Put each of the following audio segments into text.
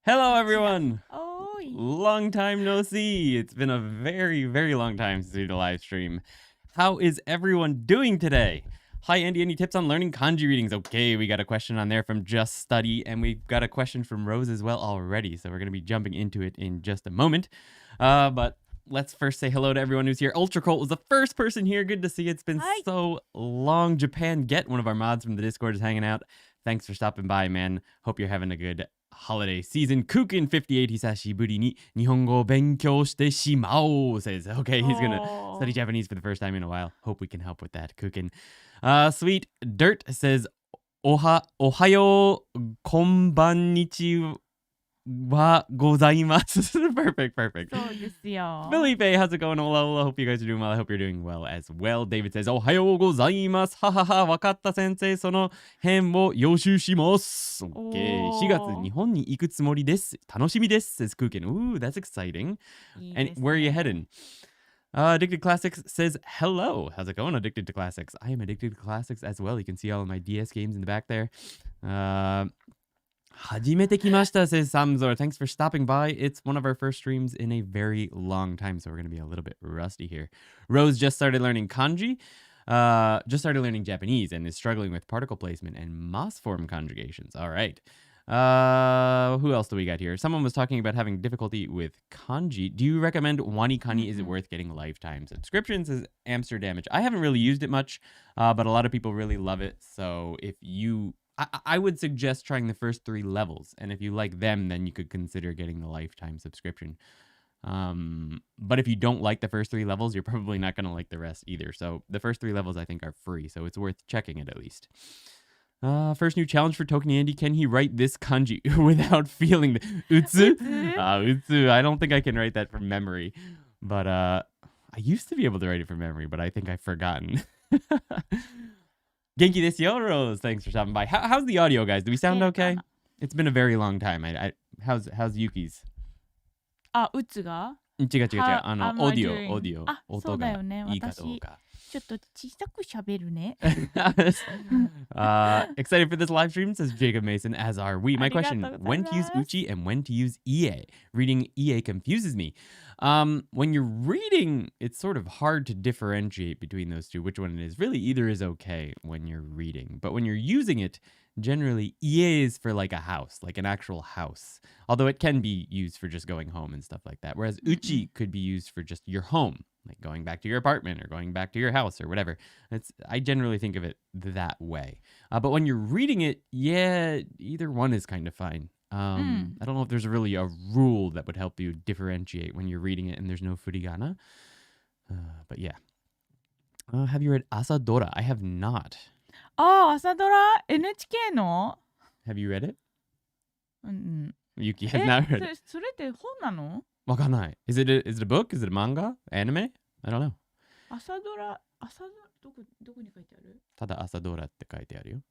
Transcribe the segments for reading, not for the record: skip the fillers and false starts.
Hello, everyone. おーい。 Long time no see. It's been a very, very long time since we did a live stream. How is everyone doing today? Hi, Andy. Any tips on learning kanji readings? Okay, we got a question on there from Just Study, and we've got a question from Rose as well already. So we're going to be jumping into it in just a moment. But let's first say hello to everyone who's here. Ultra Colt was the first person here. Good to see you. It's been Hi. so long. Japan Get, one of our mods from the Discord, is hanging out. Thanks for stopping by, man. Hope you're having a good holiday season. Kukin58, hisashiburi ni nihongo benkyou shite shimao, says, okay, he's gonna study Japanese for the first time in a while. Hope we can help with that, Kukin. Sweet Dirt says, ohayo konbannichi wa gozaimasu. Perfect. そうですよ。 Felipe, how's it going? Hola. Hope you guys are doing well. I hope you're doing well as well. David says, Ohayo gozaimasu. Hahaha, wakatta sensei, sono hen wo yoshū shimasu. Okay. 4月日本に行くつもりです。楽しみです says Kukin. Ooh, that's exciting. いい And ですね。 where are you heading? Addicted Classics says, hello. How's it going, Addicted to Classics? I am addicted to classics as well. You can see all of my DS games in the back there. Hajimete kimashita, says Samzor. Thanks for stopping by. It's one of our first streams in a very long time, so we're going to be a little bit rusty here. Rose just started learning kanji, just started learning Japanese, and is struggling with particle placement and mas form conjugations. All right. Who else do we got here? Someone was talking about having difficulty with kanji. Do you recommend Wanikani? Is it worth getting lifetime subscriptions? Says Amsterdamage. I haven't really used it much, but a lot of people really love it. So if you... I would suggest trying the first 3 levels, and if you like them, then you could consider getting the lifetime subscription. But if you don't like the first 3 levels, you're probably not going to like the rest either. So the first 3 levels, I think, are free, so it's worth checking it at least. First new challenge for ToKini Andy. Can he write this kanji without feeling the utsu? Utsu. I don't think I can write that from memory, but I used to be able to write it from memory, but I think I've forgotten. Genki desu yo, Rose. Thanks for stopping by. How's the audio, guys? Do we sound okay? It's been a very long time. How's Yuki's? あ、うつが違う。How am I オーディ doing? オ。オーディオ。あ、そうだよね。音がいいかどうか。ちょっと小さく喋るね。Excited for this live stream, says Jacob Mason, as are we. My question, when to use uchi and when to use ie? Reading ie confuses me. When you're reading, it's sort of hard to differentiate between those two, which one it is. Really, either is okay when you're reading. But when you're using it, generally, ie is for like a house, like an actual house. Although it can be used for just going home and stuff like that. Whereas uchi could be used for just your home, like going back to your apartment or going back to your house or whatever. I generally think of it that way. But when you're reading it, yeah, either one is kind of fine. I don't know if there's really a rule that would help you differentiate when you're reading it and there's no furigana. But yeah. Have you read Asadora? I have not. ああ、朝ドラ NHK の Have you read it? うんうん。 Yuki has not read it. それって本なの わかんない. Is it a book? Is it a manga? Anime? I don't know. 朝ドラ、どこに書いてあるただ朝ドラって書いてあるよ。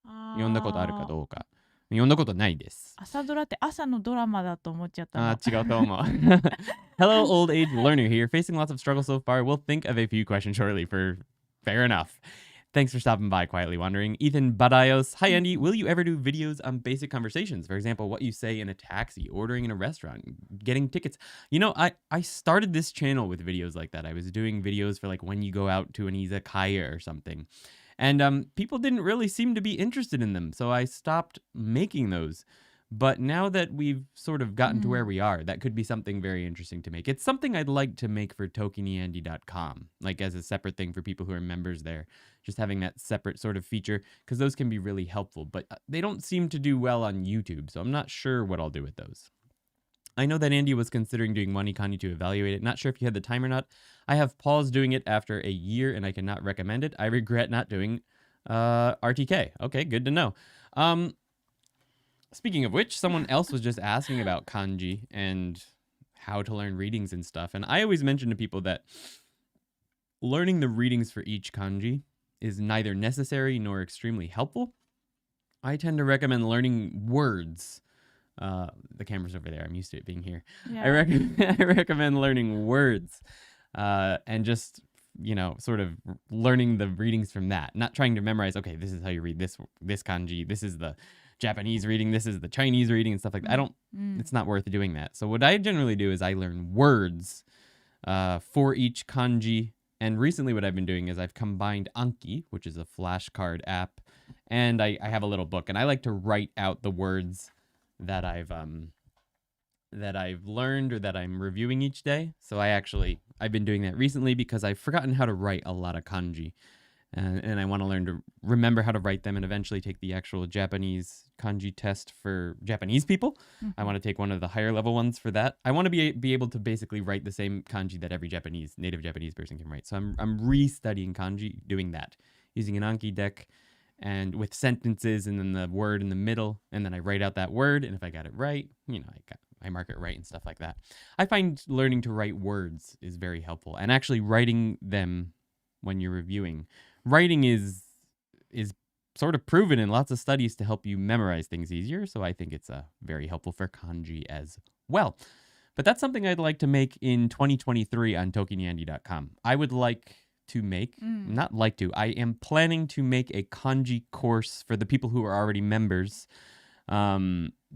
あー読んだことあるかどうか。読んだことないです。朝ドラって朝のドラマだと思っちゃったの。違うと思う。Hello, old age learner here. Facing lots of struggle so far. We'll think of a few questions shortly. Fair enough. Thanks for stopping by, Quietly Wandering. Ethan Badayos. Hi, Andy. Will you ever do videos on basic conversations? For example, what you say in a taxi, ordering in a restaurant, getting tickets. You know, I started this channel with videos like that. I was doing videos for like when you go out to an izakaya or something. And people didn't really seem to be interested in them, so I stopped making those. But now that we've sort of gotten to where we are, that could be something very interesting to make. It's something I'd like to make for ToKiniAndy.com, like as a separate thing for people who are members there. Just having that separate sort of feature, because those can be really helpful. But they don't seem to do well on YouTube, so I'm not sure what I'll do with those. I know that Andy was considering doing Wanikani to evaluate it. Not sure if you had the time or not. I have paused doing it after a year, and I cannot recommend it. I regret not doing RTK. Okay, good to know. Speaking of which, someone else was just asking about kanji and how to learn readings and stuff. And I always mention to people that learning the readings for each kanji is neither necessary nor extremely helpful. I tend to recommend learning words. The camera's over there. I'm used to it being here. Yeah. I recommend learning words and just, you know, sort of learning the readings from that. Not trying to memorize, okay, this is how you read this kanji. This is the Japanese reading, this is the Chinese reading and stuff like that. I don't, it's not worth doing that. So what I generally do is I learn words for each kanji. And recently what I've been doing is I've combined Anki, which is a flashcard app, and I have a little book, and I like to write out the words that I've learned or that I'm reviewing each day. So I've been doing that recently because I've forgotten how to write a lot of kanji. And I want to learn to remember how to write them and eventually take the actual Japanese kanji test for Japanese people. I want to take one of the higher level ones for that. I want to be able to basically write the same kanji that every native Japanese person can write. So I'm re-studying kanji, doing that, using an Anki deck and with sentences and then the word in the middle. And then I write out that word. And if I got it right, I mark it right and stuff like that. I find learning to write words is very helpful, and actually writing them when you're reviewing. Writing is sort of proven in lots of studies to help you memorize things easier, so I think it's very helpful for kanji as well. But that's something I'd like to make in 2023 on ToKiniAndy.com. I would like to make, I am planning to make a kanji course for the people who are already members,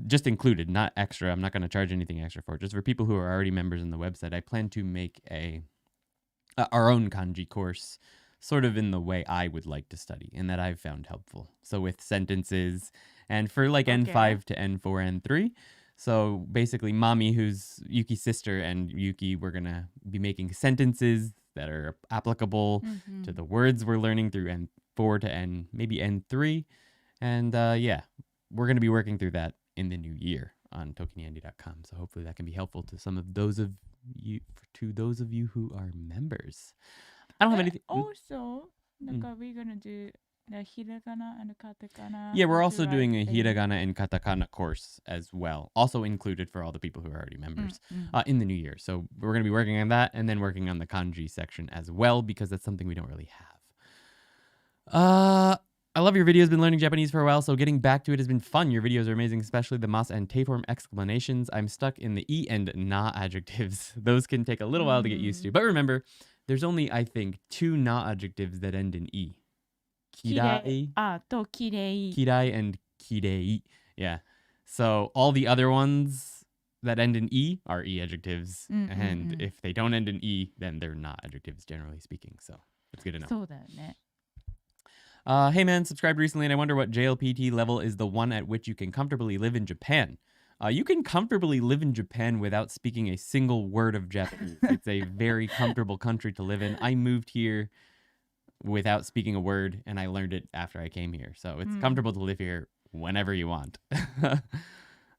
just included, not extra. I'm not going to charge anything extra for it, just for people who are already members in the website. I plan to make our own kanji course, sort of in the way I would like to study and that I've found helpful. So with sentences and for like N5 to N4, N3. So basically Mami, who's Yuki's sister, and Yuki, we're going to be making sentences that are applicable to the words we're learning through N4 to maybe N3. And we're going to be working through that in the new year on ToKiniAndy.com. So hopefully that can be helpful to those of you who are members. I don't have anything. Also, we're gonna do the hiragana and katakana. Yeah, we're also doing a hiragana and katakana course as well, also included for all the people who are already members in the new year. So we're going to be working on that and then working on the kanji section as well, because that's something we don't really have. I love your videos. Been learning Japanese for a while, so getting back to it has been fun. Your videos are amazing, especially the mas and te form explanations. I'm stuck in the e and na adjectives. Those can take a little while to get used to. But remember, there's only, I think, 2 na adjectives that end in e. Kirai. Kirai and kirei. Yeah. So all the other ones that end in e are e adjectives. And if they don't end in e, then they're not adjectives, generally speaking. So it's good to know. そうだよね。 Hey man, subscribed recently and I wonder what JLPT level is the one at which you can comfortably live in Japan. You can comfortably live in Japan without speaking a single word of Japanese. It's a very comfortable country to live in. I moved here without speaking a word, and I learned it after I came here. So it's comfortable to live here whenever you want.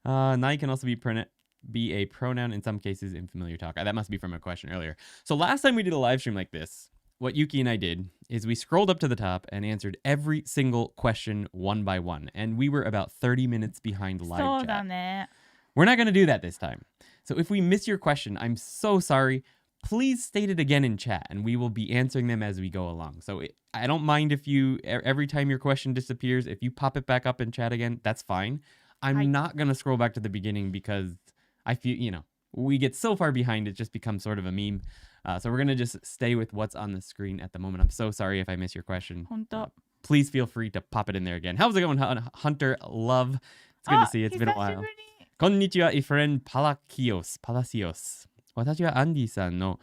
Nai can also be a pronoun in some cases in familiar talk. That must be from a question earlier. So last time we did a live stream like this, what Yuki and I did is we scrolled up to the top and answered every single question one by one. And we were about 30 minutes behind live そう chat. だね。 We're not going to do that this time. So if we miss your question, I'm so sorry. Please state it again in chat and we will be answering them as we go along. So I don't mind if every time your question disappears, if you pop it back up in chat again, that's fine. I'm not going to scroll back to the beginning because I feel, we get so far behind, it just becomes sort of a meme. So we're going to just stay with what's on the screen at the moment. I'm so sorry if I miss your question. 本当。 Please feel free to pop it in there again. How's it going, Hunter Love? It's good to see you. It's been a while. 久しぶり。 Konnichiwa, friend Palacios. 私はアンディさんの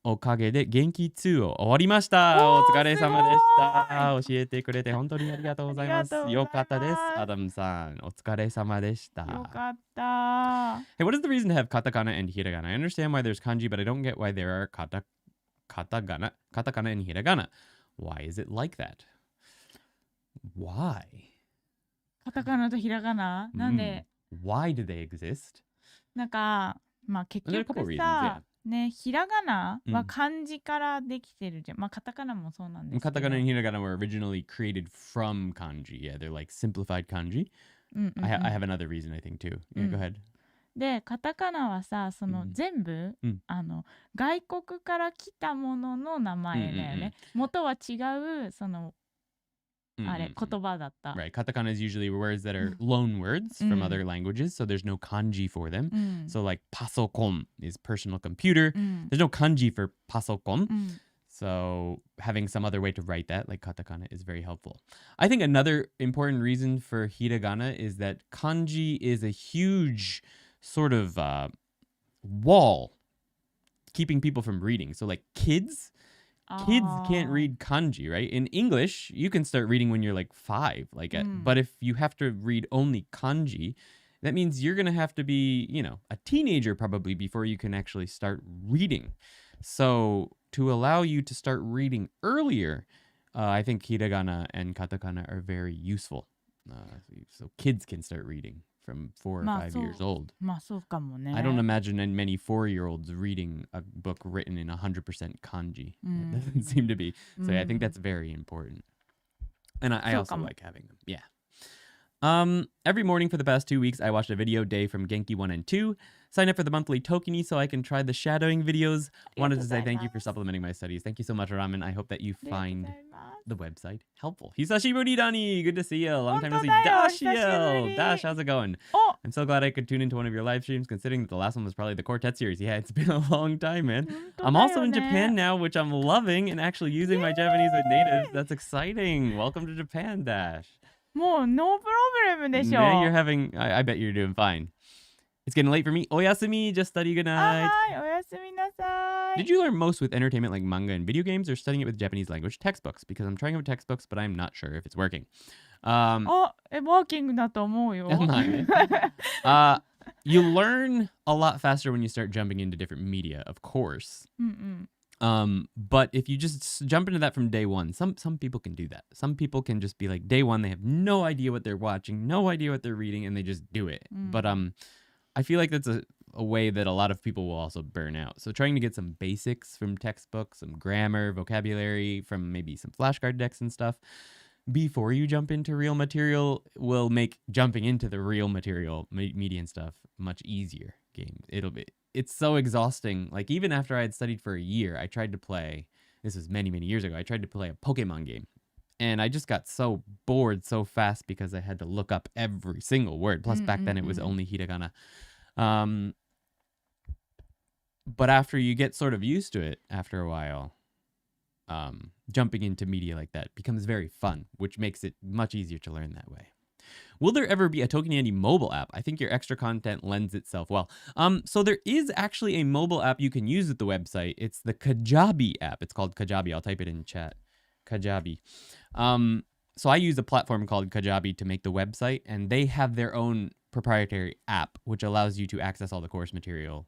おかげで元気2を終わりました。お疲れ様でした。教えてくれて本当にありがとうございます。よかったです。アダムさん、お疲れ様でした。よかった。 Hey, what is the reason to have katakana and hiragana? I understand why there's kanji, but I don't get why there are katakana and hiragana. Why is it like that? Why? カタカナとひらがな。なんで、 Why do they exist? なんか、まあ結 There are a couple 局 reasons, さ、ね、ひらがなは漢字からできてるじゃん。まあカタカナもそうなんですけど。 Katakana and hiragana were originally created from kanji. Yeah, they're like simplified kanji. I have another reason, I think, too. Yeah, go ahead. で、カタカナはさ、その全部、外国から来たものの名前だよね。元は違う、その、あれ、言葉だった。 Right. Katakana is usually words that are loan words from other languages, so there's no kanji for them. So like pasokon is personal computer. There's no kanji for pasokon. So having some other way to write that, like katakana, is very helpful. I think another important reason for hiragana is that kanji is a huge sort of wall keeping people from reading. So like kids can't read kanji, right? In English, you can start reading when you're like 5, but if you have to read only kanji, that means you're going to have to be, a teenager probably before you can actually start reading. So to allow you to start reading earlier, I think hiragana and katakana are very useful. So kids can start reading from 4 or 5 years old. まあそうかもね。 I don't imagine many 4-year-olds reading a book written in 100% kanji. That doesn't seem to be. So yeah, I think that's very important. And I also like having them. Yeah. Every morning for the past 2 weeks, I watched a video day from Genki 1 and 2. Sign up for the monthly ToKini so I can try the shadowing videos. Wanted to say thank you for supplementing my studies. Thank you so much, Ramen. I hope that you find the website helpful. Hisashiburi Dani! Good to see you. Long time no see. Dashiel! Dash, how's it going? I'm so glad I could tune into one of your live streams, considering that the last one was probably the Quartet series. Yeah, it's been a long time, man. I'm also in Japan now, which I'm loving, and actually using my Japanese with natives. That's exciting. Welcome to Japan, Dash. もうノープロブレムでしょ。 You're having, I bet you're doing fine. It's getting late for me. Oyasumi, just study good night. はい、おやすみなさい。 Did you learn most with entertainment like manga and video games, or studying it with Japanese language textbooks? Because I'm trying it with textbooks, but I'm not sure if it's working. ワーキングだと思うよ。You learn a lot faster when you start jumping into different media, of course. But if you just jump into that from day one, some people can do that. Some people can just be like, day one, they have no idea what they're watching, no idea what they're reading, and they just do it. But I feel like that's a way that a lot of people will also burn out. So trying to get some basics from textbooks, some grammar, vocabulary, from maybe some flashcard decks and stuff, before you jump into real material will make jumping into the real material, media and stuff, much easier. It's so exhausting. Like, even after I had studied for a year, I tried to play, this was many, many years ago, I tried to play a Pokemon game. And I just got so bored so fast because I had to look up every single word. Plus, back then it was only hiragana. But after you get sort of used to it, after a while, jumping into media like that becomes very fun, which makes it much easier to learn that way. Will there ever be a ToKini mobile app? I think your extra content lends itself well. So there is actually a mobile app you can use at the website. It's the Kajabi app. It's called Kajabi. I'll type it in chat. Kajabi. So I use a platform called Kajabi to make the website, and they have their own proprietary app, which allows you to access all the course material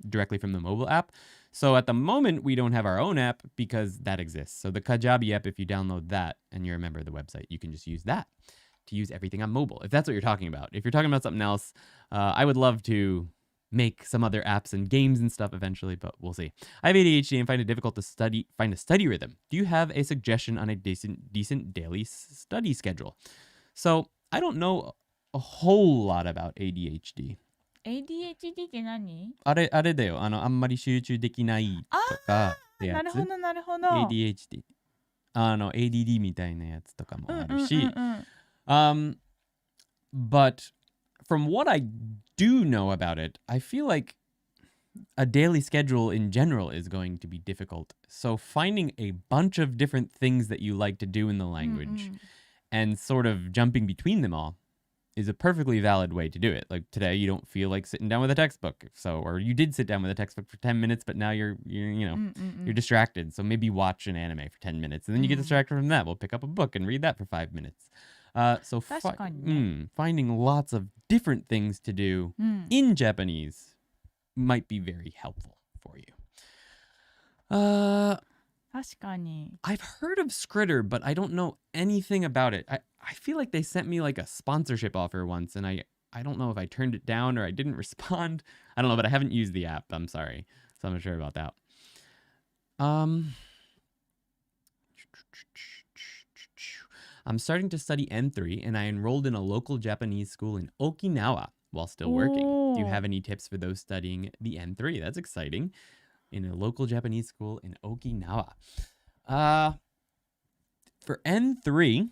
directly from the mobile app. So at the moment, we don't have our own app because that exists. So the Kajabi app, if you download that and you're a member of the website, you can just use that to use everything on mobile, if that's what you're talking about. If you're talking about something else, I would love to make some other apps and games and stuff eventually, but we'll see. I have ADHD and find it difficult to find a study rhythm. Do you have a suggestion on a decent daily study schedule? So I don't know a whole lot about ADHD. ADHD って何？あれだよ。あんまり集中できないとかってやつ。なるほど、なるほど。ADHD。ADD みたいなやつとかもあるし。But from what I do know about it, I feel like a daily schedule in general is going to be difficult. So finding a bunch of different things that you like to do in the language and sort of jumping between them all is a perfectly valid way to do it. Like today, you don't feel like sitting down with a textbook. Or you did sit down with a textbook for 10 minutes, but now you're distracted. So maybe watch an anime for 10 minutes and then you get distracted from that. We'll pick up a book and read that for 5 minutes. So finding lots of different things to do in Japanese might be very helpful for you. 確かに。 I've heard of Skritter, but I don't know anything about it. I feel like they sent me like a sponsorship offer once, and I don't know if I turned it down or I didn't respond. I don't know, but I haven't used the app. I'm sorry. So I'm not sure about that. I'm starting to study N3, and I enrolled in a local Japanese school in Okinawa while still working. Do you have any tips for those studying the N3? That's exciting. In a local Japanese school in Okinawa. For N3...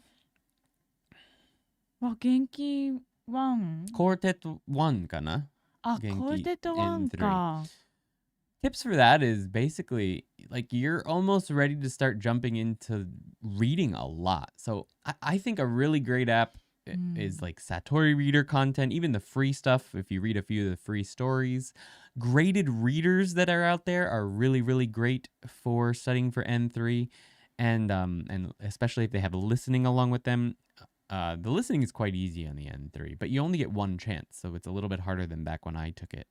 元気1? Quartet 1かな? あ、Quartet 1か。Tips for that is basically like you're almost ready to start jumping into reading a lot. So I think a really great app is like Satori Reader content, even the free stuff. If you read a few of the free stories, graded readers that are out there are really, really great for studying for N3. And especially if they have listening along with them. The listening is quite easy on the N3, but you only get one chance. So it's a little bit harder than back when I took it.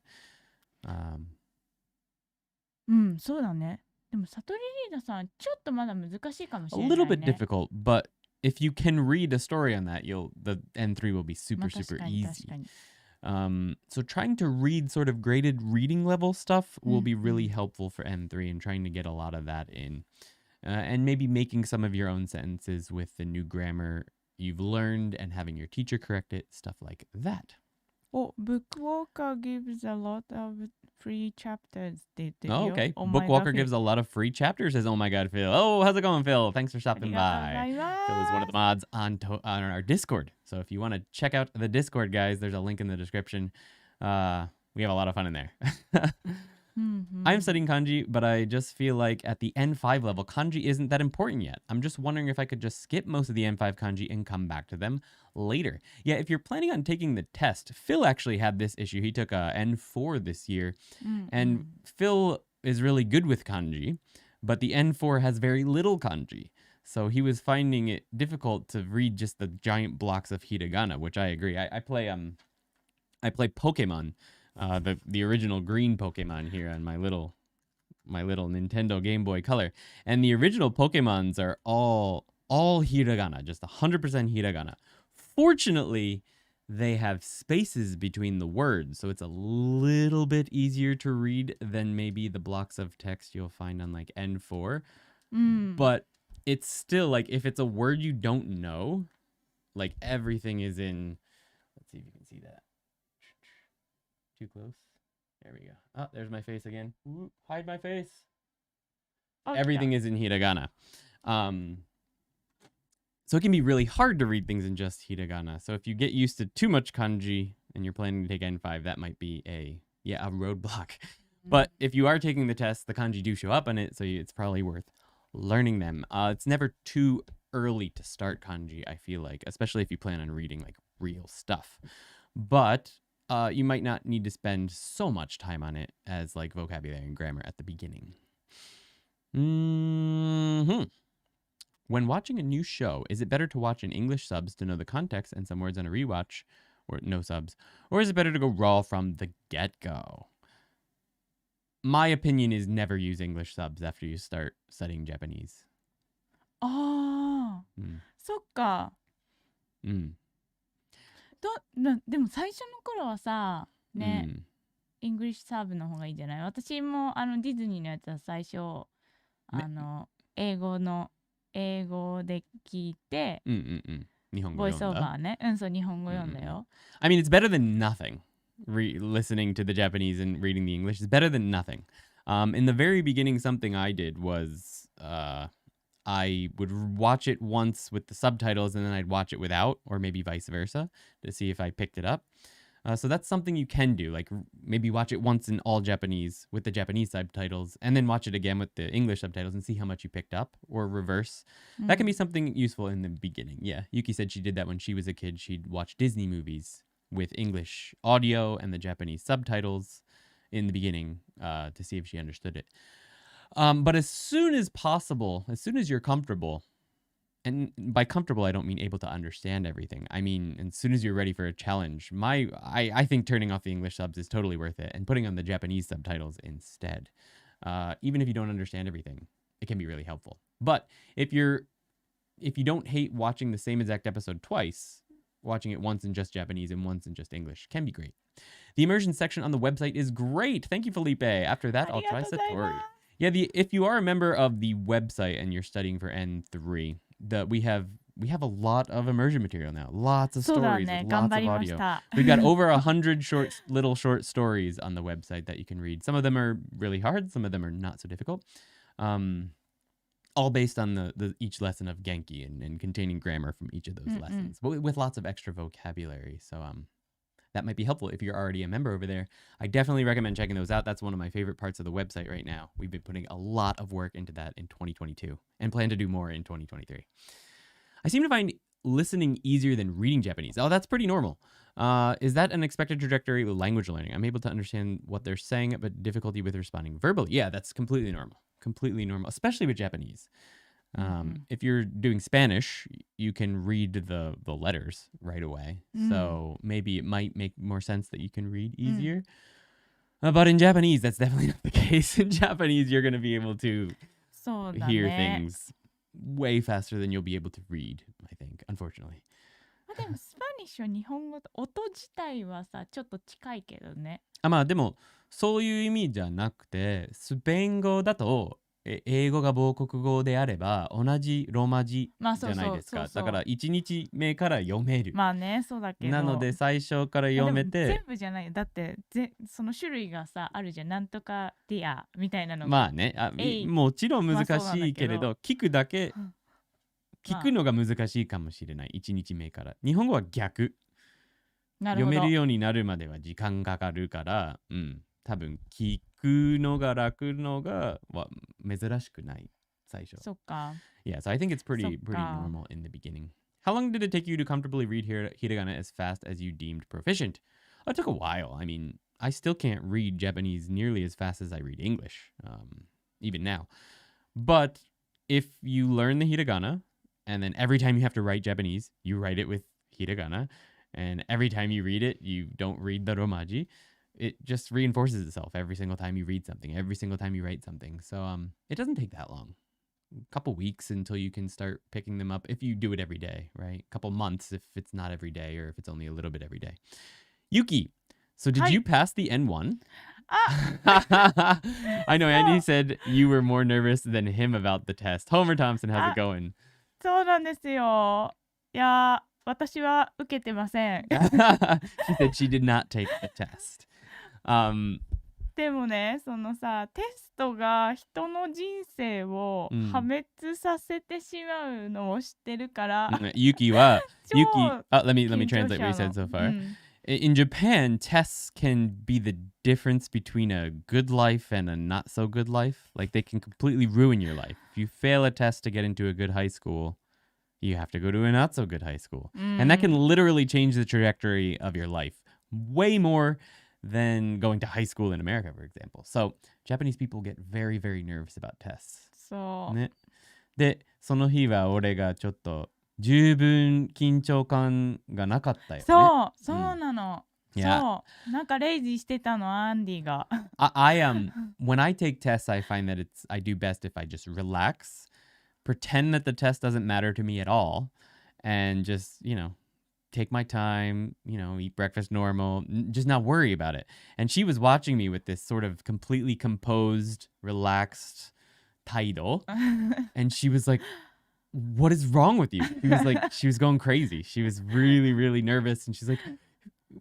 そうだね。でも、サトリリーダさん、ちょっとまだ難しいかもし A れないね。 little bit difficult, but if you can read a story on that, the N3 will be super, まあ、確 super かに確 easy. かに。So trying to read sort of graded reading level stuff will be really うん helpful for N3 and trying to get a lot of that in. And maybe making some of your own sentences with the new grammar you've learned and having your teacher correct it, stuff like that. お、Bookwalker gives a lot of free chapters って言ってる Oh, よ。 okay. Oh my Bookwalker god, gives a lot of free chapters, says Oh My God Phil. Oh, how's it going, Phil? Thanks for あり stopping がとうござ by. いま Phil is one of the す。 mods on our Discord. So if you want to check out the Discord, guys, there's a link in the description. We have a lot of fun in there. うんうん I'm studying kanji, but I just feel like at the N5 level, kanji isn't that important yet. I'm just wondering if I could just skip most of the N5 kanji and come back to them later. Yeah, if you're planning on taking the test, Phil actually had this issue. He took a N4 this year, うんうん and Phil is really good with kanji, but the N4 has very little kanji. So he was finding it difficult to read just the giant blocks of hiragana, which I agree. I play Pokemon, the original green Pokemon here on my little Nintendo Game Boy Color, and the original Pokemons are all hiragana, just 100% hiragana. Fortunately, they have spaces between the words, so it's a little bit easier to read than maybe the blocks of text you'll find on like N4. うん But it's still like if it's a word you don't know, like everything is in. Let's see if you can see that. Too close. There we go. Oh, there's my face again. Ooh, hide my face. あ、来た Everything is in hiragana. So it can be really hard to read things in just hiragana. So if you get used to too much kanji and you're planning to take N5, that might be a roadblock. But if you are taking the test, the kanji do show up on it, so it's probably worth learning them. It's never too early to start kanji, I feel like, especially if you plan on reading like real stuff. But you might not need to spend so much time on it as like vocabulary and grammar at the beginning. When watching a new show, is it better to watch in English subs to know the context and some words on a rewatch, or no subs? Or is it better to go raw from the get-go? My opinion is never use English subs after you start studying Japanese. ああ、うんそっか。うんでも最初の頃はさ、うね、んイングリッシュサーブの方がいいんじゃない？私もディズニーのやつは最初英語で聞いて、日本語ボイス読んだ。オーバーね。そう、日本語読んだよ。I mean, it's better than nothing. Listening to the Japanese and reading the English is better than nothing. In the very beginning, something I did was I would watch it once with the subtitles and then I'd watch it without, or maybe vice versa, to see if I picked it up. So that's something you can do, like maybe watch it once in all Japanese with the Japanese subtitles and then watch it again with the English subtitles and see how much you picked up, or reverse. That can be something useful in the beginning. Yeah, Yuki said she did that when she was a kid. She'd watch Disney movies with English audio and the Japanese subtitles in the beginning to see if she understood it. But as soon as possible, as soon as you're comfortable, and by comfortable, I don't mean able to understand everything. I mean, as soon as you're ready for a challenge, I think turning off the English subs is totally worth it and putting on the Japanese subtitles instead. Even if you don't understand everything, it can be really helpful. But if you don't hate watching the same exact episode twice, watching it once in just Japanese and once in just English can be great. The immersion section on the website is great. Thank you, Felipe. After that, I'll try Satori. Yeah, if you are a member of the website and you're studying for N3, we have a lot of immersion material now. Lots of stories, with lots of audio. We've got over 100 short stories on the website that you can read. Some of them are really hard, some of them are not so difficult. All based on the each lesson of Genki and containing grammar from each of those lessons, but with lots of extra vocabulary. So that might be helpful if you're already a member over there. I definitely recommend checking those out. That's one of my favorite parts of the website right now. We've been putting a lot of work into that in 2022 and plan to do more in 2023. I seem to find listening easier than reading Japanese. Oh, that's pretty normal. Is that an expected trajectory with language learning? I'm able to understand what they're saying, but difficulty with responding verbally. Yeah, that's completely normal. Completely normal, especially with Japanese. If you're doing Spanish, you can read the letters right away. So maybe it might make more sense that you can read easier. But in Japanese, that's definitely not the case. In Japanese, you're going to be able to hear things way faster than you'll be able to read, I think, unfortunately. でもスパニッシュは日本語と音自体はさちょっと近いけどね。まあでもそういう意味じゃなくて、スペイン語だと英語が母国語であれば同じローマ字じゃないですか。だから1日目から読める。まあね、そうだけど。なので最初から読めて。全部じゃないよ。だってその種類がさあるじゃん。なんとかディアみたいなのが。まあね、もちろん難しいけれど、聞くだけ、聞くのが難しいかもしれない。1日目から。日本語は逆。読めるようになるまでは時間かかるから、多分聞くのが楽のが珍しくない最初。そっか。Yeah, so I think it's pretty normal in the beginning. How long did it take you to comfortably read hiragana as fast as you deemed proficient? It took a while. I mean, I still can't read Japanese nearly as fast as I read English, even now. But if you learn the hiragana, and then every time you have to write Japanese, you write it with hiragana, and every time you read it, you don't read the romaji. It just reinforces itself every single time you read something, every single time you write something. So it doesn't take that long. A couple weeks until you can start picking them up if you do it every day, right? A couple months if it's not every day or if it's only a little bit every day. Yuki, so did you pass the N1? I know Andy said you were more nervous than him about the test. Homer Thompson, how's it going? そうなんですよ。いや、私は受けてません。She said she did not take the test. でもね、そのさ、テストが人の人生を破滅させてしまうのを知ってるから。Yuki, let me translate what you said so far. In Japan, tests can be the difference between a good life and a not so good life. Like they can completely ruin your life. If you fail a test to get into a good high school, you have to go to a not so good high school. And that can literally change the trajectory of your life way more than going to high school in America, for example. So Japanese people get very, very nervous about tests. そう。ね。で、その日は俺がちょっと十分緊張感がなかったよね。そうなの。そう。なんかレイジーしてたの、アンディが。I when I take tests, I find that I do best if I just relax, pretend that the test doesn't matter to me at all, and just, take my time, eat breakfast normal, just not worry about it. And she was watching me with this sort of completely composed, relaxed taido. And she was like, what is wrong with you? She was going crazy. She was really, really nervous. And she's like,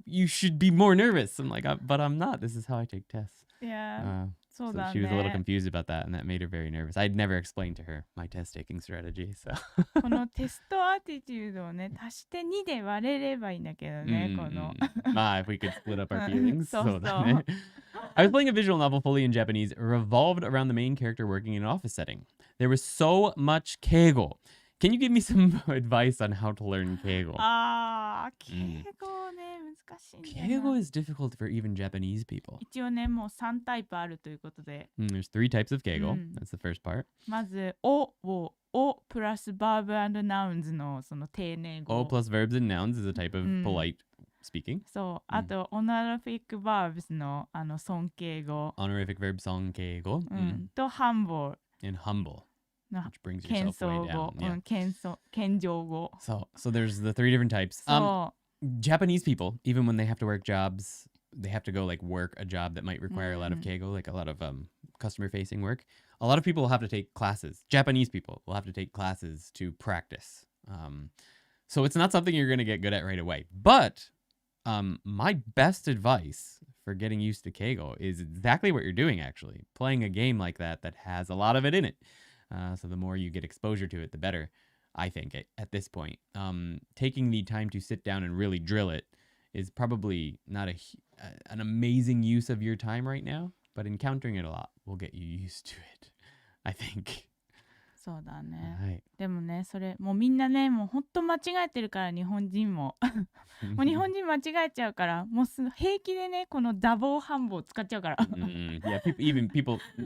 you should be more nervous. I'm like, but I'm not. This is how I take tests. Yeah. So she was a little confused about that, and that made her very nervous. I'd never explained to her my test-taking strategy. So このテストアティチュードをね、足して2で割れればいいんだけどね、この。if we could split up our feelings. そうだね。I was playing a visual novel fully in Japanese, revolved around the main character working in an office setting. There was so much keigo. Can you give me some advice on how to learn keigo? 敬語ね、難しいんだよな。敬語 is difficult for even Japanese people. 一応ね、もう3タイプあるということで。There's 3 types of keigo. That's the first part. まず、おプラス verb and nouns のその丁寧語。O plus verbs and nouns is a type of polite speaking. そう。あと、honorific verbs の尊敬語。honorific verb 尊敬語。と、humble. And humble. Which brings yourself way down. Yeah. 謙譲語。So there's the 3 different types. Japanese people, even when they have to work jobs, they have to go work a job that might require a lot of keigo, like a lot of customer facing work. A lot of people will have to take classes. Japanese people will have to take classes to practice. So it's not something you're going to get good at right away. But my best advice for getting used to keigo is exactly what you're doing, actually. Playing a game like that has a lot of it in it. So the more you get exposure to it, the better, I think, at this point. Taking the time to sit down and really drill it is probably not an amazing use of your time right now, but encountering it a lot will get you used to it, I think. そうだね。はい。でもね、それもうみんなね、もうほんと間違えてるから、日本人も。もう日本人間違えちゃうから、もう平気でね、このダボ半棒使っちゃうから。Yeah,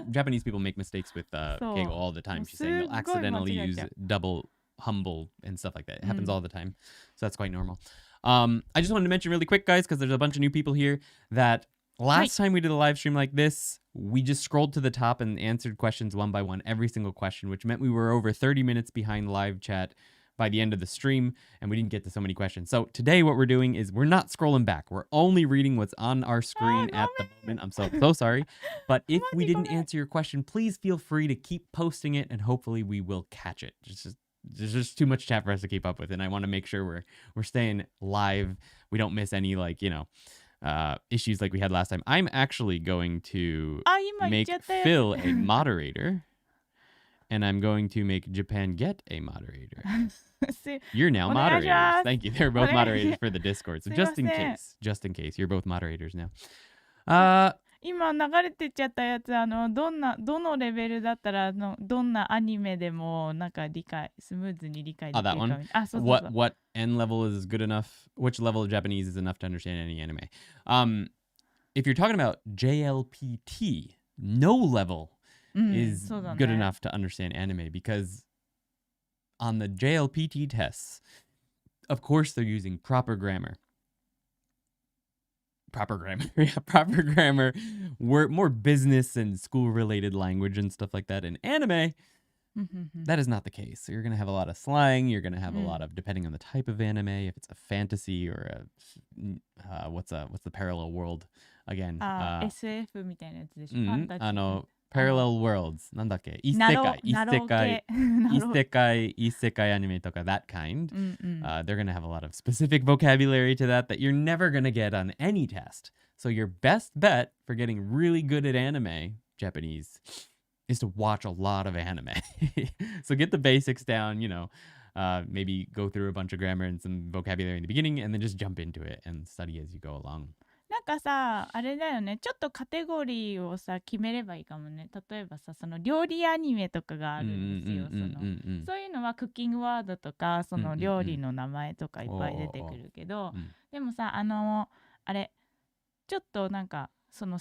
Japanese people make mistakes with keigo all the time. She's saying they'll accidentally use double humble and stuff like that. It happens all the time. So that's quite normal. I just wanted to mention really quick, guys, because there's a bunch of new people here, that last time we did a live stream like this, we just scrolled to the top and answered questions one by one, every single question, which meant we were over 30 minutes behind live chat by the end of the stream, and we didn't get to so many questions. So today what we're doing is we're not scrolling back. We're only reading what's on our screen at the moment. I'm so sorry. But if we didn't answer your question, please feel free to keep posting it, and hopefully we will catch it. There's just too much chat for us to keep up with, and I want to make sure we're staying live. We don't miss any, like, issues like we had last time. I'm actually going to make Phil a moderator, and I'm going to make Japan get a moderator. You're now moderators. Thank you. They're both moderators for the Discord. So just in case, you're both moderators now. 今流れてっちゃったやつ、どのレベルだったらどんなアニメでもなんかスムーズに理解できるかみたいな。あ、そうそうそう。What N level is good enough? Which level of Japanese is enough to understand any anime? If you're talking about JLPT, no level is good enough to understand anime, because on the JLPT tests, of course they're using proper grammar. Yeah, proper grammar, more business and school-related language and stuff like that. In anime, that is not the case. So you're going to have a lot of slang. You're going to have a lot of, depending on the type of anime, if it's a fantasy or what's the parallel world again? SF みたいなやつでしょ。ファンタジー。Parallel worlds. なんだっけ? 異世界 anime とか that kind. They're going to have a lot of specific vocabulary to that you're never going to get on any test. So your best bet for getting really good at anime, Japanese, is to watch a lot of anime. So get the basics down, maybe go through a bunch of grammar and some vocabulary in the beginning, and then just jump into it and study as you go along. なんかさ、あれだよね、ちょっとカテゴリーをさ決めればいいかもね。例えばさ、その料理アニメとかがあるんですよ。そういうのはクッキングワードとか、その料理の名前とかいっぱい出てくるけど、でもさ、あれちょっとなんかその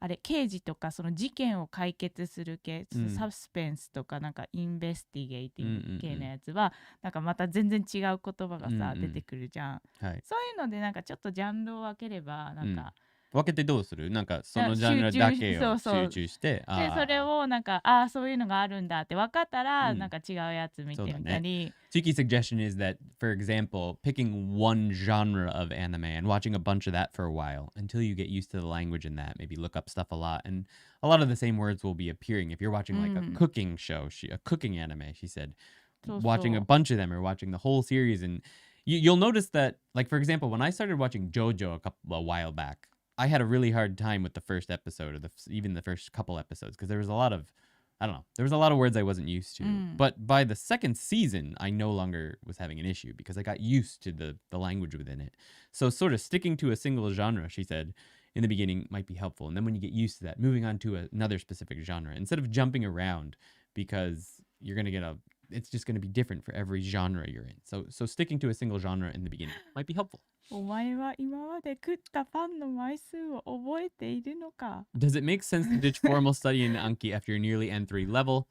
あれ刑事とかその事件を解決する系、サスペンスとかなんかインベスティゲイティング系のやつは、なんかまた全然違う言葉がさ、出てくるじゃん、そういうのでなんかちょっとジャンルを分ければなんか、分けてどうする？なんかそのジャンルだけを集中して、でそれをなんかそういうのがあるんだって分かったら、なんか違うやつ見てみたり。Tsuki's suggestion is that, for example, picking one genre of anime and watching a bunch of that for a while until you get used to the language in that. Maybe look up stuff a lot, and a lot of the same words will be appearing. If you're watching like a cooking show, a cooking anime, she said, watching a bunch of them or watching the whole series, and you'll notice that, like, for example, when I started watching JoJo a while back, I had a really hard time with the first episode or even the first couple episodes, because there was a lot of, there was a lot of words I wasn't used to. But by the second season, I no longer was having an issue because I got used to the language within it. So sort of sticking to a single genre, she said, in the beginning might be helpful. And then when you get used to that, moving on to another specific genre, instead of jumping around, because you're going to it's just going to be different for every genre you're in. So sticking to a single genre in the beginning might be helpful. お前は今まで食ったパンの枚数を覚えているのか? Does it make sense to ditch formal study in Anki after you're nearly N3 level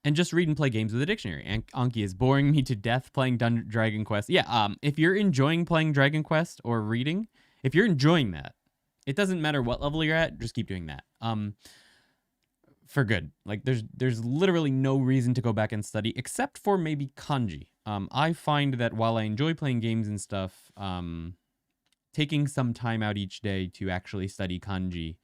and just read and play games with a dictionary? Anki is boring me to death playing Dragon Quest. Yeah, if you're enjoying playing Dragon Quest or reading, if you're enjoying that, it doesn't matter what level you're at, just keep doing that. For good. Like there's literally no reason to go back and study except for maybe kanji. I find that while I enjoy playing games and stuff, taking some time out each day to actually study kanji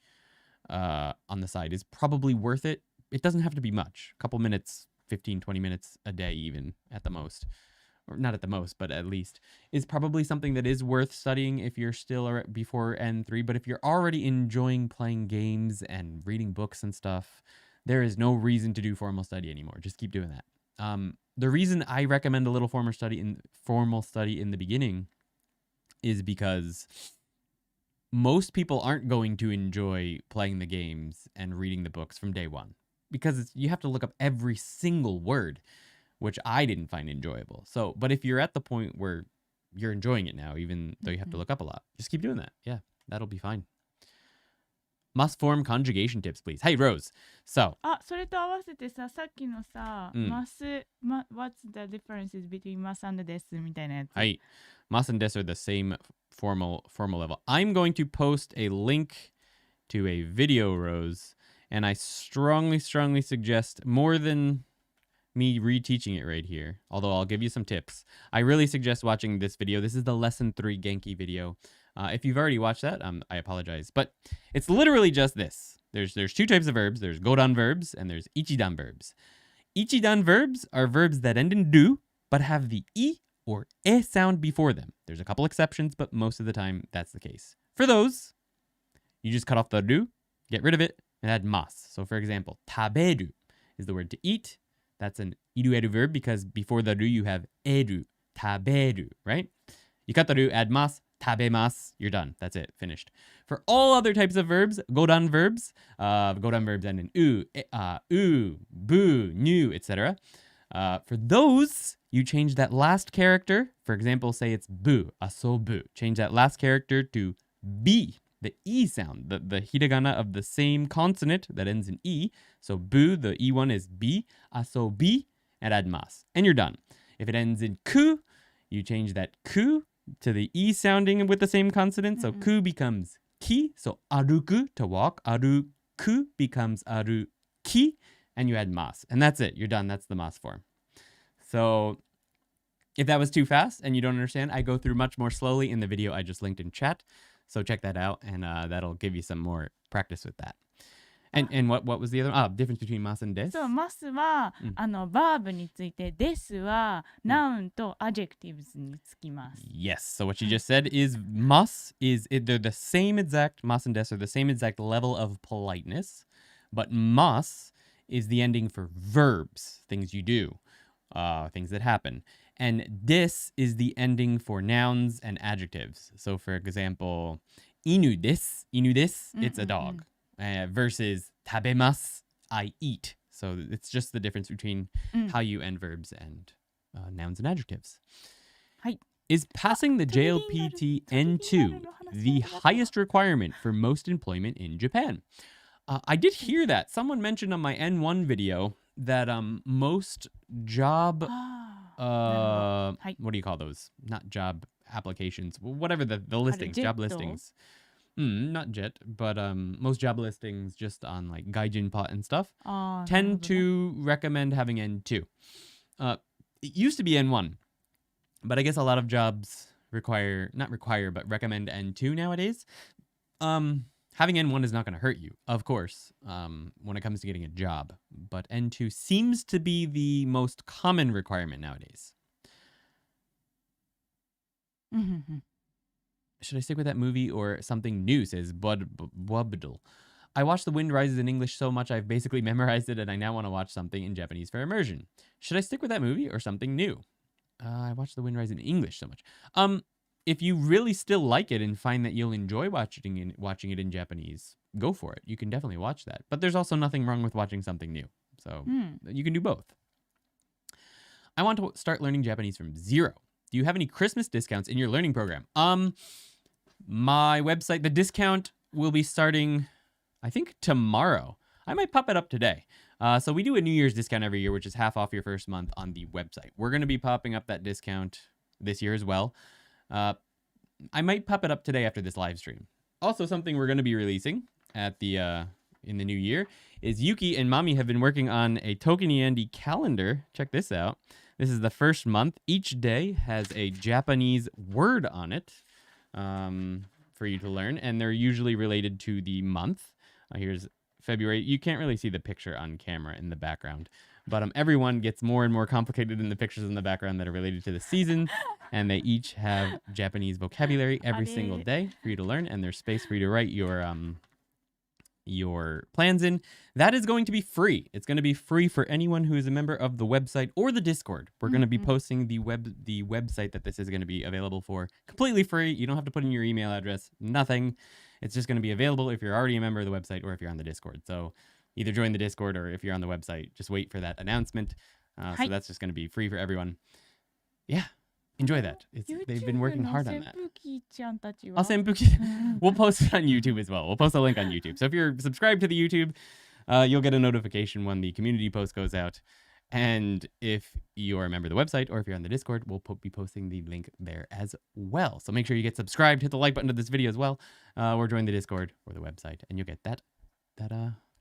on the side is probably worth it. It doesn't have to be much. A couple minutes, 15, 20 minutes a day even at the most. Or not at the most, but at least, is probably something that is worth studying if you're still before N3. But if you're already enjoying playing games and reading books and stuff, there is no reason to do formal study anymore. Just keep doing that. The reason I recommend a little formal study in the beginning is because most people aren't going to enjoy playing the games and reading the books from day one because you have to look up every single word, which I didn't find enjoyable. So, but if you're at the point where you're enjoying it now, even though you have to look up a lot, just keep doing that. Yeah, that'll be fine. Must form conjugation tips, please. Hey, Rose. So, あ、それと合わせてさ、さっきのさ、What's the differences between must and this みたいなやつ。はい。Must and des are the same formal level. I'm going to post a link to a video, Rose, and I strongly suggest, more than me reteaching it right here, although I'll give you some tips, I really suggest watching this video. This is the lesson 3 Genki video. If you've already watched that, I apologize, but it's literally just this. There's 2 types of verbs. There's godan verbs and there's ichidan verbs. Ichidan verbs are verbs that end in do, but have the I or e sound before them. There's a couple exceptions, but most of the time that's the case. For those, you just cut off the do, get rid of it, and add mas. So for example, taberu is the word to eat. That's an iru-eru verb because before the ru you have eru, taberu, right? You cut the ru, add mas, tabemasu, you're done. That's it, finished. For all other types of verbs, godan verbs end in u, bu, nu, etc. For those, you change that last character. For example, say it's bu, asobu. Change that last character to bi, the E sound, the hiragana of the same consonant that ends in E. So bu, the E one is bi, asobi, and add mas. And you're done. If it ends in ku, you change that ku to the E sounding with the same consonant. So ku becomes ki. So aruku, to walk. Aruku becomes aruki. And you add mas. And that's it. You're done. That's the mas form. So if that was too fast and you don't understand, I go through much more slowly in the video I just linked in chat. So check that out, and that'll give you some more practice with that. And what was the other one? Difference between mas and des? そう、mas は、バーブについて、des は、noun と adjectives につきます。Yes. So what you just said is they're the same exact, mas and des are the same exact level of politeness, but mas is the ending for verbs, things you do, things that happen. And des is the ending for nouns and adjectives. So for example, inu desu, it's a dog. Versus tabemasu, I eat. So it's just the difference between how you end verbs and nouns and adjectives. はい。Is passing the JLPT N2 the highest requirement for most employment in Japan? I did hear that. Someone mentioned on my N1 video that most job... what do you call those? Not job applications. Whatever the listings, job listings. Not JET, but most job listings just on like Gaijin Pot and stuff tend to recommend having N2. It used to be N1, but I guess a lot of jobs but recommend N2 nowadays. Having N1 is not going to hurt you, of course, when it comes to getting a job. But N2 seems to be the most common requirement nowadays. Should I stick with that movie or something new, says Bwabdul. I watched The Wind Rises in English so much I've basically memorized it and I now want to watch something in Japanese for immersion. Should I stick with that movie or something new? I watched The Wind Rises in English so much. If you really still like it and find that you'll enjoy watching it in Japanese, go for it. You can definitely watch that. But there's also nothing wrong with watching something new. So you can do both. I want to start learning Japanese from zero. Do you have any Christmas discounts in your learning program? My website, the discount will be starting, I think, tomorrow. I might pop it up today. So we do a New Year's discount every year, which is half off your first month on the website. We're going to be popping up that discount this year as well. I might pop it up today after this live stream. Also, something we're going to be releasing at the in the new year is Yuki and Mami have been working on a ToKini Andy calendar. Check this out. This is the first month. Each day has a Japanese word on it for you to learn, and they're usually related to the month. Here's February. You can't really see the picture on camera in the background, but everyone gets more and more complicated in the pictures in the background that are related to the season, and they each have Japanese vocabulary every single day for you to learn, and there's space for you to write your your plans in. That is going to be free. It's going to be free for anyone who is a member of the website or the Discord. We're going to be posting the website that this is going to be available for completely free. You don't have to put in your email address, nothing. It's just going to be available if you're already a member of the website or if you're on the Discord. So either join the Discord or if you're on the website, just wait for that announcement. So that's just going to be free for everyone. Yeah. Enjoy that. They've been working hard on that. We'll post it on YouTube as well. We'll post a link on YouTube. So if you're subscribed to the YouTube, you'll get a notification when the community post goes out. And if you're a member of the website or if you're on the Discord, we'll be posting the link there as well. So make sure you get subscribed, hit the like button to this video as well, or join the Discord or the website, and you'll get that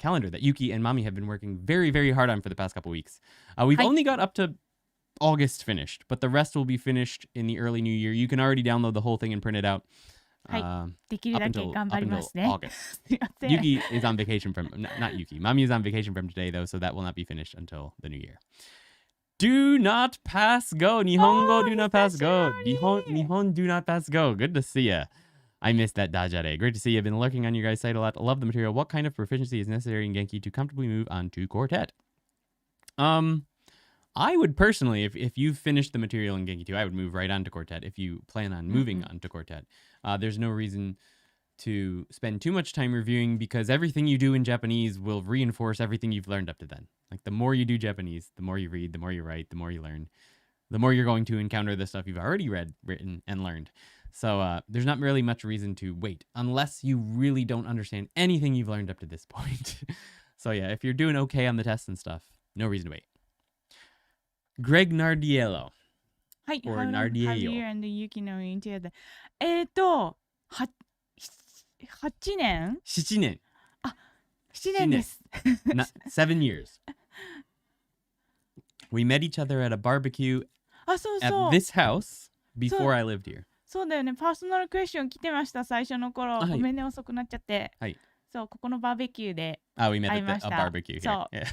calendar that Yuki and Mami have been working very, very hard on for the past couple weeks. We've only got up to August finished, but the rest will be finished in the early new year. You can already download the whole thing and print it out. Up until August. Yuki is on vacation from, not Yuki. Mami is on vacation from today, though, so that will not be finished until the new year. Do not pass go. Nihongo do not pass go. Nihon do not pass go. Good to see ya. I missed that Dajare. Great to see you. I've been lurking on your guys' site a lot. I love the material. What kind of proficiency is necessary in Genki to comfortably move on to Quartet? I would personally, if you've finished the material in Genki 2, I would move right on to Quartet if you plan on moving on to Quartet. There's no reason to spend too much time reviewing because everything you do in Japanese will reinforce everything you've learned up to then. Like the more you do Japanese, the more you read, the more you write, the more you learn, the more you're going to encounter the stuff you've already read, written, and learned. So there's not really much reason to wait unless you really don't understand anything you've learned up to this point. So yeah, if you're doing okay on the tests and stuff, no reason to wait. Greg Nardiello. Hi, or how Nardiello. have you and Yuki known each other? 8年 7年. 7年です。7 years. We met each other at a barbecue at this house before I lived here. そうだよね。パーソナルクエスチョン来てました、最初の頃。ごめんね、遅くなっちゃって。そう、ここのバーベキューで we met at a barbecue here. Yeah.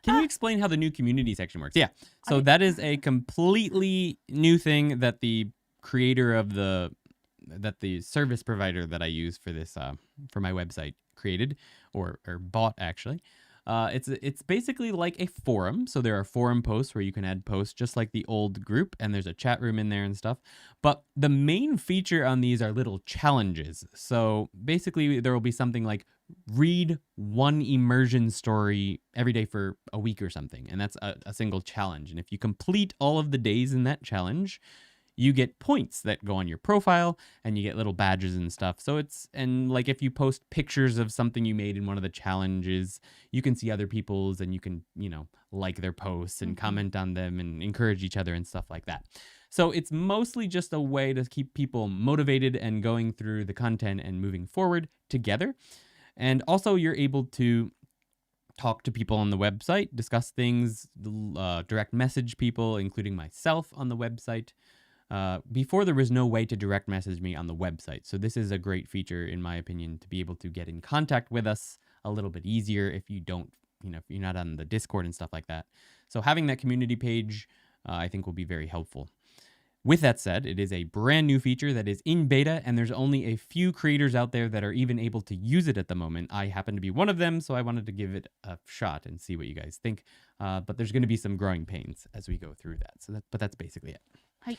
Can you explain how the new community section works? Yeah. So that is a completely new thing that the creator of the service provider that I use for this for my website created or bought actually. It's basically like a forum. So there are forum posts where you can add posts just like the old group, and there's a chat room in there and stuff. But the main feature on these are little challenges. So basically there will be something like read one immersion story every day for a week or something. And that's a single challenge. And if you complete all of the days in that challenge, you get points that go on your profile and you get little badges and stuff. So and like if you post pictures of something you made in one of the challenges, you can see other people's and you can, like their posts and comment on them and encourage each other and stuff like that. So it's mostly just a way to keep people motivated and going through the content and moving forward together. And also you're able to talk to people on the website, discuss things, direct message people, including myself on the website. Before there was no way to direct message me on the website. So this is a great feature, in my opinion, to be able to get in contact with us a little bit easier if you don't, if you're not on the Discord and stuff like that. So having that community page, I think will be very helpful. With that said, it is a brand new feature that is in beta, and there's only a few creators out there that are even able to use it at the moment. I happen to be one of them, so I wanted to give it a shot and see what you guys think. But there's going to be some growing pains as we go through that. But that's basically it. Hi.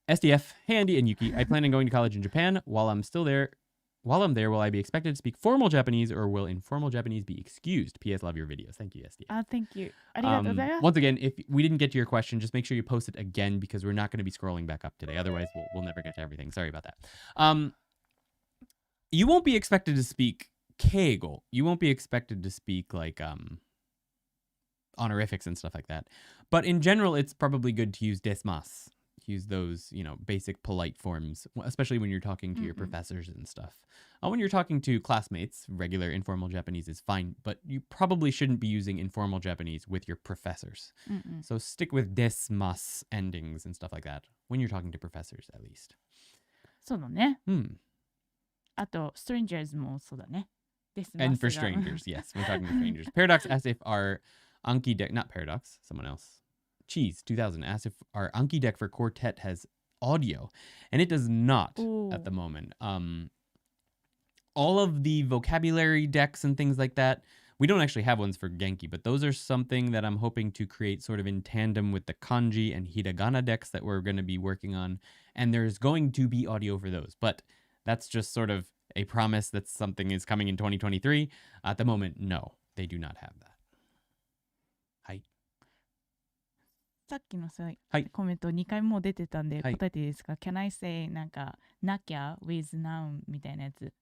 SDF, hey Andy and Yuki, I plan on going to college in Japan. While I'm there, will I be expected to speak formal Japanese or will informal Japanese be excused? P.S. Love your videos. Thank you, SDF. Thank you. Once again, if we didn't get to your question, just make sure you post it again because we're not going to be scrolling back up today. Otherwise, we'll never get to everything. Sorry about that. You won't be expected to speak keigo. You won't be expected to speak like honorifics and stuff like that. But in general, it's probably good to use desmas. Use those, basic polite forms, especially when you're talking to your professors and stuff. When you're talking to classmates, regular informal Japanese is fine, but you probably shouldn't be using informal Japanese with your professors. So stick with desmas endings and stuff like that when you're talking to professors, at least. そうだね。あと strangers もそうだね。And for strangers, yes, we're talking to strangers. Paradox asked if our Anki deck, not Paradox, someone else. Cheese 2000 asked if our Anki deck for Quartet has audio, and it does not at the moment. all of the vocabulary decks and things like that. We don't actually have ones for Genki, but those are something that I'm hoping to create sort of in tandem with the kanji and hiragana decks that we're going to be working on. And there's going to be audio for those, but that's just sort of a promise that something is coming in 2023. At the moment, no, they do not have that. さっきのさ、はい、コメント2回もう出てたんではい、答えていいですか？ Can I say なんかなきゃ with noun みたいなやつ。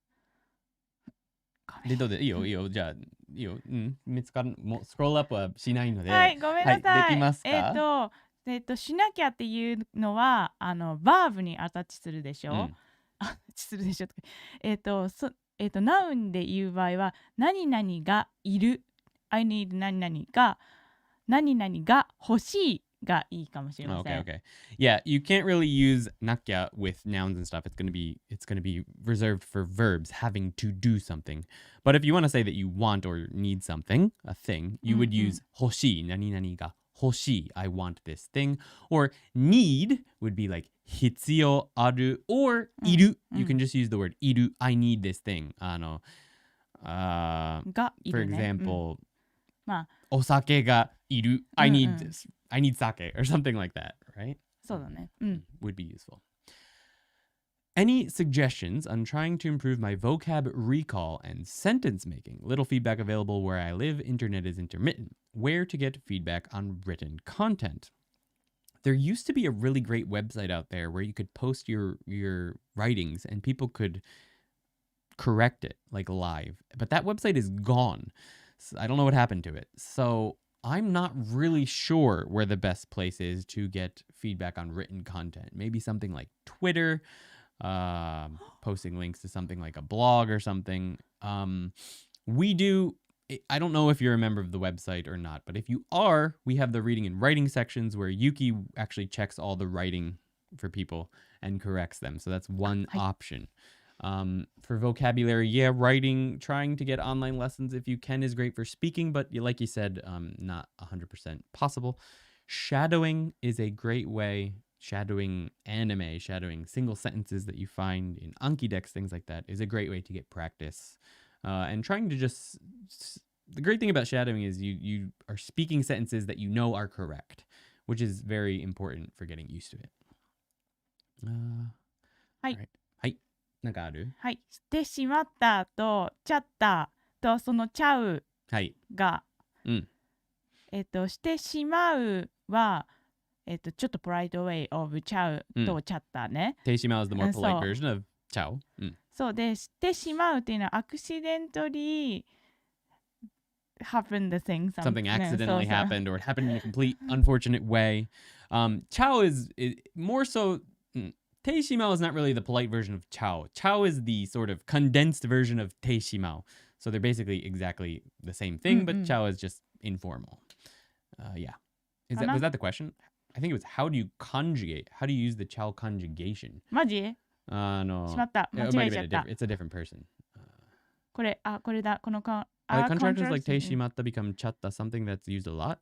で、どうでいいよ、いいよ。じゃあ、いいよ。見つかる、もうスクロールアップはしないので。はい、ごめんなさい。はい、できますか？しなきゃっていうのは、バーブにアタッチするでしょ、アタッチするでしょとか。ナウンで言う場合は、何々がいる。I need 何々が、何々が欲しいがいいかもしれません。Okay. Yeah, you can't really use nakya with nouns and stuff. It's gonna be reserved for verbs having to do something. But if you want to say that you want or need something, a thing, you would use 欲しい、何々が欲しい、I want this thing. Or need would be like 必要ある or いる。You can just use the word いる、I need this thing. がい For るね。example, まあ、お酒がいる。I need this. I need sake or something like that, right? そうだね。Would be useful. Any suggestions on trying to improve my vocab recall and sentence making? Little feedback available where I live. Internet is intermittent. Where to get feedback on written content? There used to be a really great website out there where you could post your writings and people could correct it like live. But that website is gone. So I don't know what happened to it. So I'm not really sure where the best place is to get feedback on written content. Maybe something like Twitter, posting links to something like a blog or something. I don't know if you're a member of the website or not, but if you are, we have the reading and writing sections where Yuki actually checks all the writing for people and corrects them. So that's one option. For vocabulary, writing, trying to get online lessons if you can is great for speaking, but like you said, not 100% possible. Shadowing is a great way. Shadowing anime, shadowing single sentences that you find in Anki decks, things like that, is a great way to get practice. And trying to the great thing about shadowing is you are speaking sentences that you know are correct, which is very important for getting used to it. Right. なんかある？はい。してしまったと、ちゃったと、そのちゃうが、してしまうは、ちょっと polite way of ちゃうとちゃったね。てしまう is the more polite version of ちゃう。そうで、してしまうっていうのは accidentally happened the thing. Something accidentally happened or it happened in a complete unfortunate way. ちゃう is more so... Teishimao is not really the polite version of Chao. Chao is the sort of condensed version of Teishimao. So they're basically exactly the same thing, but Chao is just informal. Was that the question? I think it was how do you conjugate? How do you use the Chao conjugation? マジ？ No. しまった。間違えちゃった。It's a different person. これだ。このcontractors like Teishimatta become chatta, something that's used a lot.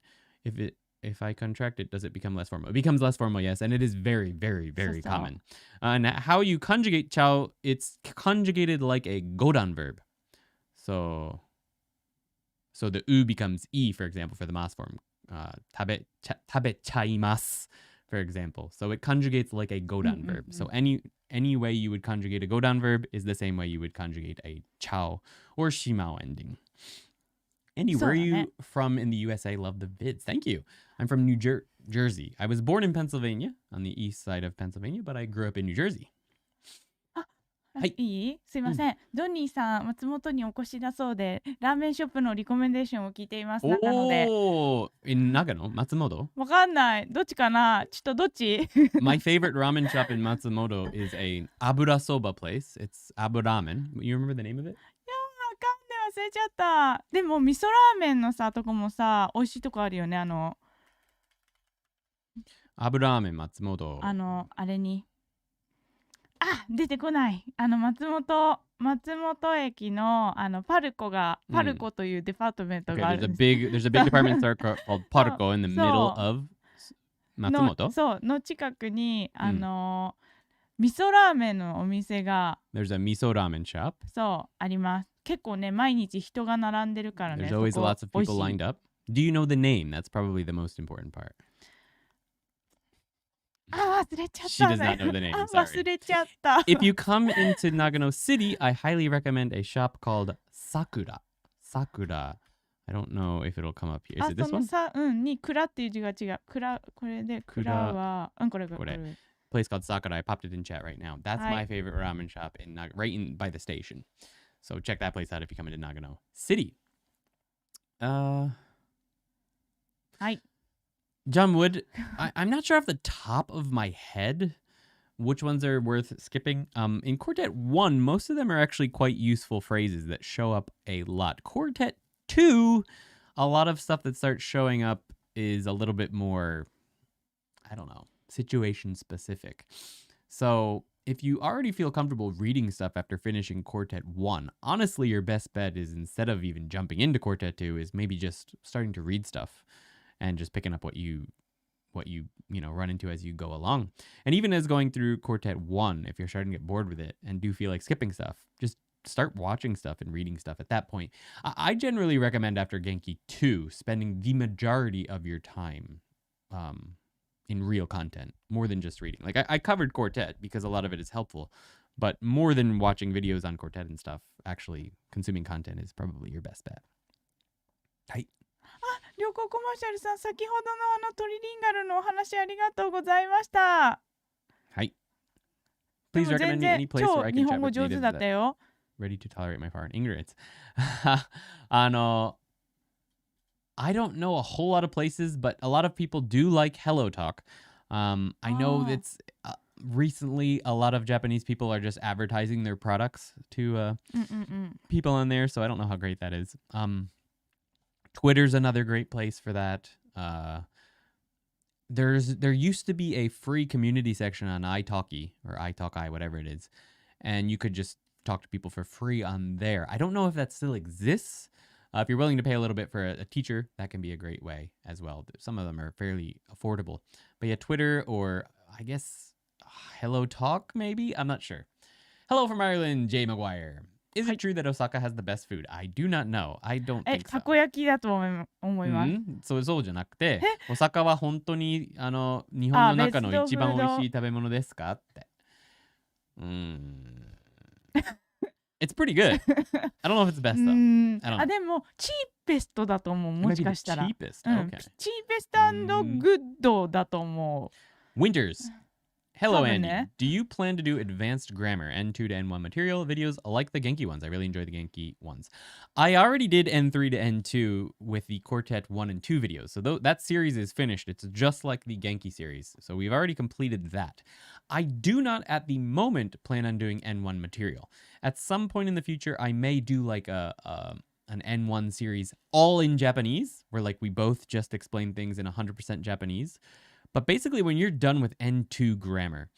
If I contract it, does it become less formal? It becomes less formal, yes, and it is very, very, very common. And how you conjugate chao, it's conjugated like a godan verb. So the u becomes i, for example, for the mas form. Tabechaimasu, for example. So it conjugates like a godan verb. So any way you would conjugate a godan verb is the same way you would conjugate a chao or shimao ending. Andy, where are you from in the USA? Love the vids. Thank you. I'm from New Jersey. I was born in Pennsylvania, on the east side of Pennsylvania, but I grew up in New Jersey. いい？すいません。ドニーさん、松本にお越しだそうで、ラーメンショップのリコメンデーションを聞いています。長野で。in Nagano? Matsumoto? わかんない。どっちかな？ちょっとどっち？ My favorite ramen shop in Matsumoto is a abura soba place. It's aburamen. You remember the name of it? 忘れちゃった。でも味噌ラーメンのさとこもさ美味しいとこあるよね。アブラーメン松本。あれに出てこない。松本駅のパルコというデパートメントがあるんです。There's a big department store called Parco in the middle of 松本。そうの近くに味噌ラーメンのお店が There's a miso ramen shop. そうあります。結構ね毎日人が並んでるからね。 There's そ always こ lots of 美味 people しい。 lined up. Do you know the name? That's probably the most important part. あ忘れちゃっ She た does not know the name. あ Sorry. 忘れちゃった。 If you come into Nagano City, I highly recommend a shop called Sakura. Sakura. I don't know if it'll come up here. Is あ it そ this の one? さに蔵っていう字が違う。蔵これで蔵はこれこれ。 Place called Sakura. I popped it in chat right now. That's はい my favorite ramen shop in right in by the station. So check that place out if you come into Nagano City. はい。 John Wood, I'm not sure off the top of my head which ones are worth skipping. In Quartet 1, most of them are actually quite useful phrases that show up a lot. Quartet 2, a lot of stuff that starts showing up is a little bit more, I don't know, situation specific. So if you already feel comfortable reading stuff after finishing Quartet 1, honestly, your best bet is instead of even jumping into Quartet 2 is maybe just starting to read stuff and just picking up what you run into as you go along. And even as going through Quartet 1, if you're starting to get bored with it and do feel like skipping stuff, just start watching stuff and reading stuff at that point. I generally recommend after Genki 2 spending the majority of your time in real content, more than just reading. Like I covered Quartet because a lot of it is helpful, but more than watching videos on Quartet and stuff, actually consuming content is probably your best bet. はい。旅行コマーシャルさん、先ほどのトリリンガルのお話ありがとうございました。はい。Please recommend me any place where I can chat with natives 日本語上手だったよ。 ready to tolerate my foreign ignorance. I don't know a whole lot of places, but a lot of people do like Hello Talk. I know that's recently a lot of Japanese people are just advertising their products to people on there, so I don't know how great that is. Twitter's another great place for that. There used to be a free community section on iTalki or iTalki, whatever it is, and you could just talk to people for free on there. I don't know if that still exists. If you're willing to pay a little bit for a teacher, that can be a great way as well. Some of them are fairly affordable. But yeah, Twitter or I guess Hello Talk, maybe? I'm not sure. Hello from Ireland, Jay McGuire. Is it true that Osaka has the best food? I do not know. I don't think so. たこ焼きだと思います。そうじゃなくて、大阪は本当に日本の中の一番美味しい食べ物ですかって。It's pretty good. I don't know if it's best though. I don't know. でもチーペストだと思う。もしかしたら。Cheapest. Okay. チーペスト&グッドだと思う。 Winters. Hello, 多分 Andy. ね。 Do you plan to do advanced grammar N2 to N1 material videos like the Genki ones? I really enjoy the Genki ones. I already did N3 to N2 with the Quartet 1 and 2 videos. So that series is finished. It's just like the Genki series. So we've already completed that. I do not at the moment plan on doing N1 material. At some point in the future, I may do like an N1 series all in Japanese, where like we both just explain things in 100% Japanese. But basically, when you're done with N2 grammar,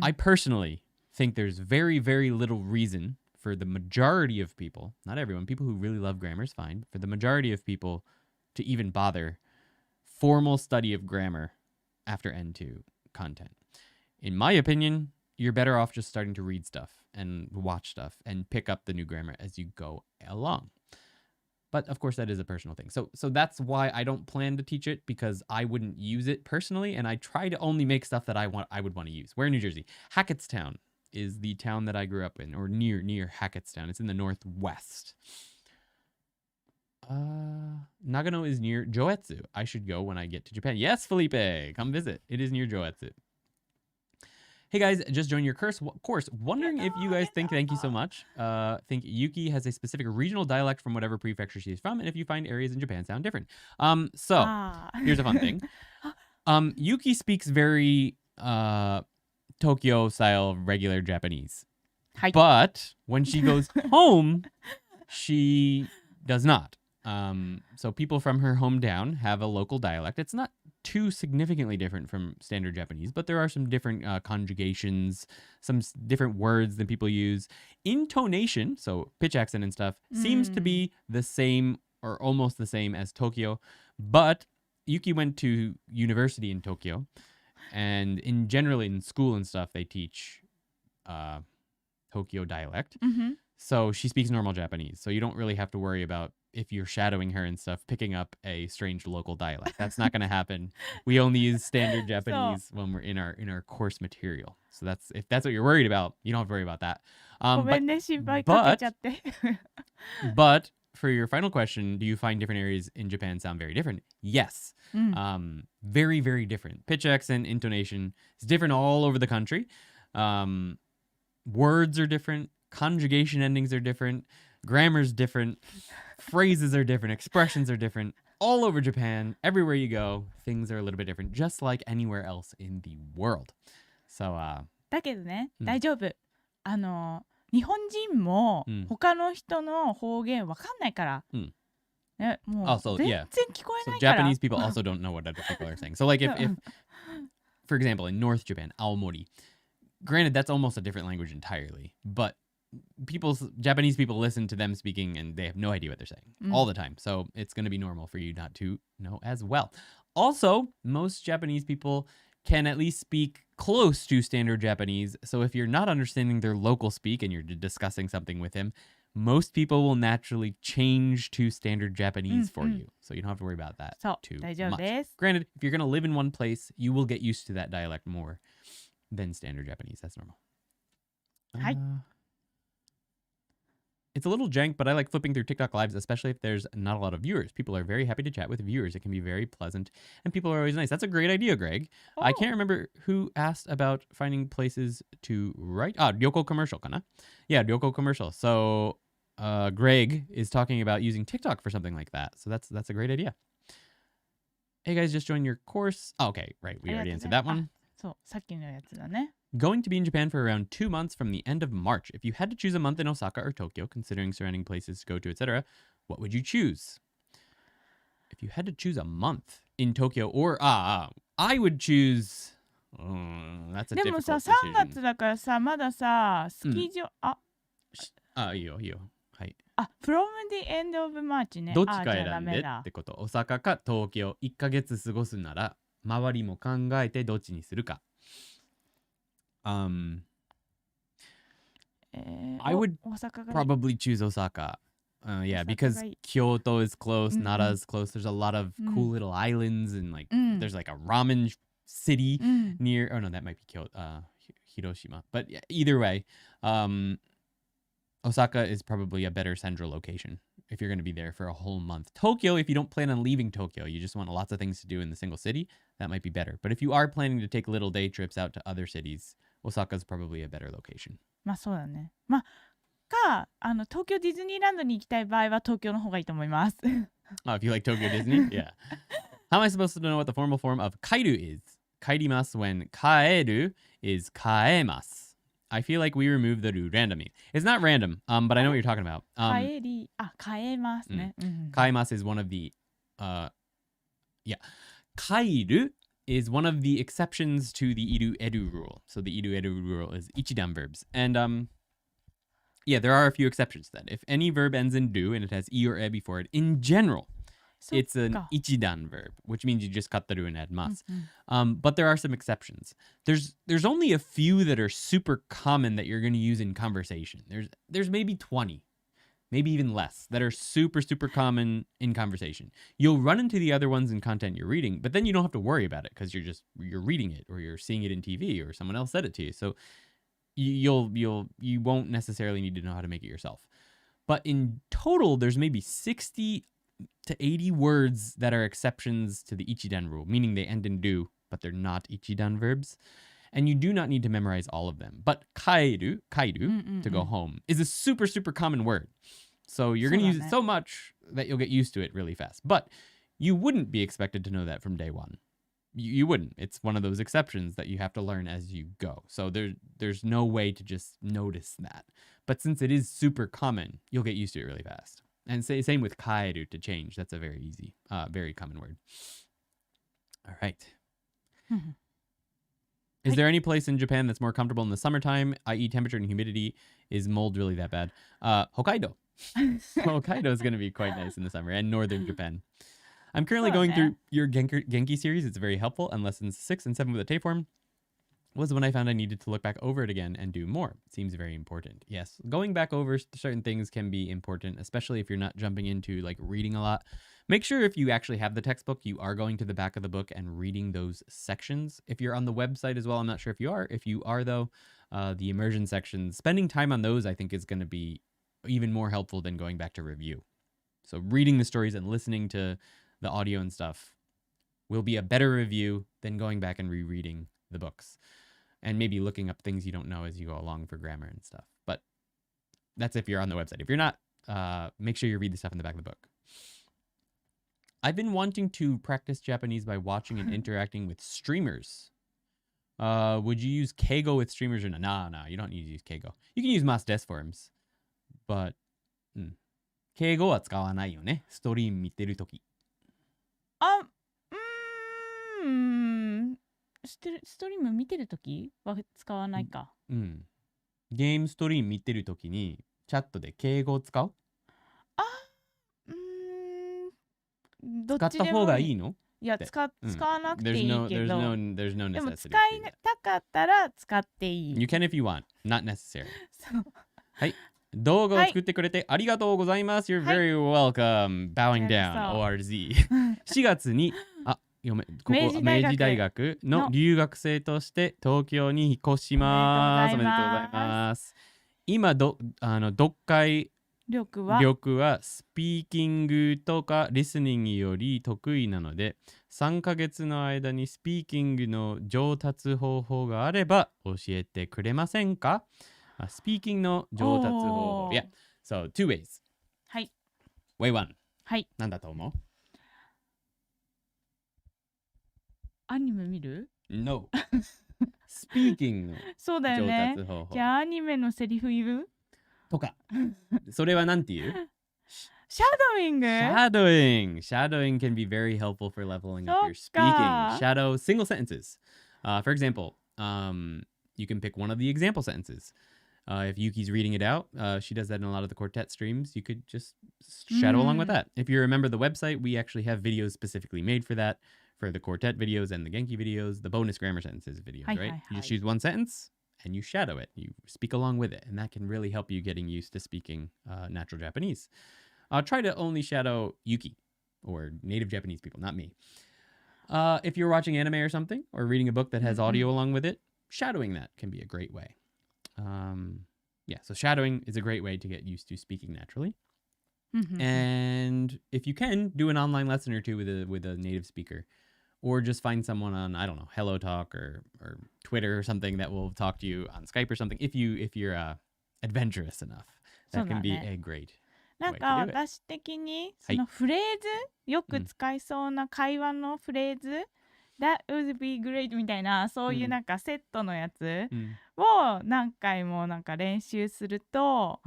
I personally think there's very, very little reason for the majority of people, not everyone, people who really love grammar is fine, but for the majority of people to even bother formal study of grammar after N2 content. In my opinion, you're better off just starting to read stuff and watch stuff and pick up the new grammar as you go along. But of course, that is a personal thing. So that's why I don't plan to teach it, because I wouldn't use it personally, and I try to only make stuff that I would want to use. We're in New Jersey. Hackettstown is the town that I grew up in, or near Hackettstown. It's in the northwest. Nagano is near Joetsu. I should go when I get to Japan. Yes, Felipe, come visit. It is near Joetsu. Hey guys, just joined your course. Wondering if you guys thank you so much. Think Yuki has a specific regional dialect from whatever prefecture she's from, and if you find areas in Japan sound different. So here's a fun thing. Yuki speaks very Tokyo style regular Japanese. But when she goes home, she does not. So people from her hometown have a local dialect. It's not too significantly different from standard Japanese, but there are some different conjugations, some different words that people use. Intonation, so pitch accent and stuff, seems to be the same or almost the same as Tokyo, but Yuki went to university in Tokyo, And in generally in school and stuff, they teach Tokyo dialect. So she speaks normal Japanese. So you don't really have to worry about if you're shadowing her and stuff, picking up a strange local dialect. That's not going to happen. We only use standard Japanese when we're in our course material. So that's if that's what you're worried about, you don't have to worry about that. ごめんね、心配かけちゃって。 But for your final question, do you find different areas in Japan sound very different? Yes. Very, very different. Pitch accent, intonation is different all over the country. Words are different. Conjugation endings are different. Grammar's different. Phrases are different. Expressions are different. All over Japan, everywhere you go, things are a little bit different, just like anywhere else in the world. So, だけどね、大丈夫。日本人も他の人の方言わかんないから。ね、もう全然聞こえないから。So Japanese people also don't know what other people are saying. So like if for example, in North Japan, Aomori, granted that's almost a different language entirely, but Japanese people listen to them speaking and they have no idea what they're saying all the time. So it's going to be normal for you not to know as well. Also, most Japanese people can at least speak close to standard Japanese. So if you're not understanding their local speak and you're discussing something with him, most people will naturally change to standard Japanese for you. So you don't have to worry about that too much. Granted, if you're going to live in one place, you will get used to that dialect more than standard Japanese. That's normal. It's a little jank, but I like flipping through TikTok lives, especially if there's not a lot of viewers. People are very happy to chat with viewers. It can be very pleasant, and people are always nice. That's a great idea, Greg. I can't remember who asked about finding places to write. Ryoko commercial, kana? Yeah, Ryoko commercial. So Greg is talking about using TikTok for something like that. So that's a great idea. Hey guys, just joined your course. Okay, right. We already answered that one. そう、さっきのやつだね。Going to be in Japan for around 2 months from the end of March. If you had to choose a month in Osaka or Tokyo, considering surrounding places to go to, etc., what would you choose? If you had to choose a month in Tokyo or I would choose. That's a でも difficult さ、 decision. 3月だからさ、まださ、スキー場、いいよ。はい。from the end of March ね。どっちか選んでってこと。Osaka か東京1ヶ月過ごすなら、周りも考えてどっちにするか。I would probably choose Osaka. Yeah, because Kyoto is close, Nara is close. There's a lot of cool little islands and like there's like a ramen city near. Oh no, that might be Kyoto, Hiroshima. But yeah, either way, Osaka is probably a better central location if you're going to be there for a whole month. Tokyo, if you don't plan on leaving Tokyo, you just want lots of things to do in the single city, that might be better. But if you are planning to take little day trips out to other cities, Osaka is probably a better location. まあそうだね。まあか東京ディズニーランドに行きたい場合は東京の方がいいと思います。If you like Tokyo Disney, yeah. How am I supposed to know what the formal form of kairu is? Kairimasu when kaeru is kaemasu. I feel like we removed the ru randomly. It's not random, but I know what you're talking about. kaemasu ね。Kaemasu is one of the kairu is one of the exceptions to the iru-eru rule. So the iru-eru rule is ichidan verbs. And there are a few exceptions to that. If any verb ends in do and it has i or e before it, in general, it's an ichidan verb, which means you just cut the ru and add mas. But there are some exceptions. There's only a few that are super common that you're going to use in conversation. There's maybe 20. Maybe even less, that are super, super common in conversation. You'll run into the other ones in content you're reading, but then you don't have to worry about it because you're reading it or you're seeing it in TV or someone else said it to you. So you won't necessarily need to know how to make it yourself. But in total, there's maybe 60 to 80 words that are exceptions to the ichidan rule, meaning they end in do, but they're not ichidan verbs. And you do not need to memorize all of them. But kairu, to go home, is a super, super common word. So you're going to use it so much that you'll get used to it really fast. But you wouldn't be expected to know that from day one. You wouldn't. It's one of those exceptions that you have to learn as you go. So there's no way to just notice that. But since it is super common, you'll get used to it really fast. And same with kairu, to change. That's a very easy, very common word. All right. Is there any place in Japan that's more comfortable in the summertime, i.e. temperature and humidity? Is mold really that bad? Hokkaido. Hokkaido is going to be quite nice in the summer, and northern Japan. I'm currently going through your Genki series. It's very helpful, and lessons 6 and 7 with the Teiform was when I found I needed to look back over it again and do more. It seems very important. Yes, going back over certain things can be important, especially if you're not jumping into like reading a lot. Make sure if you actually have the textbook, you are going to the back of the book and reading those sections. If you're on the website as well, I'm not sure if you are. If you are, though, the immersion sections, spending time on those, I think, is going to be even more helpful than going back to review. So reading the stories and listening to the audio and stuff will be a better review than going back and rereading the books. And maybe looking up things you don't know as you go along for grammar and stuff. But that's if you're on the website. If you're not, make sure you read the stuff in the back of the book. I've been wanting to practice Japanese by watching and interacting with streamers. Would you use Keigo with streamers or not? Nah, you don't need to use Keigo. You can use Mas Des forms. But, 敬語は使わないよね。ストリーム見てるとき。ストリーム見てるときは使わないか。ゲームストリーム見てるときにチャットで敬語を使う？どっちでも使った方がいいの？いや、使わなくていいけど。There's no necessity. でも使いたかったら使っていい。You can if you want, not necessary. はい。動画を作ってくれてありがとうございます。You're very welcome. Bowing down. ORZ. 4月に、ここ明治大学の留学生として東京に引っ越します。おめでとうございます。今読解力はスピーキングとかリスニングより得意なので、3ヶ月の間にスピーキングの上達方法があれば教えてくれませんか？スピーキングの上達方法。Yeah. So, two ways. はい。Way one. はい。何だと思う？アニメ見る？ No. スピーキングのそうだよね。上達方法。じゃあアニメのセリフ言う？とか。それは何て言う？シャドウイング？ Shadowing can be very helpful for leveling up your speaking. Shadow single sentences. For example, you can pick one of the example sentences. If Yuki's reading it out, she does that in a lot of the quartet streams. You could just shadow along with that. If you remember the website, we actually have videos specifically made for that, for the quartet videos and the Genki videos, the bonus grammar sentences videos, right? You just choose one sentence and you shadow it. You speak along with it, and that can really help you getting used to speaking natural Japanese. Try to only shadow Yuki or native Japanese people, not me. If you're watching anime or something, or reading a book that has audio along with it, shadowing that can be a great way. So shadowing is a great way to get used to speaking naturally. And if you can, do an online lesson or two with a native speaker, or just find someone on, I don't know, Hello Talk or Twitter or something that will talk to you on Skype or something. If you're adventurous enough, that can be a great way to do it. なんか私的にそのフレーズ、よく使いそうな会話のフレーズ、That would be great みたいな、そういうなんかセットのやつを何回もなんか練習すると、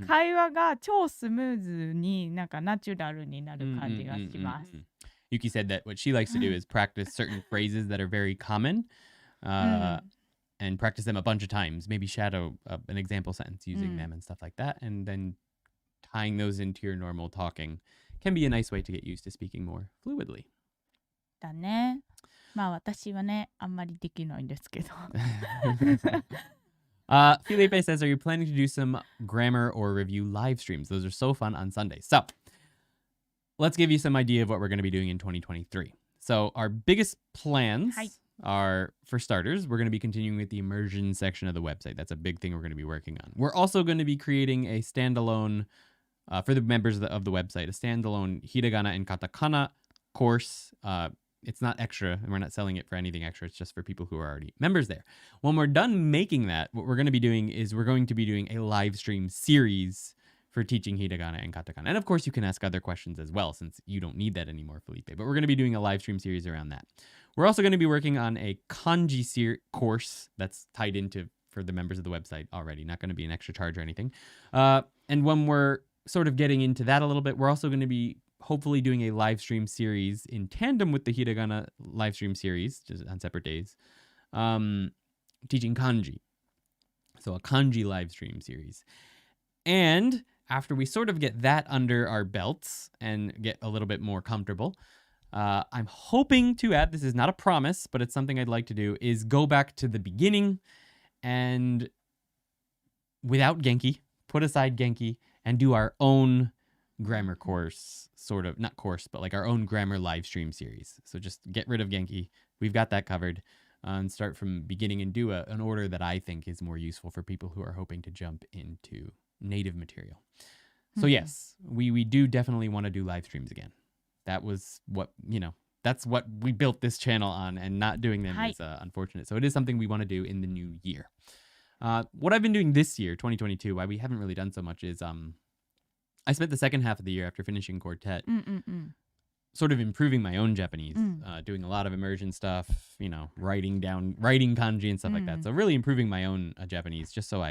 会話が超スムーズになんかナチュラルになる感じがします。Yuki said that what she likes to do is practice certain phrases that are very common and practice them a bunch of times. Maybe shadow an example sentence using them and stuff like that. And then tying those into your normal talking can be a nice way to get used to speaking more fluidly. だね。まあ私はね、あんまりできないんですけど。Felipe says, are you planning to do some grammar or review live streams? Those are so fun on Sundays. So let's give you some idea of what we're going to be doing in 2023. So our biggest plans are, for starters, we're going to be continuing with the immersion section of the website. That's a big thing we're going to be working on. We're also going to be creating a standalone, for the members of the website, a standalone hiragana and katakana course. It's not extra, and we're not selling it for anything extra. It's just for people who are already members there. When we're done making that, what we're going to be doing is we're going to be doing a live stream series for teaching hiragana and katakana. And of course, you can ask other questions as well, since you don't need that anymore, Felipe. But we're going to be doing a live stream series around that. We're also going to be working on a kanji course that's tied into for the members of the website already. Not going to be an extra charge or anything. And when we're sort of getting into that a little bit, we're also going to be hopefully doing a live stream series in tandem with the hiragana live stream series, just on separate days, teaching kanji. So a kanji live stream series. And after we sort of get that under our belts and get a little bit more comfortable, I'm hoping to add, this is not a promise, but it's something I'd like to do, is go back to the beginning and without Genki, put aside Genki, and do our own grammar course, sort of, not course, but like our own grammar live stream series. So just get rid of Genki. We've got that covered. And start from beginning and do an order that I think is more useful for people who are hoping to jump into native material. So yes, we do definitely want to do live streams again. That was what, that's what we built this channel on, and not doing them is unfortunate. So it is something we want to do in the new year. What I've been doing this year, 2022, why we haven't really done so much is I spent the second half of the year after finishing quartet sort of improving my own Japanese, doing a lot of immersion stuff, writing kanji and stuff like that. So really improving my own Japanese, just so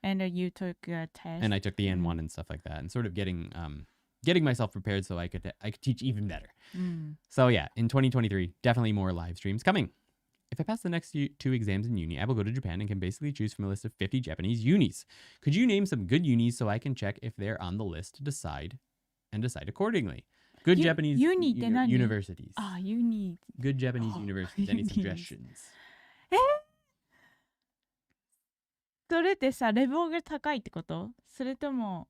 And you took a test. And I took the N1 and stuff like that, and sort of getting myself prepared so I could teach even better. So yeah, in 2023, definitely more live streams coming. If I pass the next 2 exams in uni, I will go to Japan and can basically choose from a list of 50 Japanese unis. Could you name some good unis so I can check if they're on the list to decide accordingly? Good Japanese universities. Uni. Good Japanese universities. Any suggestions? それってさ、レベルが高いってこと？それとも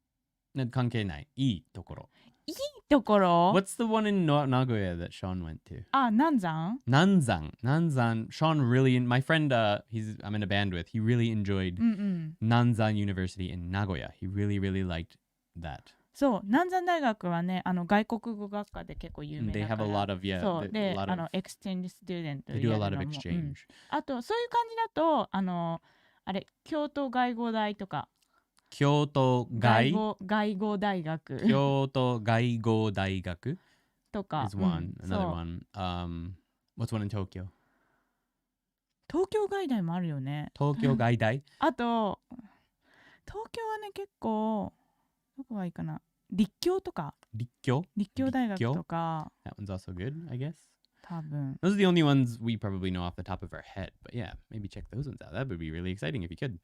関係ない。いいところ。いいところ？ What's the one in Nagoya that Sean went to? 南山? Nanzan. Sean really, my friend I'm in a band with, he really enjoyed Nanzan University in Nagoya. He really, really liked that. そう、南山大学はね、外国語学科で結構有名だから。They have a lot of, yeah. そう、で、exchange student They do a lot of exchange. あと、そういう感じだと、あれ、京都外語大とか。京都外語大学。京都外語大学とか。is one. Another one. What's one in Tokyo? 東京外大もあるよね。東京外大あと、東京はね、結構、どこがいいかな。立教とか。立教大学とか。That one's also good, I guess. 多分。Those are the only ones we probably know off the top of our head. But yeah, maybe check those ones out. That would be really exciting if you could.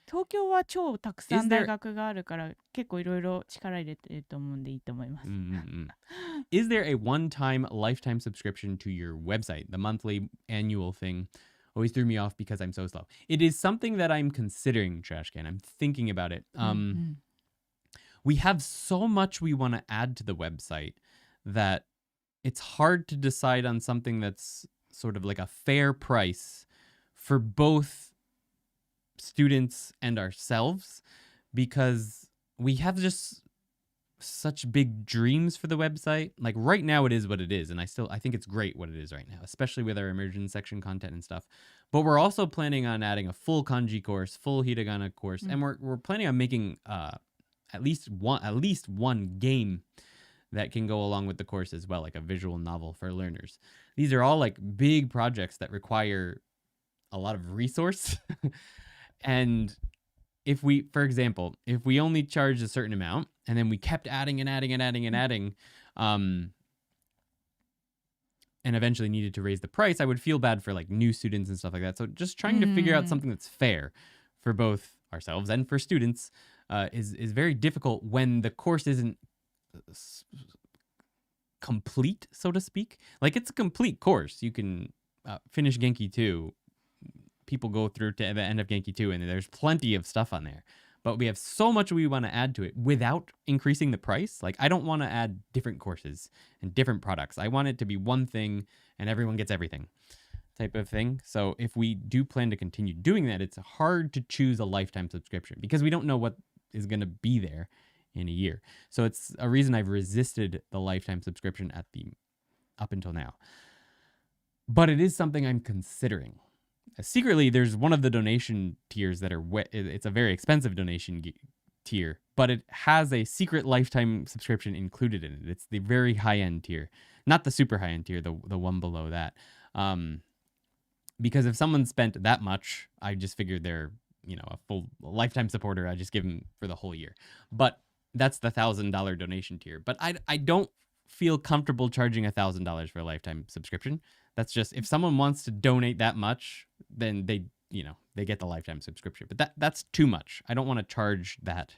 東京は超たくさん大学があるから結構いろいろ力入れてると思うんでいいと思います。Is there a one-time lifetime subscription to your website? The monthly annual thing always threw me off because I'm so slow. It is something that I'm considering, Trashcan. I'm thinking about it. We have so much we want to add to the website that it's hard to decide on something that's sort of like a fair price for both students and ourselves, because we have just such big dreams for the website. Like right now it is what it is, and I think it's great what it is right now, especially with our immersion section content and stuff. But we're also planning on adding a full kanji course, full hiragana course, and we're planning on making at least one game that can go along with the course as well, like a visual novel for learners. These are all like big projects that require a lot of resource. And if we, for example, if we only charged a certain amount and then we kept adding and eventually needed to raise the price, I would feel bad for like new students and stuff like that. So just trying to figure out something that's fair for both ourselves and for students is very difficult when the course isn't complete, so to speak. Like it's a complete course. You can finish Genki 2. People go through to the end of Genki 2 and there's plenty of stuff on there. But we have so much we want to add to it without increasing the price. Like I don't want to add different courses and different products. I want it to be one thing and everyone gets everything type of thing. So if we do plan to continue doing that, it's hard to choose a lifetime subscription because we don't know what is going to be there in a year. So it's a reason I've resisted the lifetime subscription up until now. But it is something I'm considering. Secretly, there's one of the donation tiers that are it's a very expensive donation tier, but it has a secret lifetime subscription included in it. It's the very high-end tier, not the super high-end tier, the one below that. Because if someone spent that much, I just figured they're a full lifetime supporter. I just give them for the whole year. But that's the $1,000 donation tier. But I don't feel comfortable charging $1,000 for a lifetime subscription. That's just, if someone wants to donate that much, then they get the lifetime subscription. But that's too much. I don't want to charge that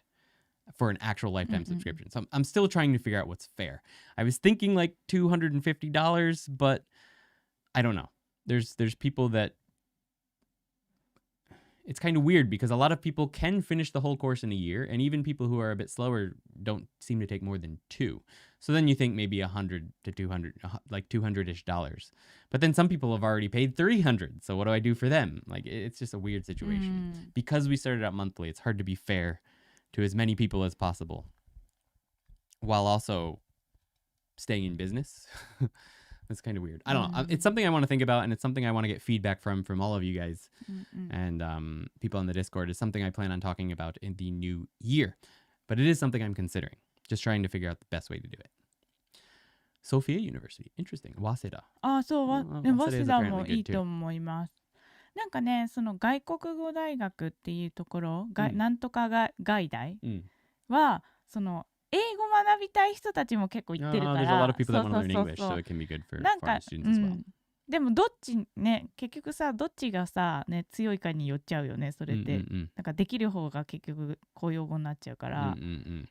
for an actual lifetime subscription. So I'm still trying to figure out what's fair. I was thinking like $250, but I don't know. There's people that it's kind of weird because a lot of people can finish the whole course in a year, and even people who are a bit slower don't seem to take more than 2. So then you think maybe 100 to 200, like $200-ish. But then some people have already paid 300. So what do I do for them? Like it's just a weird situation. Because we started out monthly, it's hard to be fair to as many people as possible while also staying in business. That's kind of weird. I don't know. It's something I want to think about, and it's something I want to get feedback from all of you guys and people on the Discord. Is something I plan on talking about in the new year. But it is something I'm considering. Just trying to figure out the best way to do it. Sophia University. Interesting. Waseda. そう、Waseda 早 is 稲田 apparently もい good いと too. 思います。なんかね、その外国語大学っていうところ、うんなんとかが外大Mm. は、その英語学びたい人たちも結構行ってるか There's a ら、lot of people that そう want to そう learn そう English, そ so う。it can be good for なんか、foreign students as well. でもどっちね、結局さ、どっちがさ、ね、強いかによっちゃうよね、それって。なんかできる方が結局公用語になっちゃうから、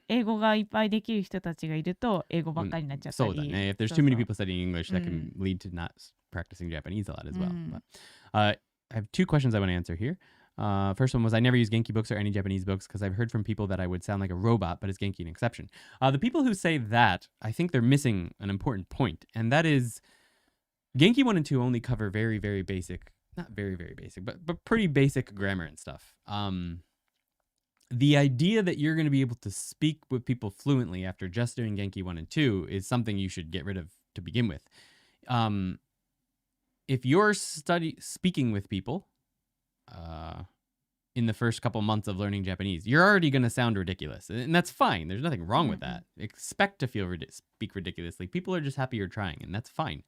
英語がいっぱいできる人たちがいると、英語ばっかりになっちゃったり。そうだね。If there's too many people studying English, that can lead to not practicing Japanese a lot as well. But, I have 2 questions I want to answer here. First one was, I never use Genki books or any Japanese books because I've heard from people that I would sound like a robot, but is Genki an exception? The people who say that, I think they're missing an important point, and that is Genki 1 and 2 only cover very, very basic, not very, very basic, but pretty basic grammar and stuff. The idea that you're going to be able to speak with people fluently after just doing Genki 1 and 2 is something you should get rid of to begin with. If you're speaking with people in the first couple months of learning Japanese, you're already going to sound ridiculous. And that's fine. There's nothing wrong with that. Expect to speak ridiculously. People are just happy you're trying, and that's fine.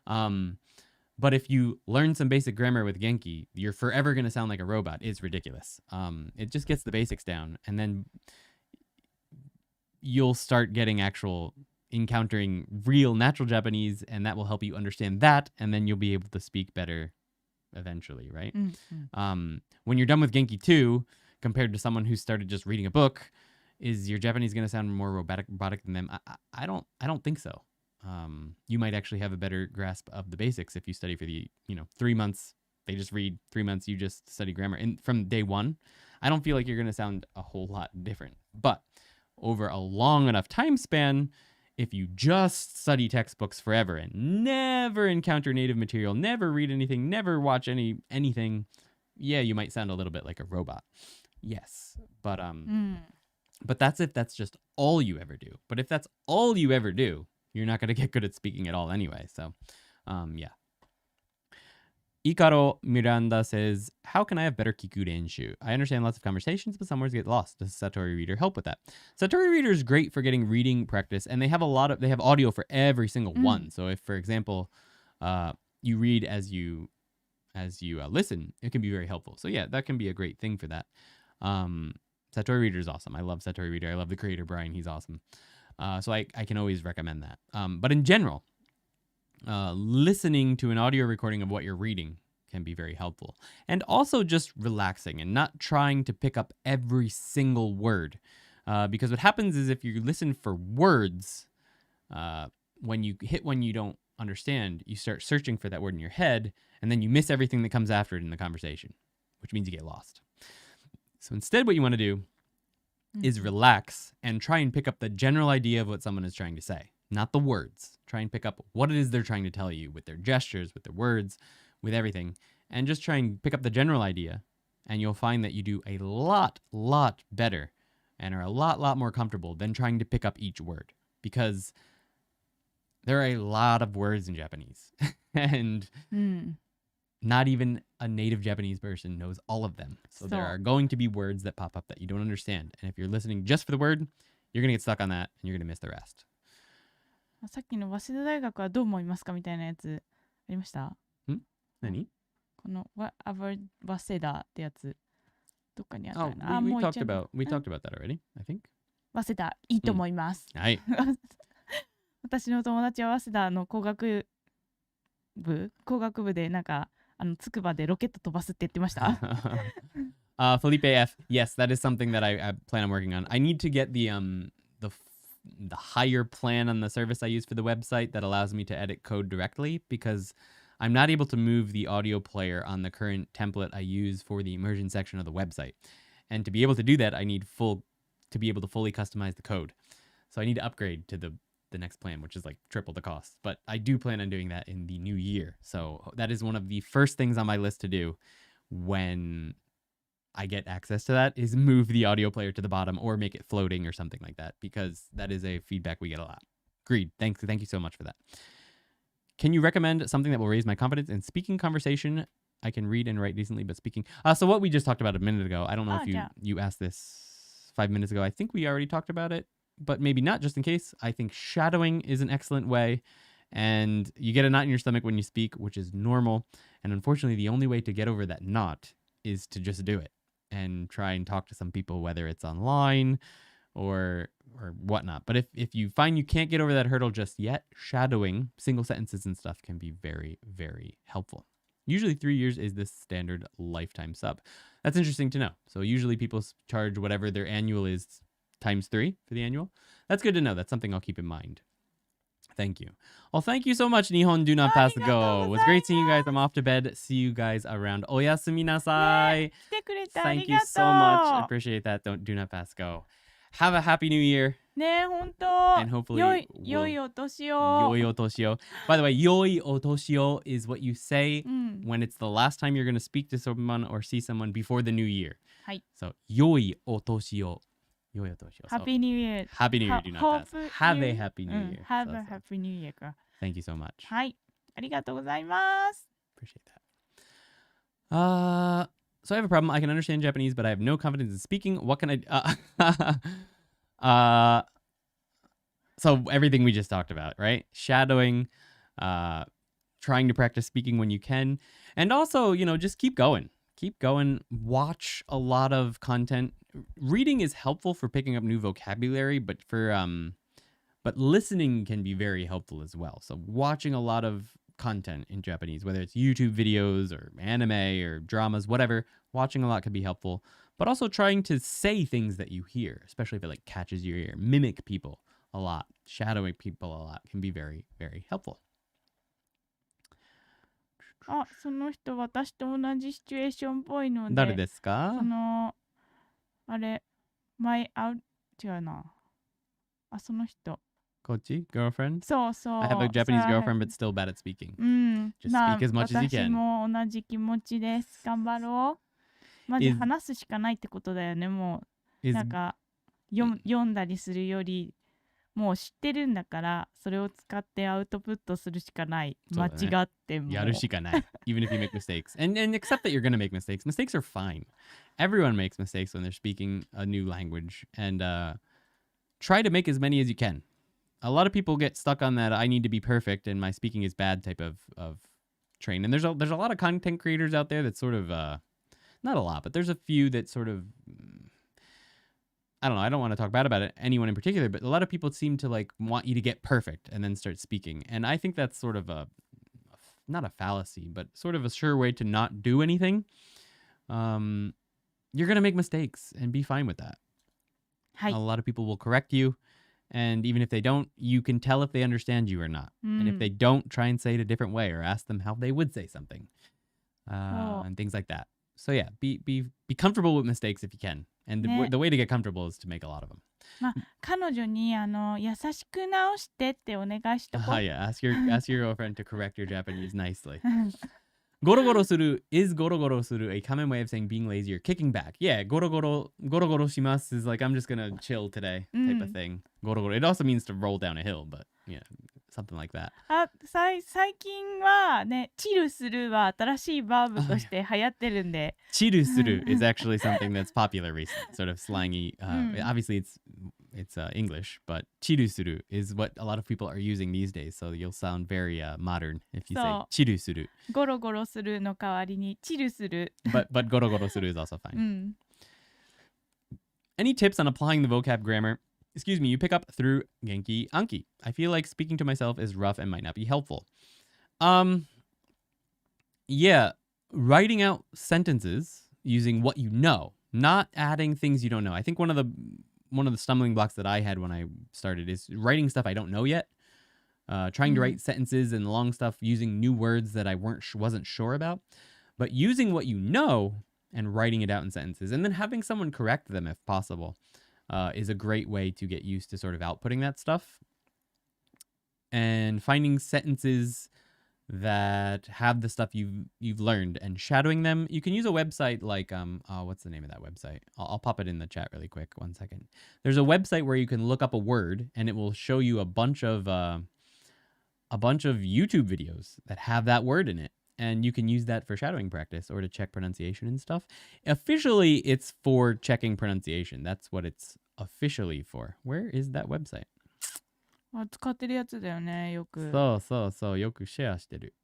But if you learn some basic grammar with Genki, you're forever going to sound like a robot. It's ridiculous. It just gets the basics down, and then you'll start encountering real natural Japanese, and that will help you understand that, and then you'll be able to speak better eventually, right? When you're done with Genki 2, compared to someone who started just reading a book, is your Japanese going to sound more robotic than them? I don't think so. You might actually have a better grasp of the basics if you study for the 3 months. They just read 3 months. You just study grammar, and from day 1, I don't feel like you're going to sound a whole lot different. But over a long enough time span, if you just study textbooks forever and never encounter native material, never read anything, never watch anything, yeah, you might sound a little bit like a robot. Yes, but that's if that's just all you ever do. But if that's all you ever do, you're not going to get good at speaking at all anyway. So, yeah. Ikaro Miranda says, how can I have better kiku renshu? I understand lots of conversations, but some words get lost. Does Satori Reader help with that? Satori Reader is great for getting reading practice, and they have audio for every single one. So if, for example, you read as you listen, it can be very helpful. So yeah, that can be a great thing for that. Satori Reader is awesome. I love Satori Reader. I love the creator, Brian. He's awesome. So I can always recommend that. But in general, listening to an audio recording of what you're reading can be very helpful. And also just relaxing and not trying to pick up every single word. Because what happens is if you listen for words, when you hit one you don't understand, you start searching for that word in your head, and then you miss everything that comes after it in the conversation, which means you get lost. So instead, what you want to do is relax and try and pick up the general idea of what someone is trying to say, not the words. Try and pick up what it is they're trying to tell you with their gestures, with their words, with everything, and just try and pick up the general idea, and you'll find that you do a lot better and are a lot more comfortable than trying to pick up each word, because there are a lot of words in Japanese, and not even a native Japanese person knows all of them. So there are going to be words that pop up that you don't understand. And if you're listening just for the word, you're going to get stuck on that, and you're going to miss the rest. さっきの早稲田大学はどう思いますかみたいなやつありました？何？この早稲田ってやつどっかにあったよな。we talked about that already, I think. 早稲田いいと思います。はい。私の友達は早稲田の工学部でなんか筑波でロケット飛ばすって言ってました。Felipe F. Yes, that is something that I plan on working on. I need to get the higher plan on the service I use for the website that allows me to edit code directly, because I'm not able to move the audio player on the current template I use for the immersion section of the website. And to be able to do that, I need to be able to fully customize the code. So I need to upgrade to the next plan, which is like triple the cost. But I do plan on doing that in the new year. So that is one of the first things on my list to do when I get access to that, is move the audio player to the bottom or make it floating or something like that, because that is a feedback we get a lot. Agreed. Thank you so much for that. Can you recommend something that will raise my confidence in speaking conversation? I can read and write decently, but speaking. So what we just talked about a minute ago, I don't know if you asked this 5 minutes ago. I think we already talked about it, but maybe not, just in case. I think shadowing is an excellent way. And you get a knot in your stomach when you speak, which is normal. And unfortunately, the only way to get over that knot is to just do it and try and talk to some people, whether it's online or whatnot. But if you find you can't get over that hurdle just yet, shadowing single sentences and stuff can be very, very helpful. Usually 3 years is the standard lifetime sub. That's interesting to know. So usually people charge whatever their annual is times 3 for the annual. That's good to know. That's something I'll keep in mind. Thank you. Well, thank you so much, Nihon Do Not Pass Go. It was great seeing you guys. I'm off to bed. See you guys around. Oyasumi nasai. Thank you so much. I appreciate that. Do not pass go. Have a happy new year. And hopefully, Yoi otoshi-o. Yoi otoshi-o. By the way, yoi otoshi-o is what you say when it's the last time you're going to speak to someone or see someone before the new year. So, yoi otoshi-o. Yoi otoshi-o. Happy New Year. Happy New Year. Do not pass. Have a happy new year. Have a happy new year. Thank you so much. はい。ありがとうございます。 Appreciate that. So I have a problem. I can understand Japanese, but I have no confidence in speaking. What can I so everything we just talked about, right? Shadowing, trying to practice speaking when you can, and also, just keep going. Keep going. Watch a lot of content. Reading is helpful for picking up new vocabulary, but but listening can be very helpful as well. So watching a lot of content in Japanese, whether it's YouTube videos or anime or dramas, whatever, watching a lot can be helpful. But also trying to say things that you hear, especially if it catches your ear. Mimic people a lot, shadowing people a lot can be very, very helpful. あ、その人私と同じシチュエーションっぽいので。誰ですか？あれ、違うな。あ、その人。Kochi? Girlfriend? そうそう。I have a Japanese girlfriend, but still bad at speaking. Just speak as much as you can. 私も同じ気持ちです。頑張ろう。マジ話すしかないってことだよね。もう、なんか、読んだりするより、もう知ってるんだから、それを使ってアウトプットするしかない。間違っても。やるしかない。Even if you make mistakes. And accept that you're going to make mistakes. Mistakes are fine. Everyone makes mistakes when they're speaking a new language. And try to make as many as you can. A lot of people get stuck on that I need to be perfect and my speaking is bad type of train. And there's a lot of content creators out there that sort of, not a lot, but there's a few that sort of, I don't know, I don't want to talk bad about anyone in particular, but a lot of people seem to like want you to get perfect and then start speaking. And I think that's sort of not a fallacy, but sort of a sure way to not do anything. You're going to make mistakes and be fine with that. A lot of people will correct you. And even if they don't, you can tell if they understand you or not. And if they don't, try and say it a different way or ask them how they would say something. And things like that. So yeah, be comfortable with mistakes if you can. And the way to get comfortable is to make a lot of them. まあ、彼女に優しく直してってお願いしとこう。Yeah, ask your girlfriend to correct your Japanese nicely. Gorogoro suru is gorogoro suru a common way of saying being lazy or kicking back. Yeah, gorogoro shimasu is like I'm just gonna chill today type of thing. Gorogoro. It also means to roll down a hill, but yeah, something like that. 最近はね、チルするは新しいバーブとして流行ってるんで。Chiru suru is actually something that's popular recently, sort of slangy. Obviously, it's English, but chiru suru is what a lot of people are using these days. So you'll sound very modern if you say chiru suru. ゴロゴロするの代わりにチルする。But gorogoro suru is also fine. Any tips on applying the vocab grammar? Excuse me, you pick up through Genki Anki. I feel like speaking to myself is rough and might not be helpful. Yeah, writing out sentences using what you know, not adding things you don't know. I think one of the stumbling blocks that I had when I started is writing stuff I don't know yet. Trying to write sentences and long stuff using new words that I wasn't sure about. But using what you know and writing it out in sentences and then having someone correct them if possible is a great way to get used to sort of outputting that stuff. And finding sentences that have the stuff you've learned and shadowing them. You can use a website like what's the name of that website? I'll pop it in the chat really quick. 1 second. There's a website where you can look up a word and it will show you a bunch of YouTube videos that have that word in it. And you can use that for shadowing practice or to check pronunciation and stuff. Officially, it's for checking pronunciation. That's what it's officially for. Where is that website? 使ってるやつだよね、よく。そう、よくシェアしてる。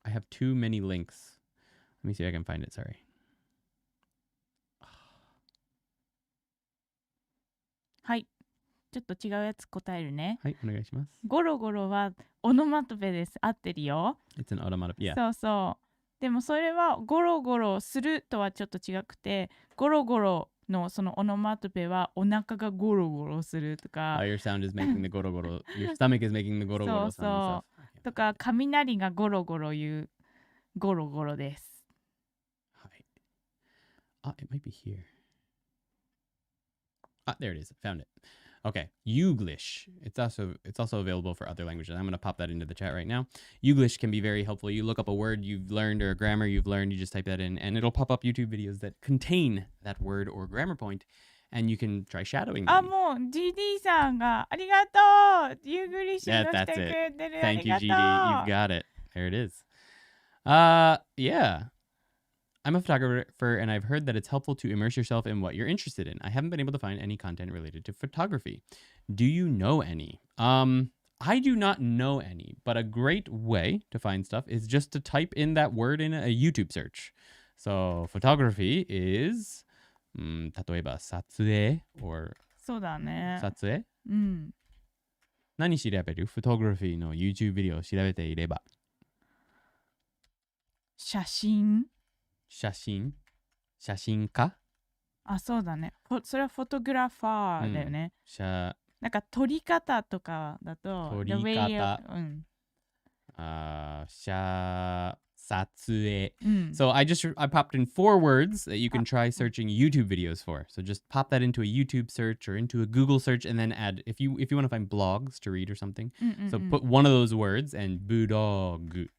I have too many links. Let me see if I can find it, sorry. はい。ちょっと違うやつ答えるね。はい、お願いします。ゴロゴロはオノマトペです。合ってるよ。It's an onomatopoeia. そうそう。でもそれはゴロゴロするとはちょっと違くて、ゴロゴロのそのオノマトペはお腹がゴロゴロするとか。Your sound is making the ゴロゴロ。Your stomach is making the ゴロゴロ sound. そうとか、雷がゴロゴロ言うゴロゴロです。はい。It might be here. There it is. Found it. Okay, Youglish. It's also available for other languages. I'm going to pop that into the chat right now. Youglish can be very helpful. You look up a word you've learned or a grammar you've learned, you just type that in, and it'll pop up YouTube videos that contain that word or grammar point, and you can try shadowing them. もう GD さんがありがとう。ユーグリッシュのしてくれてる。Thank you, GD. You've got it. There it is. Yeah. I'm a photographer, and I've heard that it's helpful to immerse yourself in what you're interested in. I haven't been able to find any content related to photography. Do you know any? I do not know any, but a great way to find stuff is just to type in that word in a YouTube search. So photography is, 例えば撮影 or そうだね。撮影？うん。何調べる？ Photography の YouTube ビデオを調べていれば。写真家？あ、そうだね。それはフォトグラファーだよね。なんか撮り方とかだと、撮り方。撮影。So I popped in 4 words that you can try searching YouTube videos for. So just pop that into a YouTube search or into a Google search and then add, if you want to find blogs to read or something, so put one of those words and budogu.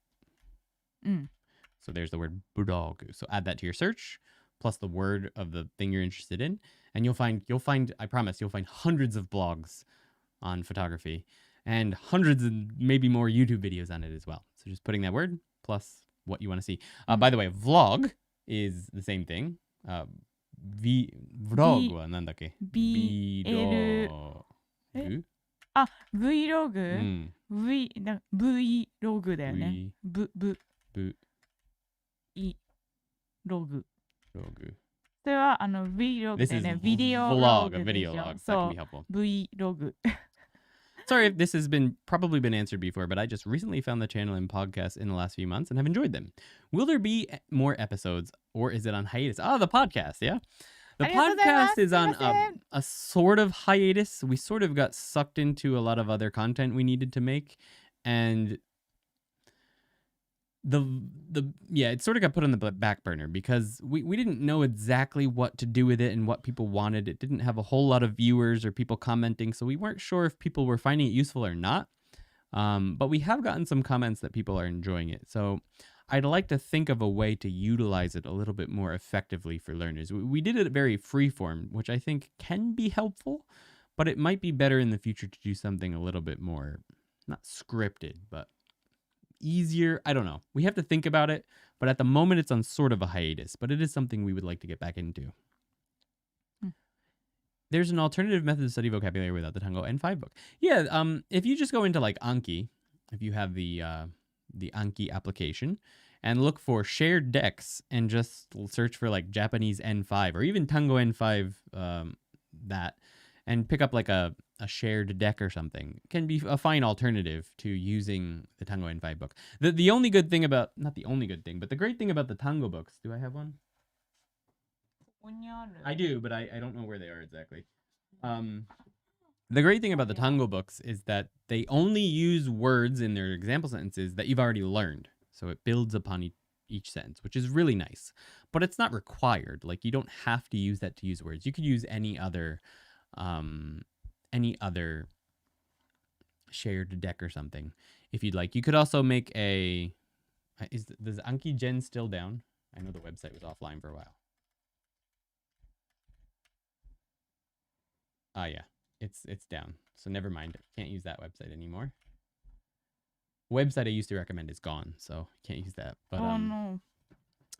So there's the word budogu. So add that to your search, plus the word of the thing you're interested in, and you'll find, I promise, you'll find hundreds of blogs on photography and hundreds and maybe more YouTube videos on it as well. So just putting that word plus what you want to see. By the way, vlog is the same thing. Vlog はなんだっけ？ Vlog。あ、Vlog？Vlog だよね。ログ。それはVlog だよね。Video log, a video log. That can be helpful. Vlog. Sorry if this has probably been answered before, but I just recently found the channel and podcast in the last few months and have enjoyed them. Will there be more episodes or is it on hiatus? The podcast, yeah. The podcast is on a sort of hiatus. We sort of got sucked into a lot of other content we needed to make, and it sort of got put on the back burner because we didn't know exactly what to do with it and what people wanted. It didn't have a whole lot of viewers or people commenting, so we weren't sure if people were finding it useful or not. But we have gotten some comments that people are enjoying it. So I'd like to think of a way to utilize it a little bit more effectively for learners. We did it very freeform, which I think can be helpful, but it might be better in the future to do something a little bit more, not scripted, but easier. I don't know. We have to think about it, but at the moment it's on sort of a hiatus, but it is something we would like to get back into. There's an alternative method to study vocabulary without the Tango N5 book. Yeah, if you just go into like Anki, if you have the Anki application, and look for shared decks and just search for like Japanese N5 or even Tango N5, and pick up like a shared deck or something, can be a fine alternative to using the Tango N5 book. The only good thing about, not the only good thing, but the great thing about the Tango books, do I have one? こにある。 I do, but I don't know where they are exactly. The great thing about the Tango books is that they only use words in their example sentences that you've already learned. So it builds upon each sentence, which is really nice. But it's not required. Like, you don't have to use that to use words. You could use any other shared deck or something if you'd like. You could also make a... Does Anki Gen still down? I know the website was offline for a while. Yeah. It's down. So never mind. Can't use that website anymore. Website I used to recommend is gone, so can't use that. But no.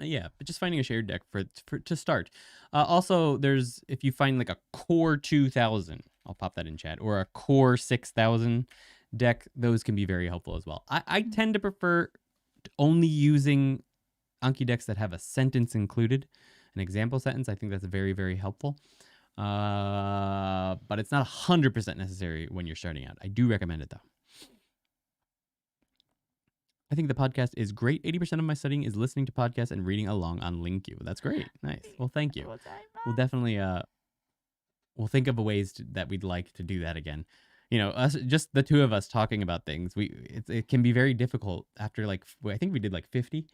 Yeah, but just finding a shared deck for to start. Also, there's, if you find like a Core 2000, I'll pop that in chat, or a Core 6000 deck, those can be very helpful as well. I tend to prefer only using Anki decks that have a sentence included, an example sentence. I think that's very, very helpful. But it's not 100% necessary when you're starting out. I do recommend it though. I think the podcast is great. 80% of my studying is listening to podcasts and reading along on LinkU. That's great. Nice. Well, thank you. We'll definitely we'll think of ways that we'd like to do that again. You know, us, just the two of us talking about things. It can be very difficult after, like, I think we did like 50.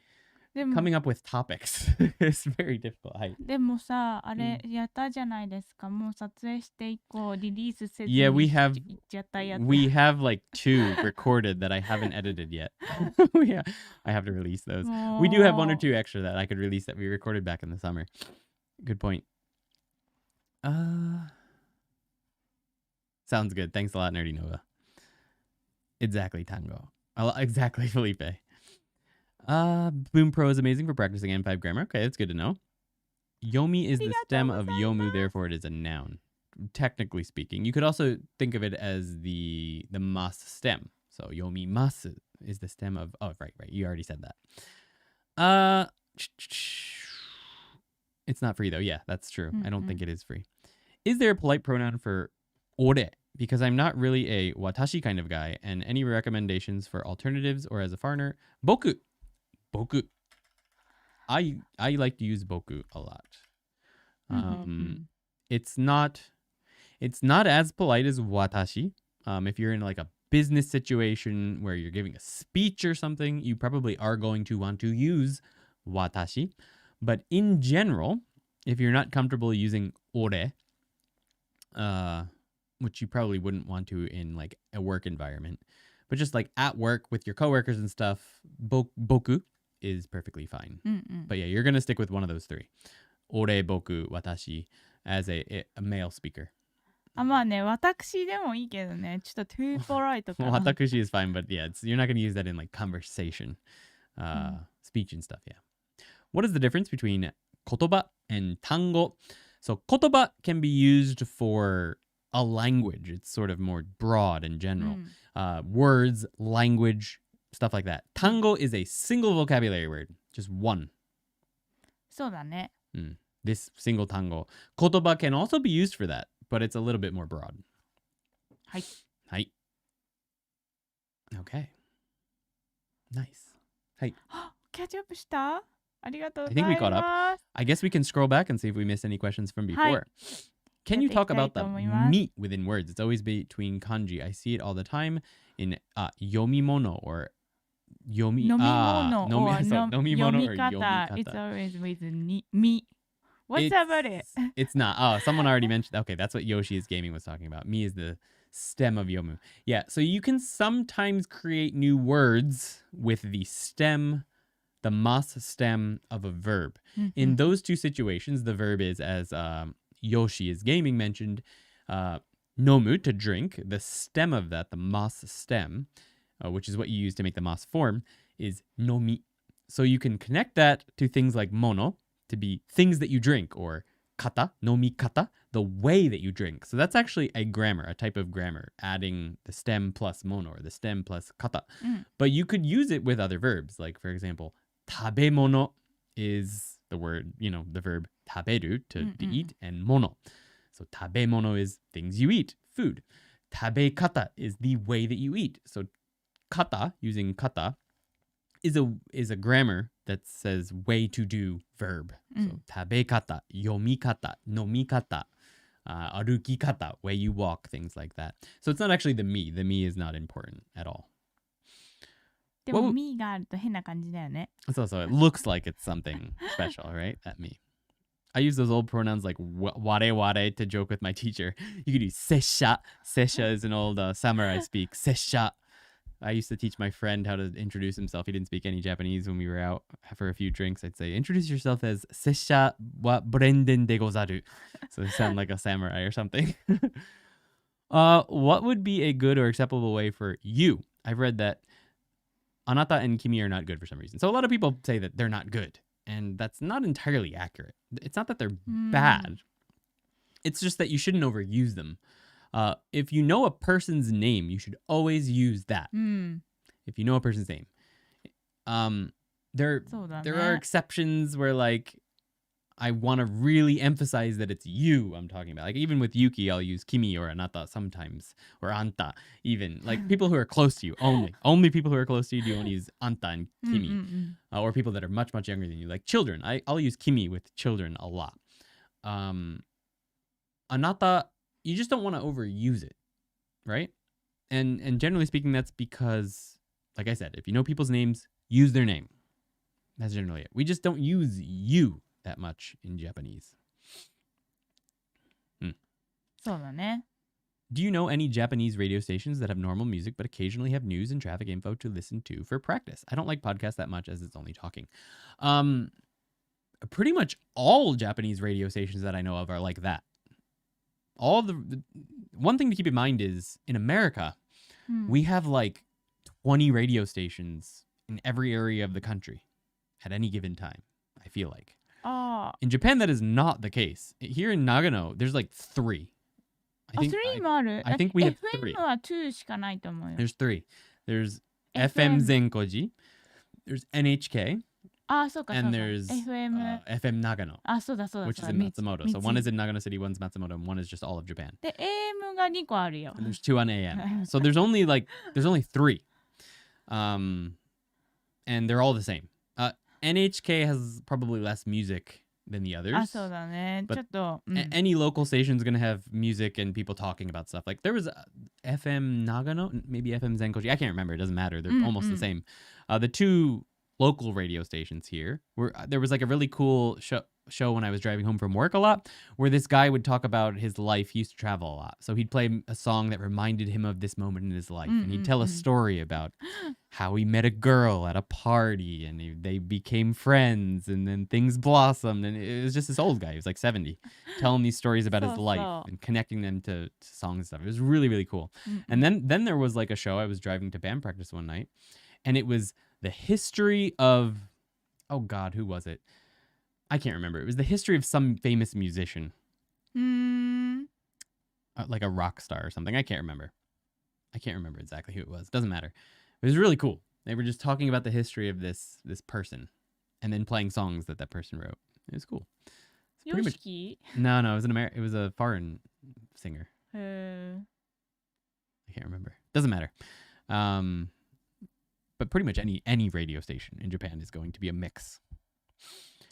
Coming up with topics is very difficult. でもさ、あれやったじゃないですか。もう撮影して以降リリースせずに Yeah, we 行っちゃったやつ。 have like 2 recorded that I haven't edited yet. Yeah, I have to release those. We do have 1 or 2 extra that I could release that we recorded back in the summer. Good point. Sounds good. Thanks a lot, Nerdy Nova. Exactly, Tango. Exactly, Felipe. Boom Pro is amazing for practicing N5 grammar. Okay, that's good to know. Yomi is the stem of yomu, therefore it is a noun. Technically speaking, you could also think of it as the mas stem. So yomi mas is the stem of... Oh, right. You already said that. It's not free though. Yeah, that's true. I don't think it is free. Is there a polite pronoun for ore? Because I'm not really a watashi kind of guy. And any recommendations for alternatives or as a foreigner? Boku. I like to use boku a lot. It's not as polite as watashi. If you're in like a business situation where you're giving a speech or something, you probably are going to want to use watashi. But in general, if you're not comfortable using ore, which you probably wouldn't want to in like a work environment, but just like at work with your coworkers and stuff, boku is perfectly fine. But yeah, you're going to stick with one of those 3. Ore, boku, watashi as a male speaker. まあね、私でもいいけどね、ちょっと too polite かな。 Watakushi is fine, but yeah, you're not going to use that in like conversation, speech and stuff, yeah. What is the difference between kotoba and tango? So kotoba can be used for a language. It's sort of more broad and general. Words, language, stuff like that. Tango is a single vocabulary word, just one. そうだね。This single tango. Kotoba can also be used for that, but it's a little bit more broad. はい。はい。Okay. Nice. はい。キャッチアップした?ありがとうござ I い think ま we caught up. す。 I guess we can scroll back and see if we missed any questions from before. Can you talk about the meat within words? It's always between kanji. I see it all the time in yomimono or yomi. Nomimono or nomimono or yomikata. It's always with mi. What's about it? It's not. Oh, someone already mentioned. Okay, that's what Yoshi is Gaming was talking about. Mi is the stem of yomu. Yeah, so you can sometimes create new words with the stem, the mas stem of a verb. In those 2 situations, the verb is, as Yoshi is Gaming mentioned, nomu, to drink. The stem of that, the mas stem, which is what you use to make the mas form, is nomi. So you can connect that to things like mono, to be things that you drink, or kata, nomi kata, the way that you drink. So that's actually a grammar, a type of grammar, adding the stem plus mono, or the stem plus kata. But you could use it with other verbs. Like, for example, tabemono is the word, the verb taberu, to eat, and mono. So tabemono is things you eat, food. Tabekata is the way that you eat. So kata, using kata, is a grammar that says way to do verb. So 食べ方、読み方、飲み方、歩き方, way you walk, things like that. So it's not actually the me. The me is not important at all. でも、me があると変な感じだよね。So it looks like it's something special, right? That me. I use those old pronouns like ware ware to joke with my teacher. You could use sesha. Sesha is an old samurai speak. Sesha. I used to teach my friend how to introduce himself. He didn't speak any Japanese when we were out for a few drinks. I'd say, introduce yourself as Sesha wa Brendan de gozaru. So they sound like a samurai or something. What would be a good or acceptable way for you? I've read that anata and kimi are not good for some reason. So a lot of people say that they're not good. And that's not entirely accurate. It's not that they're bad. It's just that you shouldn't overuse them. If you know a person's name, you should always use that. If you know a person's name. There are exceptions where, like, I want to really emphasize that it's you I'm talking about. Like, even with Yuki, I'll use kimi or anata sometimes. Or anta, even. Like, people who are close to you, only. Only people who are close to you do you want to use anta and kimi. Or people that are much, much younger than you. Like, children. I'll use kimi with children a lot. Anata, you just don't want to overuse it, right? And generally speaking, that's because, like I said, if you know people's names, use their name. That's generally it. We just don't use you that much in Japanese. そうだね。Do you know any Japanese radio stations that have normal music but occasionally have news and traffic info to listen to for practice? I don't like podcasts that much as it's only talking. Pretty much all Japanese radio stations that I know of are like that. All the one thing to keep in mind is in America, we have like 20 radio stations in every area of the country at any given time, I feel like. In Japan, that is not the case. Here in Nagano, there's like 3. I think we have 3. FM は2しかないと思うよ。There's 3. There's FM Zenkoji. There's NHK. And there's FM Nagano, which is in Matsumoto. So one is in Nagano City, one's Matsumoto, and one is just all of Japan. で、AM が2個あるよ。And there's 2 on AM. So there's only 3. And they're all the same. NHK has probably less music than the others. そうだね。ちょっと、any local station is going to have music and people talking about stuff. Like there was FM Nagano, maybe FM Zenkoji. I can't remember. It doesn't matter. They're almost the same. The 2 local radio stations here there was like a really cool show when I was driving home from work a lot, where this guy would talk about his life. He used to travel a lot, so he'd play a song that reminded him of this moment in his life, and he'd tell a story about how he met a girl at a party and they became friends, and then things blossomed, and it was just this old guy. He was like 70, telling these stories about his life and connecting them to songs and stuff. It was really, really cool. And then there was like a show. I was driving to band practice one night, and it was the history of, oh God, who was it? I can't remember. It was the history of some famous musician. Like a rock star or something. I can't remember. I can't remember exactly who it was. Doesn't matter. It was really cool. They were just talking about the history of this person and then playing songs that person wrote. It was cool. Yoshi? No, it was it was a foreign singer. I can't remember. Doesn't matter. But pretty much any radio station in Japan is going to be a mix.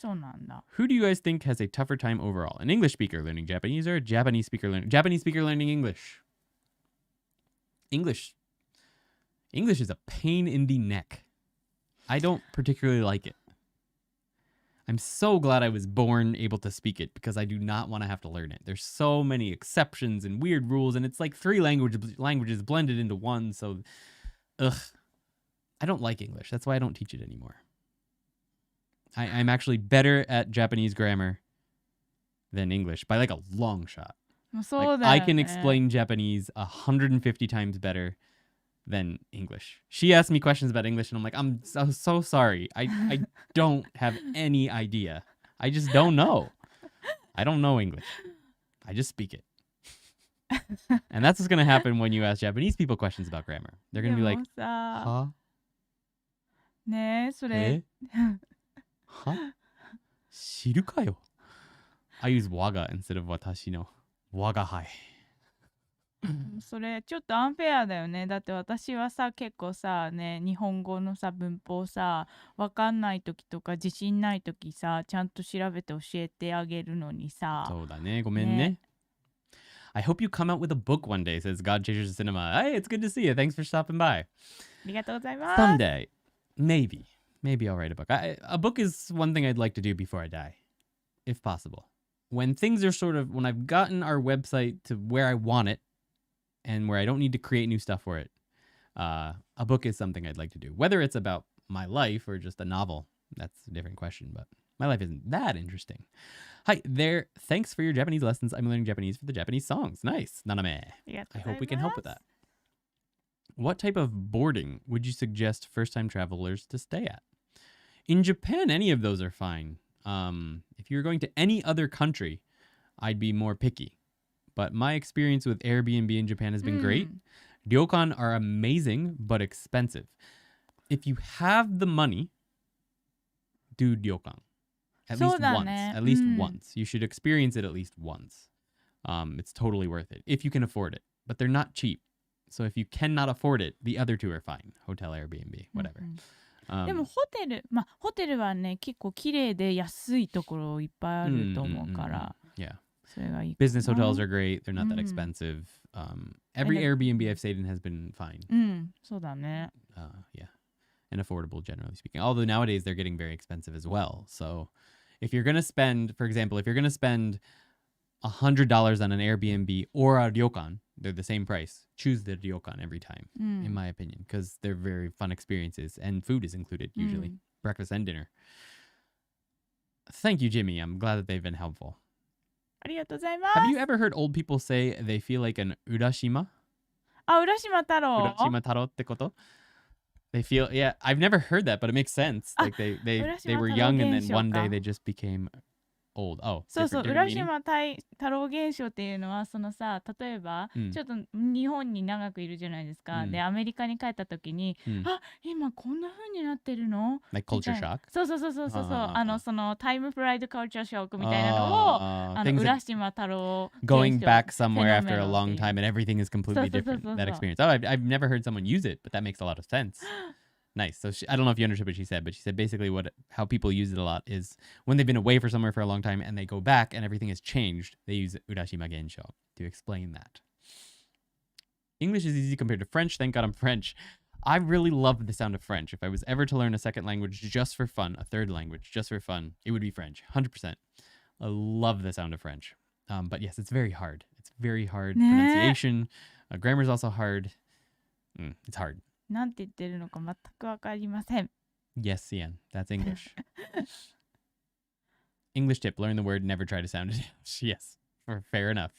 そうなんだ。 Who do you guys think has a tougher time overall? An English speaker learning Japanese or a Japanese speaker learning English? English is a pain in the neck. I don't particularly like it. I'm so glad I was born able to speak it because I do not want to have to learn it. There's so many exceptions and weird rules, and it's like 3 languages blended into one, so I don't like English. That's why I don't teach it anymore. I'm actually better at Japanese grammar than English by like a long shot. Like, I can explain Japanese 150 times better than English. She asked me questions about English and I'm like, I'm so sorry. I don't have any idea. I just don't know. I don't know English. I just speak it. And that's what's going to happen when you ask Japanese people questions about grammar. They're going to be like, huh? ねえ、それ。は知るかよ I use waga instead of watashi no. Waga hai. それちょっとアンフェアだよね。だって私はさ、結構さ、ね、日本語のさ、文法さ、わかんない時とか自信ない時さ、ちゃんと調べて教えてあげるのにさ、そうだね。ごめんね。ね。I hope you come out with a book one day, says God Changers Cinema. Hey, it's good to see you. Thanks for stopping by. ありがとうございます。 Someday, maybe I'll write a book. A book is one thing I'd like to do before I die, if possible. When things are when I've gotten our website to where I want it and where I don't need to create new stuff for it, a book is something I'd like to do. Whether it's about my life or just a novel, that's a different question, but my life isn't that interesting. Hi there. Thanks for your Japanese lessons. I'm learning Japanese for the Japanese songs. Nice. Naname. ありがと I うござい hope we can help with ます that. What type of boarding would you suggest first-time travelers to stay at? In Japan, any of those are fine. If you're going to any other country, I'd be more picky. But my experience with Airbnb in Japan has been great. Ryokan are amazing, but expensive. If you have the money, do ryokan. At least そうだ once. ね。 At least うん once. You should experience it at least once. It's totally worth it if you can afford it. But they're not cheap. So if you cannot afford it, the other two are fine. Hotel, Airbnb, うん whatever. うんでもホテル、まあホテルはね、結構綺麗で安いところいっぱいあると思うから、 Yeah. それがいいかな。 Business hotels are great. They're not that Mm. expensive. Every And Airbnb I've stayed in has been fine. うん、そうだね。 Yeah. And affordable, generally speaking. Although nowadays they're getting very expensive as well. So if you're going to spend, for example, if you're going to spend $100 on an Airbnb or a ryokan, they're the same price. Choose the ryokan every time, うん in my opinion, because they're very fun experiences and food is included usually. うん Breakfast and dinner. Thank you, Jimmy. I'm glad that they've been helpful. ありがとうございます。 Have you ever heard old people say they feel like an Urashima? あ、浦島太郎。 Urashima taro te koto? They feel, yeah, I've never heard that, but it makes sense. Like they Urashima were taro young and then 現象 one day か。 they just became old. Oh, そうそう、 different 浦 meaning? 島太郎現象っていうのは、そのさ、例えば、うんちょっと日本に長くいるじゃないですか。うんで、アメリカに帰った時に、うんあ、今こんな風になってるの Like み culture たいな shock? そうそうそうそうそうそう。あーそのタイムフライドカルチャーショックみたいなのを、things that 浦島太郎現象 going back somewhere after a フェノメノ long っていう time and everything is completely So, so, so, different. so, That so. experience. Oh, I've never heard someone use it, but that makes a lot of sense. Nice. So I don't know if you understood what she said, but she said basically how people use it a lot is when they've been away for somewhere for a long time and they go back and everything has changed, they use Urashima Gensho to explain that. English is easy compared to French. Thank God I'm French. I really love the sound of French. If I was ever to learn a second language just for fun, a third language just for fun, it would be French, 100%. I love the sound of French. But yes, it's very hard. It's very hard. Ne. Pronunciation. Grammar is also hard. It's hard. なんて言ってるのか全くわかりません。 Yes, Cian. That's English. English tip. Learn the word, never try to sound it. Yes. Fair enough.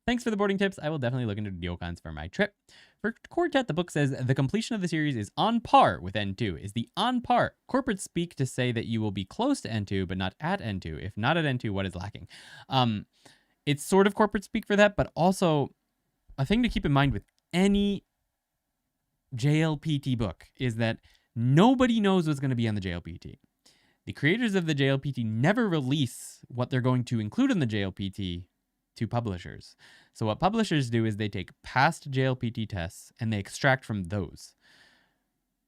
Thanks for the boarding tips. I will definitely look into ryokans for my trip. For Quartet, the book says the completion of the series is on par with N2. Is the on par corporate speak to say that you will be close to N2 but not at N2? If not at N2, what is lacking? It's sort of corporate speak for that, but also a thing to keep in mind with any JLPT book is that nobody knows what's going to be on the JLPT. The creators of the JLPT never release what they're going to include in the JLPT to publishers. So what publishers do is they take past JLPT tests and they extract from those.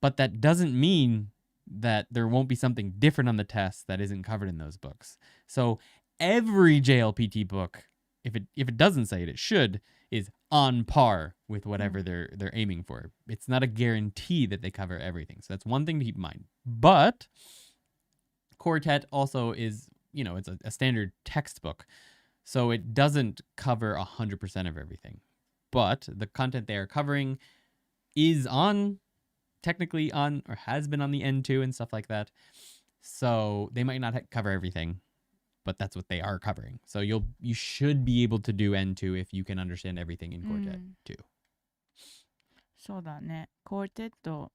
But that doesn't mean that there won't be something different on the test that isn't covered in those books. So every JLPT book, if it doesn't say it, it should, is on par with whatever they're aiming for. It's not a guarantee that they cover everything. So that's one thing to keep in mind. But Quartet also is, it's a standard textbook. So it doesn't cover 100% of everything. But the content they are covering is technically on, or has been on the N2 and stuff like that. So they might not cover everything, but that's what they are covering. So you should be able to do N2 if you can understand everything in Quartet too. そうだね。コーテット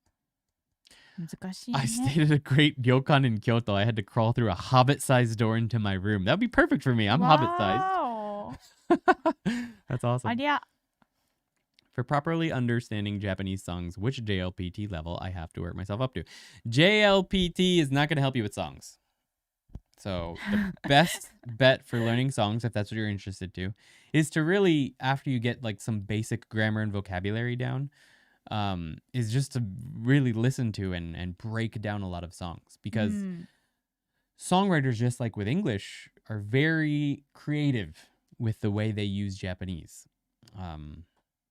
難しいね。 I stayed at a great ryokan in Kyoto. I had to crawl through a hobbit-sized door into my room. That would be perfect for me. I'm hobbit-sized. わー That's お awesome. ありゃ。 For properly understanding Japanese songs, which JLPT level I have to work myself up to. JLPT is not going to help you with songs. So the best bet for learning songs, if that's what you're interested to, is to really, after you get like some basic grammar and vocabulary down, is just to really listen to and break down a lot of songs. Because songwriters, just like with English, are very creative with the way they use Japanese.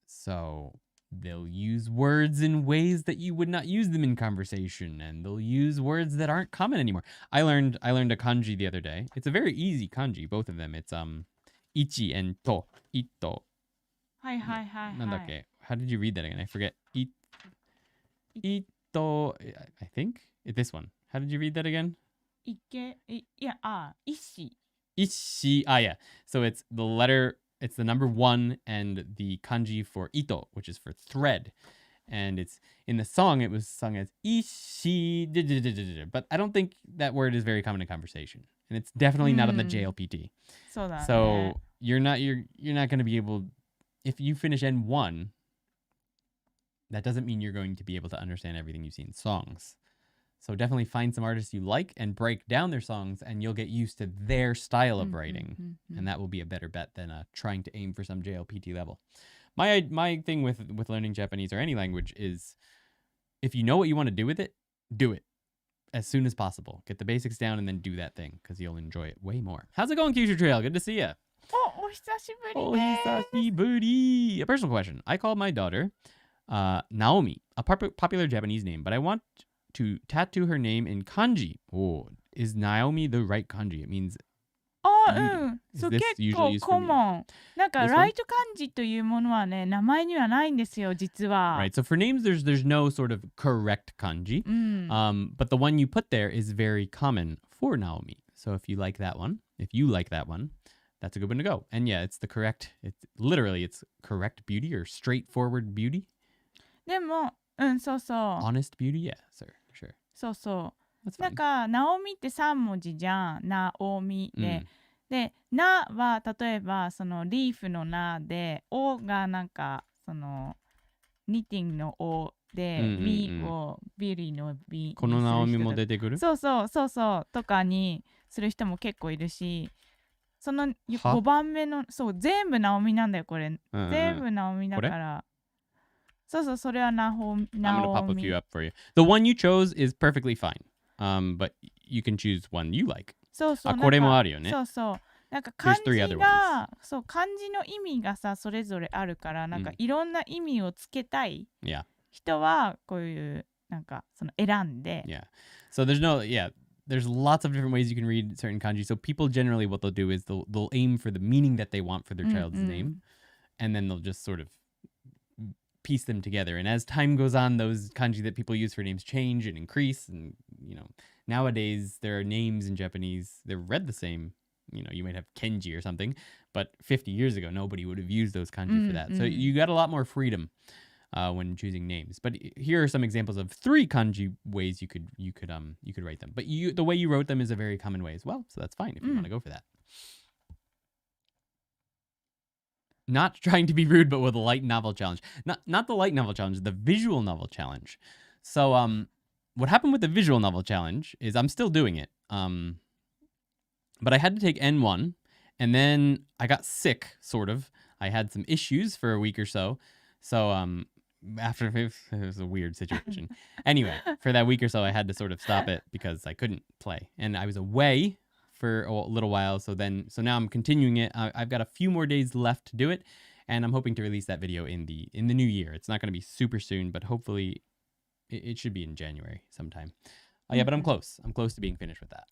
So they'll use words in ways that you would not use them in conversation, and they'll use words that aren't common anymore. I learned a kanji the other day. It's a very easy kanji, both of them. It's ichi and to, ito. はいはいはいはい。なんだっけ? How did you read that again? I forget. Ito, I think this one. How did you read that again? ishi. Ishi. Yeah. So it's the letter. It's the number 1 and the kanji for ito, which is for thread. And it's in the song, it was sung as ishi, but I don't think that word is very common in conversation. And it's definitely not on the JLPT. So you're not going to be able, if you finish N1, that doesn't mean you're going to be able to understand everything you see in songs. So definitely find some artists you like and break down their songs, and you'll get used to their style of writing. And that will be a better bet than trying to aim for some JLPT level. My thing with learning Japanese or any language is, if you know what you want to do with it, do it as soon as possible. Get the basics down and then do that thing, because you'll enjoy it way more. How's it going, Kyushu Trail? Good to see you. お久しぶりです。お久しぶり. A personal question. I called my daughter Naomi, a popular Japanese name, but I want to tattoo her name in kanji. Oh, is Naomi the right kanji? It means そう、結構コモン。なんかライト漢字というものはね、名前にはないんですよ、実は。Right. So for names, there's no sort of correct kanji. But the one you put there is very common for Naomi. So if you like that one, that's a good one to go. And yeah, it's correct correct beauty or straightforward beauty. でも、そうそう。Honest beauty, yeah, sir, sure. そうそう。なんか、ナオミって3文字じゃん。ナオミで。で、ナは例えば、そのリーフのナで、オがなんか、その、ニティングのオで、ビをビリのビ。このナオミも出てくる？そうとかにする人も結構いるし、その5番目の、そう、全部ナオミなんだよ、これ。全部ナオミだから。そうそれはナオミ。I'm gonna pop a few up for you. The one you chose is perfectly fine. But you can choose one you like. そうこれもあるよね。そうなんか漢字が、そう漢字の意味がさそれぞれあるから、なんかいろんな意味をつけたい人はこういうなんかその選んで。Yeah. So there's lots of different ways you can read certain kanji. So people generally what they'll do is they'll aim for the meaning that they want for their child's name, and then they'll just sort of piece them together. And as time goes on, those kanji that people use for names change and increase. And, nowadays there are names in Japanese, they're read the same. You might have Kenji or something, but 50 years ago, nobody would have used those kanji for that. So you got a lot more freedom when choosing names. But here are some examples of 3 kanji ways you could write them. But the way you wrote them is a very common way as well. So that's fine if you want to go for that. Not trying to be rude, but with a light novel challenge. Not the light novel challenge, the visual novel challenge. So what happened with the visual novel challenge is I'm still doing it. But I had to take N1, and then I got sick, sort of. I had some issues for a week or so. So after it was a weird situation. Anyway, for that week or so, I had to sort of stop it because I couldn't play. And I was away for a little while, so now I'm continuing it. I've got a few more days left to do it, and I'm hoping to release that video in the new year. It's not going to be super soon, but hopefully it should be in January sometime. Yeah, but I'm close to being finished with that.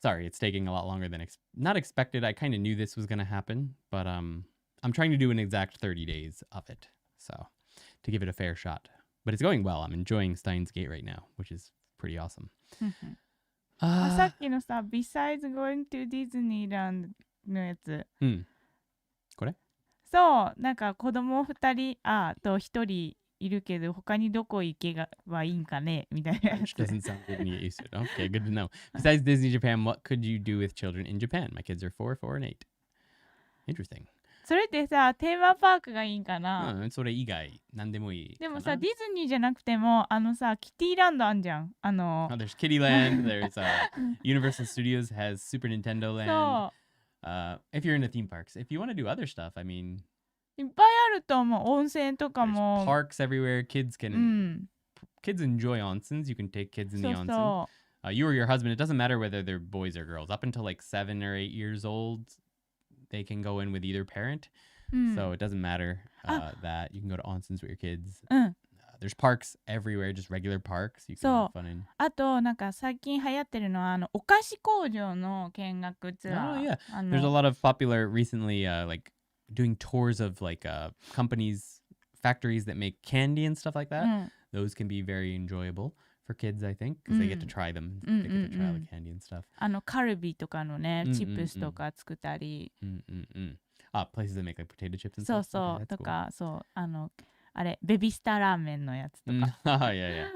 Sorry, it's taking a lot longer than not expected. I kind of knew this was going to happen, but I'm trying to do an exact 30 days of it, so to give it a fair shot. But it's going well. I'm enjoying Steins Gate right now, which is pretty awesome. さっきのさ、Besides going to Disneyland のやつ。これ？そう、なんか子供2人と1人いるけど、他にどこ行けばいいんかねみたいなやつ。Which doesn't sound good when you get used to it. Okay, good to know. Besides Disney Japan, what could you do with children in Japan? My kids are 4, 4, and 8. Interesting. それってさ、テーマパークがいいんかな？それ以外、何でもいい。でもさ、ディズニーじゃなくても、さ、キティランドあんじゃん。there's Kittyland, there's Universal Studios has Super Nintendo Land. そう。if you're into theme parks. If you want to do other stuff, I mean, いっぱいあると思う。温泉とか there's も。parks everywhere. Kids う can ん。 kids enjoy onsens. You can take kids in そ the う onsen. そ You or your husband, it doesn't matter whether they're boys or girls. Up until like 7 or 8 years old, they can go in with either parent. う。うん。 So it doesn't matter that you can go to onsens with your kids. うん。 There's parks everywhere, just regular parks. You can So- have fun in. あとなんか最近流行ってるのはお菓子工場の見学ツア Oh ー。 yeah, there's a lot of popular recently, like doing tours of like companies, factories that make candy and stuff like that. うん。 Those can be very enjoyable for kids, I think, because they get to try them. They get to try all the candy and stuff. カルビとかのね、うんうんうんチップスとか作ったり。 Places that make like potato chips and そう stuff. そう、 Okay, that's と cool. か、そうあれベビースターラーメンのやつとか。 Oh, yeah.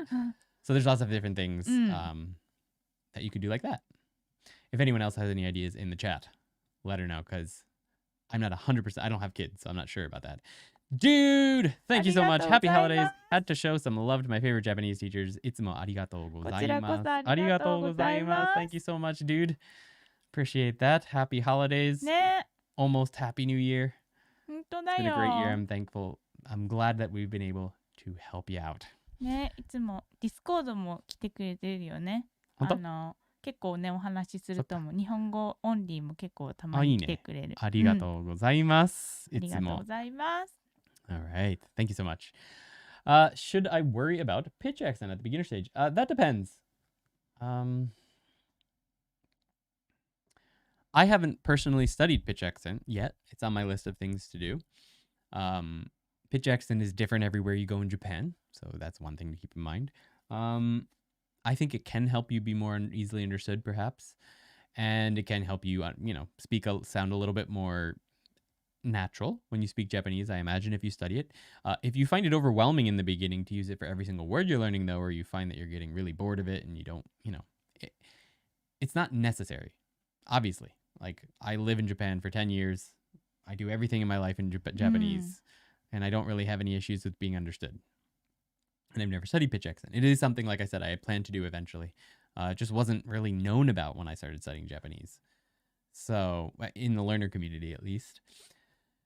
So there's lots of different things Mm. that you could do like that. If anyone else has any ideas in the chat, let her know, because I'm not 100%. I don't have kids, so I'm not sure about that. Dude, thank you so much. Happy holidays. Had to show some love to my favorite Japanese teachers. いつもありがとうございます。こちらこそありがとうございます。 Thank you so much, dude. Appreciate that. Happy holidays. ね、 Almost Happy New Year. 本当だ It's been a よ。 great year. I'm thankful. I'm glad that we've been able to help you out. ね、いつもディスコードも来てくれてるよね。本当？結構ね、お話しするとも日本語オンリーも結構たまあ、いいね。に来てくれる。ありがとうございます。ありがとういつも。ございます。 All right. Thank you so much. Should I worry about pitch accent at the beginner stage? That depends. I haven't personally studied pitch accent yet. It's on my list of things to do. Pitch accent is different everywhere you go in Japan, so that's one thing to keep in mind. I think it can help you be more easily understood, perhaps, and it can help you, sound a little bit more natural when you speak Japanese, I imagine, if you study it. If you find it overwhelming in the beginning to use it for every single word you're learning, though, or you find that you're getting really bored of it and you don't, it's not necessary, obviously. Like, I live in Japan for 10 years. I do everything in my life in Japanese, and I don't really have any issues with being understood. And I've never studied pitch accent. It is something, like I said, I plan to do eventually. It just wasn't really known about when I started studying Japanese. So, in the learner community, at least.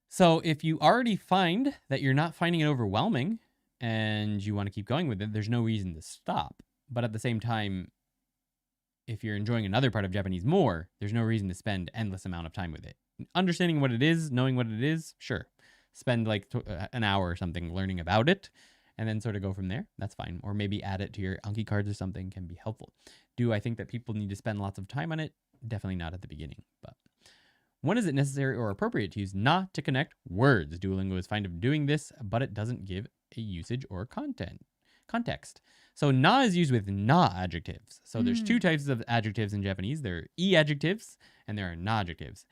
So, if you already find that you're not finding it overwhelming and you want to keep going with it, there's no reason to stop. But at the same time, if you're enjoying another part of Japanese more, there's no reason to spend endless amount of time with it. Understanding what it is, knowing what it is, sure. Spend like an hour or something learning about it, and then sort of go from there. That's fine. Or maybe add it to your Anki cards or something can be helpful. Do I think that people need to spend lots of time on it? Definitely not at the beginning. But when is it necessary or appropriate to use na to connect words? Duolingo is fine of doing this, but it doesn't give a usage or context. So na is used with na adjectives. So there's two types of adjectives in Japanese. There are e adjectives and there are na adjectives.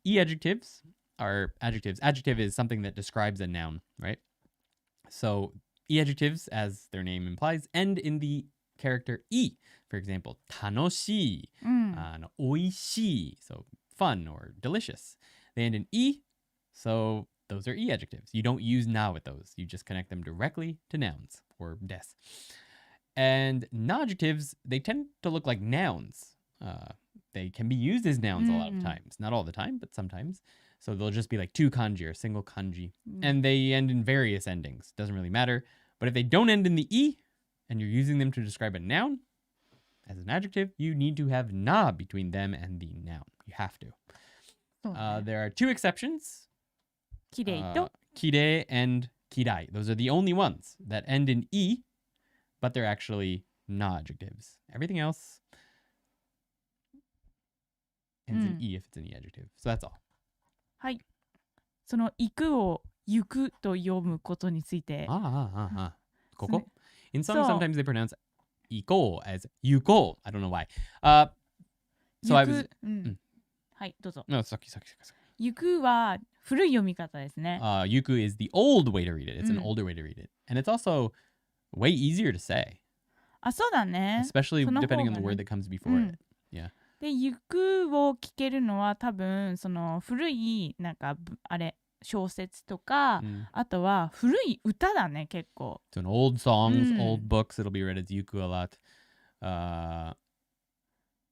E adjectives are adjectives. Adjective is something that describes a noun, right? So e adjectives, as their name implies, end in the character e. For example, tanoshii, oishii, so fun or delicious. They end in e, so those are e adjectives. You don't use na with those. You just connect them directly to nouns or des. And na adjectives, they tend to look like nouns. They can be used as nouns a lot of times. Not all the time, but sometimes. So they'll just be like two kanji or a single kanji. And they end in various endings. Doesn't really matter. But if they don't end in the e, and you're using them to describe a noun, as an adjective, you need to have na between them and the noun. You have to. There are two exceptions. Kirei to Kirei and kirai. Those are the only ones that end in e, but they're actually na adjectives. Everything else ends in e if it's an e adjective. So that's all. はい。その行くを行くと読むことについて。Koko? In some, So- sometimes they pronounce iko as yuko. I don't know why. So I was... はい、どうぞ。 No, saki. 行くは古い読み方ですね。 Yuku is the old way to read it. It's an うん。 older way to read it. And it's also way easier to say, あ、そうだね。 especially その方 depending が on the ね。 word that comes before うん。 it. Yeah. で、行くを聞けるのは多分その古いなんかあれ小説とか、あとは古い歌だね結構。 So in old songs, うん。 old books, it'll be read as yuku a lot.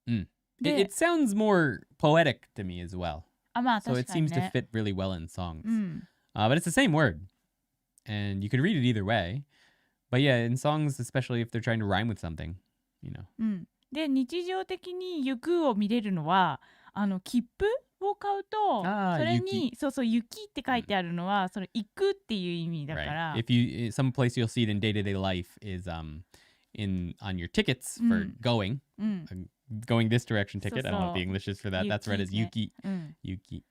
It で、 sounds more poetic to me as well. So it 確かに seems to ね。 fit really well in songs. うん。 But it's the same word. And you could read it either way. But yeah, in songs, especially if they're trying to rhyme with something, you know. うん。で、日常的に行くを見れるのは、切符を買うと、それに、そうそう、雪って書いてあるのは、その行くっていう意味だから。Right. If you, some place you'll see it in day-to-day life is on your tickets for going. うん。 Going this direction ticket. そうそう I don't know what the English is for that. That's read as Yuki. うん。 Yuki.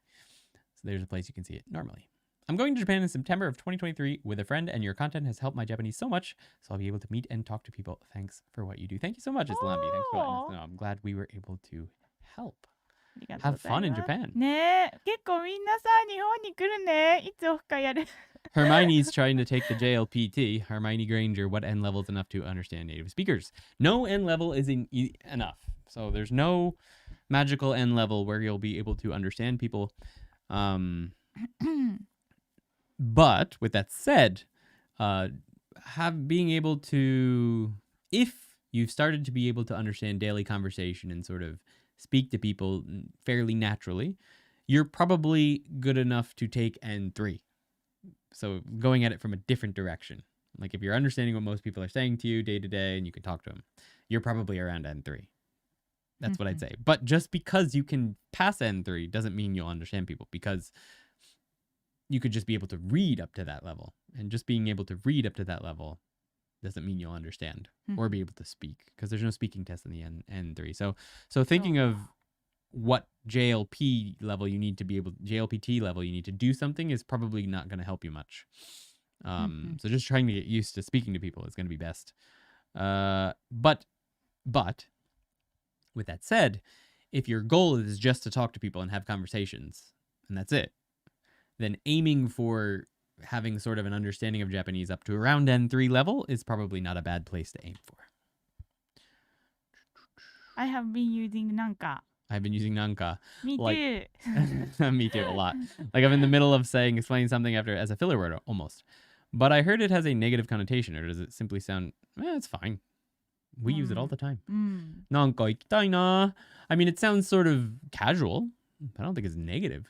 So there's a place you can see it normally. I'm going to Japan in September of 2023 with a friend, and your content has helped my Japanese so much, so I'll be able to meet and talk to people. Thanks for what you do. Thank you so much, Islambi. Thanks for letting us know. I'm glad we were able to help. ありがとうご Have ざい fun in ます。 Japan. ねえ、結構みんなさ、日本に来るね。いつオフ会やる。 Hermione's trying to take the JLPT. Hermione Granger, what N level is enough to understand native speakers? No N level is enough. So there's no magical N level where you'll be able to understand people. But with that said, being able to, if you've started to be able to understand daily conversation and sort of speak to people fairly naturally, you're probably good enough to take N3. So going at it from a different direction. Like if you're understanding what most people are saying to you day to day and you can talk to them, you're probably around N3. That's what I'd say. But just because you can pass N3 doesn't mean you'll understand people, because you could just be able to read up to that level. And just being able to read up to that level doesn't mean you'll understand or be able to speak, because there's no speaking test in the N3. So thinking of what JLPT level you need to do something is probably not going to help you much. So just trying to get used to speaking to people is going to be best. But with that said, if your goal is just to talk to people and have conversations, and that's it, then aiming for having sort of an understanding of Japanese up to around N3 level is probably not a bad place to aim for. I have been using Nanka. I've been using Nanka. Me too. Me too, a lot. Like I'm in the middle of explaining something as a filler word almost. But I heard it has a negative connotation, or does it simply sound, it's fine. We use it all the time. なんか行きたいな. I mean, it sounds sort of casual, but I don't think it's negative.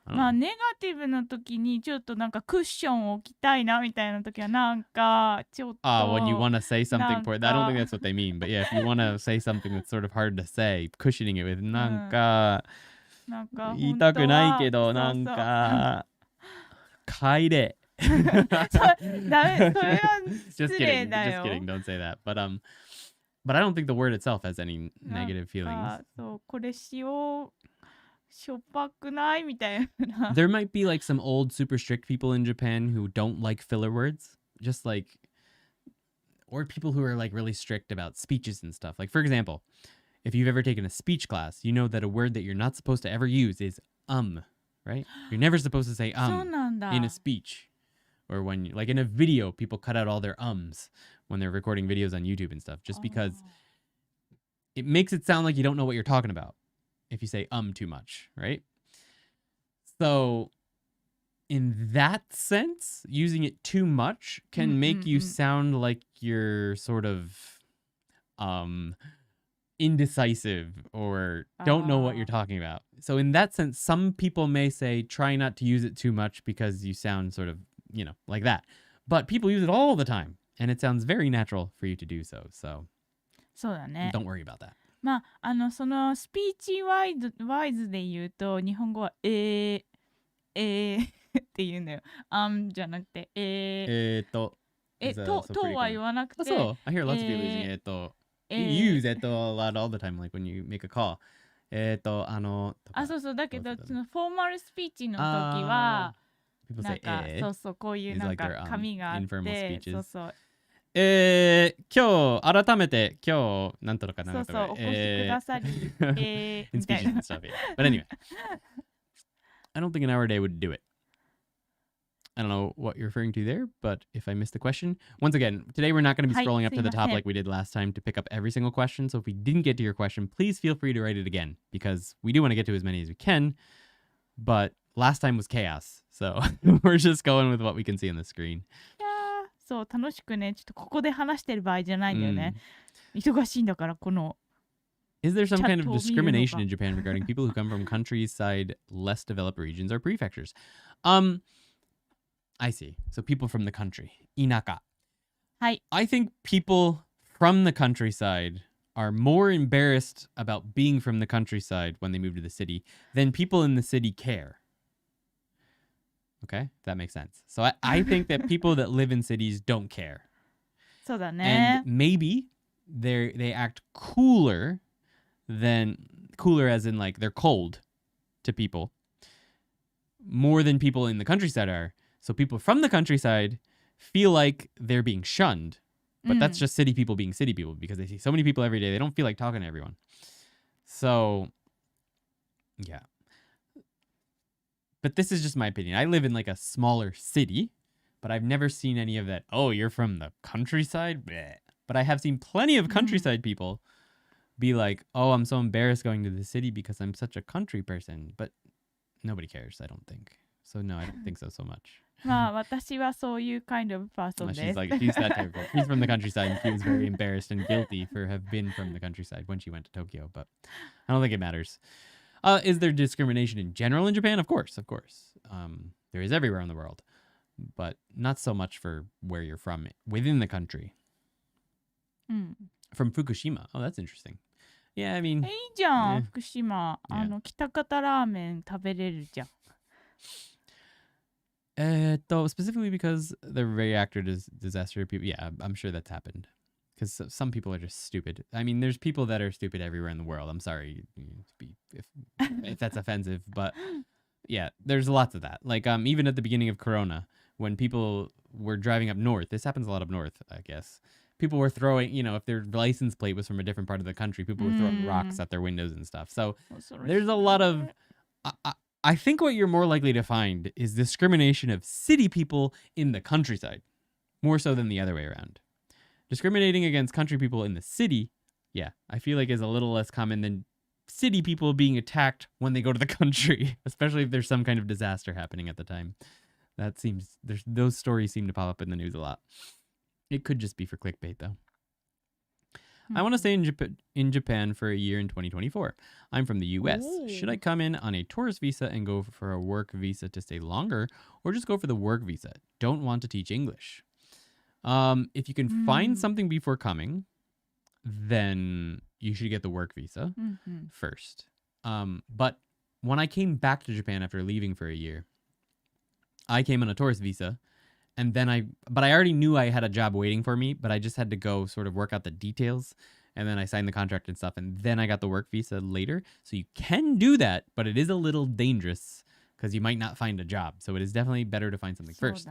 まあネガティブな時にちょっとなんかクッションを置きたいなみたいな時はなんかちょっと when you want to say something for it. I don't think that's what they mean, but yeah, if you want to say something that's sort of hard to say, cushioning it with なんか言いたくないけどなんか帰れ。ダメ、それは失礼だよ。Just kidding, don't say that. But I don't think the word itself has any negative feelings. そうこれしょっぱくないみたいな。 There might be like some old super strict people in Japan who don't like filler words, just like, or people who are like really strict about speeches and stuff. Like for example, if you've ever taken a speech class, you know that a word that you're not supposed to ever use is right? You're never supposed to say in a speech. Or when, like in a video, people cut out all their when they're recording videos on YouTube and stuff, just because it makes it sound like you don't know what you're talking about if you say too much, right? So in that sense, using it too much can make you sound like you're sort of indecisive or don't know what you're talking about. So in that sense, some people may say try not to use it too much because you sound sort of, like that. But people use it all the time, and it sounds very natural for you to do so. So そうだね。 don't worry about that. まあそのスピーチワイズで言うと日本語はって言うのよ。じゃなくてとは言わなくて。そう。I hear lots of people using You use a lot all the time, like when you make a call. そうそうだけどそのフォーマルスピーチの時はなんかそうそうこういうなんか紙があってそうそう今日改めてなんとかそうそうお越しくださりin speeches and stuff, yeah. But anyway, I don't think an hour a day would do it. I don't know what you're referring to there, but if I missed the question, once again, today we're not going to be scrolling up to the top like we did last time to pick up every single question. So if we didn't get to your question, please feel free to write it again, because we do want to get to as many as we can. But last time was chaos, so we're just going with what we can see on the screen. そう楽しくねちょっとここで話してる場合じゃないんだよね、忙しいんだからこの Is there some kind of チャットを見るのか。 discrimination in Japan regarding people who come from countryside, less developed regions or prefectures? I see. So people from the country. Inaka. はい。 I think people from the countryside are more embarrassed about being from the countryside when they move to the city than people in the city care. Okay? That makes sense. So I think that people that live in cities don't care. そうだね。 And maybe they act cooler as in like they're cold to people more than people in the countryside are. So people from the countryside feel like they're being shunned. But that's just city people being city people because they see so many people every day. They don't feel like talking to everyone. So, yeah. But this is just my opinion. I live in like a smaller city, but I've never seen any of that. Oh, you're from the countryside? Bleh. But I have seen plenty of countryside people be like, oh, I'm so embarrassed going to the city because I'm such a country person. But nobody cares, I don't think. So no, I don't think so much. まあ私はそういう kind of person Well, です。 she's that type of. She's from the countryside and she was very embarrassed and guilty for have been from the countryside when she went to Tokyo. But I don't think it matters. Is there discrimination in general in Japan? Of course. There is everywhere in the world, but not so much for where you're from within the country. うん。 From Fukushima. Oh, that's interesting. Yeah, I mean, いいじゃん、 ね。福島。 Yeah. 北方ラーメン食べれるじゃん。 specifically because the reactor disaster people. Yeah, I'm sure that's happened. Because some people are just stupid. I mean, there's people that are stupid everywhere in the world. I'm sorry if that's offensive, but yeah, there's lots of that. Like even at the beginning of Corona, when people were driving up north, this happens a lot up north, I guess. People were throwing, if their license plate was from a different part of the country, people were throwing rocks at their windows and stuff. So there's a lot of. I think what you're more likely to find is discrimination of city people in the countryside, more so than the other way around. Discriminating against country people in the city, yeah, I feel like is a little less common than city people being attacked when they go to the country, especially if there's some kind of disaster happening at the time. Those stories seem to pop up in the news a lot. It could just be for clickbait, though. I want to stay in Japan for a year in 2024. I'm from the US. Should I come in on a tourist visa and go for a work visa to stay longer, or just go for the work visa? Don't want to teach English. If you can find something before coming, then you should get the work visa first. But when I came back to Japan after leaving for a year, I came on a tourist visa. And then I already knew I had a job waiting for me, but I just had to go sort of work out the details. And then I signed the contract and stuff. And then I got the work visa later. So you can do that, but it is a little dangerous because you might not find a job. So it is definitely better to find something first.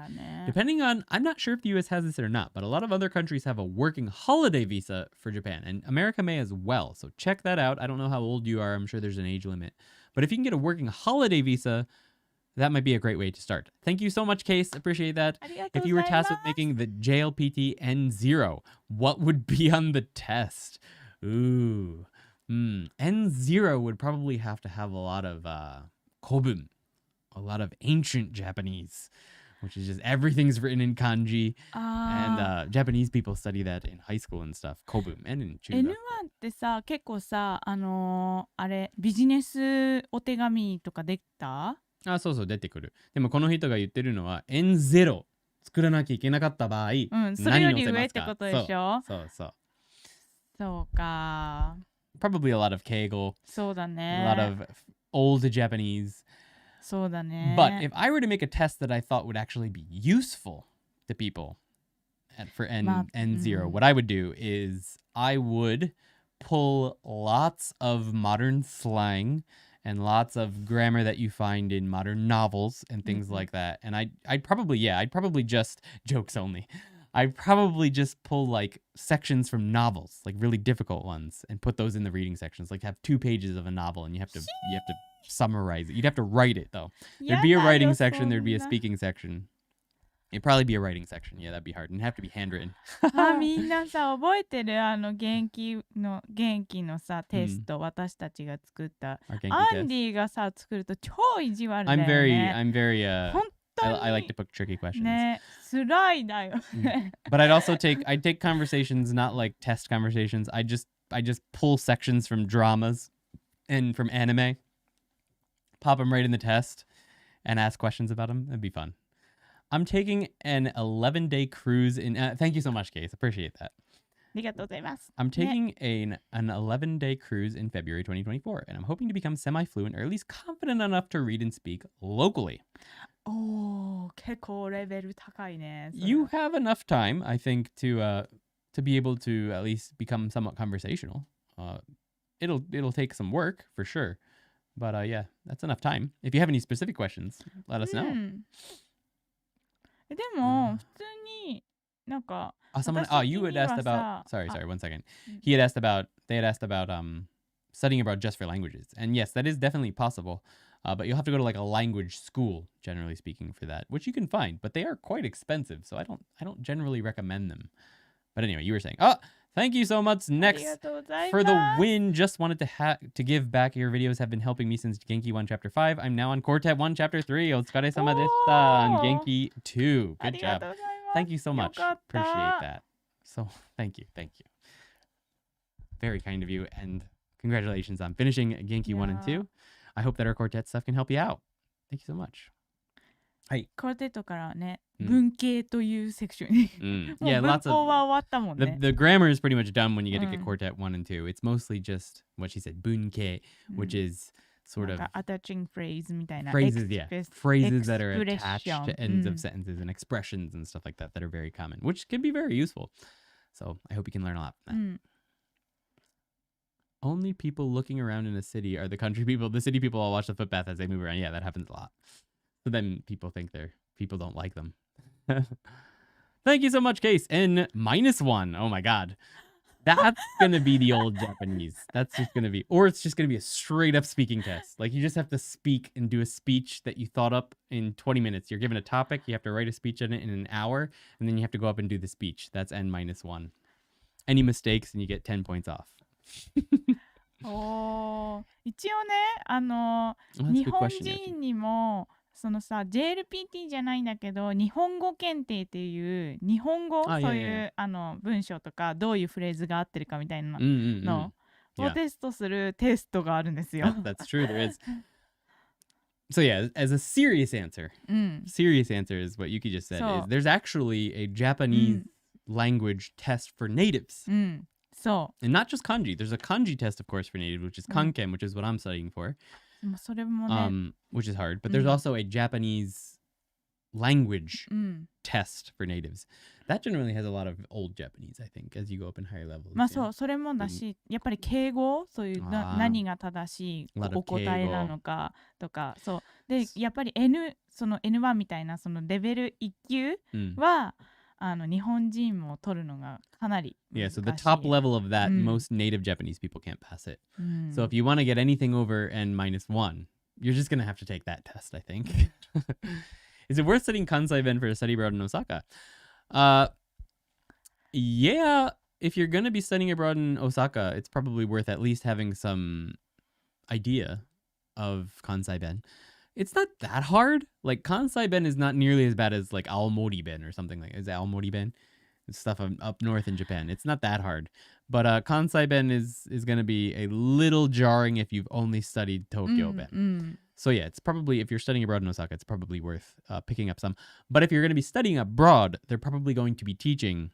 Depending on, I'm not sure if the US has this or not, but a lot of other countries have a working holiday visa for Japan. And America may as well. So check that out. I don't know how old you are. I'm sure there's an age limit. But if you can get a working holiday visa, that might be a great way to start. Thank you so much, Case. Appreciate that. If you were tasked with making the JLPT N0, what would be on the test? Ooh. N0 would probably have to have a lot of kobun, a lot of ancient Japanese, which is just everything's written in kanji. And Japanese people study that in high school and stuff. Kobun and in Chugaku. N1 ってさ、結構さ、あれ、ビジネスお手紙とかできた？そうそう、出てくる。でもこの人が言ってるのは N0 作らなきゃいけなかった場合、それより上ってことでしょ？そうか。Probably a lot of Keigo. そうだね。A lot of old Japanese. そうだね。But if I were to make a test that I thought would actually be useful to people for N0, what I would do is I would pull lots of modern slang and lots of grammar that you find in modern novels and things like that. And I'd probably just, jokes only, I'd probably just pull like sections from novels, like really difficult ones, and put those in the reading sections. Like have 2 pages of a novel and you have to summarize it. You'd have to write it though. There'd be a writing section, there'd be a speaking section. It'd probably be a writing section. Yeah, that'd be hard. And it'd have to be handwritten. みんなさ、覚えてる元気のさ、テスト、私たちが作った。アンディがさ、作ると超意地悪だよね。I'm very, I like to put tricky questions. ね、辛いだよ。But I'd take conversations, not like test conversations. I just just pull sections from dramas and from anime, pop them right in the test, and ask questions about them. That'd be fun. I'm taking an 11-day cruise in. Thank you so much, Case. Appreciate that. ありがとうございます。 I'm taking an 11-day cruise in February 2024, and I'm hoping to become semi-fluent or at least confident enough to read and speak locally. おー、結構レベル高いね。それ You have enough time, I think, to be able to at least become somewhat conversational. It'll take some work for sure, but yeah, that's enough time. If you have any specific questions, let us う know. ん。でも、普通になんか、 You had asked about. Sorry, one second. Mm. They had asked about studying abroad just for languages, and yes, that is definitely possible. But you'll have to go to like a language school, generally speaking, for that, which you can find, but they are quite expensive, so I don't generally recommend them. But anyway, you were saying, thank you so much. あり Next がとうござい for the ます。 win, just wanted to give back. Your videos have been helping me since Genki 1 Chapter 5. I'm now on Quartet 1 Chapter 3. Otsukare-sama deshita on Genki 2. あ Good りが job. とうございます。 Thank you so よ much. かった。 Appreciate that. So thank you. Very kind of you, and congratulations on finishing Genki 1 and 2. I hope that our quartet stuff can help you out. Thank you so much. コルテットからね、うん文系というセクションに Mm. もう Yeah, 文 lots 法 of は終わったもん the ね。 the grammar is pretty much done when you get to get Mm. quartet 1 and 2. It's mostly just what she said, bunke, うん which is sort なん of か attaching phrase みたいな phrases, yeah, エクス phrases that are エクスプレッ attached ション to ends うん of sentences and expressions and stuff like that that are very common, which can be very useful. So I hope you can learn a lot from う that. ん Only people looking around in a city are the country people. The city people all watch the footpath as they move around. Yeah, that happens a lot. So then people think people don't like them. Thank you so much, Case. And -1. Oh my god. That's gonna be the old Japanese. That's just gonna be, or it's just gonna be a straight up speaking test. Like you just have to speak and do a speech that you thought up in 20 minutes. You're given a topic, you have to write a speech on it in an hour, and then you have to go up and do the speech. That's N-1. Any mistakes and you get 10 points off. おー一応ねOh, that's a 日 good 本 question, Yuki. 人にもそのさ JLPT じゃないんだけど日本語検定っていう日本語あそういいやいやいう文章とかどういうフレーズが合ってるかみたいな Mm-mm-mm. のを Yeah. テストするテストがあるんですよ。 That's true. There is. So yeah, as a serious answer うん is what Yuki just said. So- Is there's actually a Japanese language test for natives, うんそ and not just kanji. There's a kanji test, of course, for natives, which is kanken, which is what I'm studying for, うでもそれもね、 which is hard. But there's also a Japanese language うん、 test for natives. That generally has a lot of old Japanese, I think, as you go up in higher levels. まあ yeah. そうそれもだしやっぱり敬語そういうあー何が正しい A lot of お答えなのかとかそうでやっぱり その N1 みたいなそのレベル1級 Mm. は日本人も取るのがかなり Yeah, 難しい。 so the top level of that, Mm. most native Japanese people can't pass it. うん So if you want to get anything over N-1, you're just going to have to take that test, I think. Is it worth studying Kansai Ben for a study abroad in Osaka? Yeah, if you're going to be studying abroad in Osaka, it's probably worth at least having some idea of Kansai Ben. It's not that hard. Like Kansai Ben is not nearly as bad as like Aomori Ben or something like. Is it Aomori Ben? It's stuff up north in Japan. It's not that hard. But Kansai Ben is going to be a little jarring if you've only studied Tokyo うん Ben. うん So yeah, it's probably, if you're studying abroad in Osaka, it's probably worth picking up some. But if you're going to be studying abroad, they're probably going to be teaching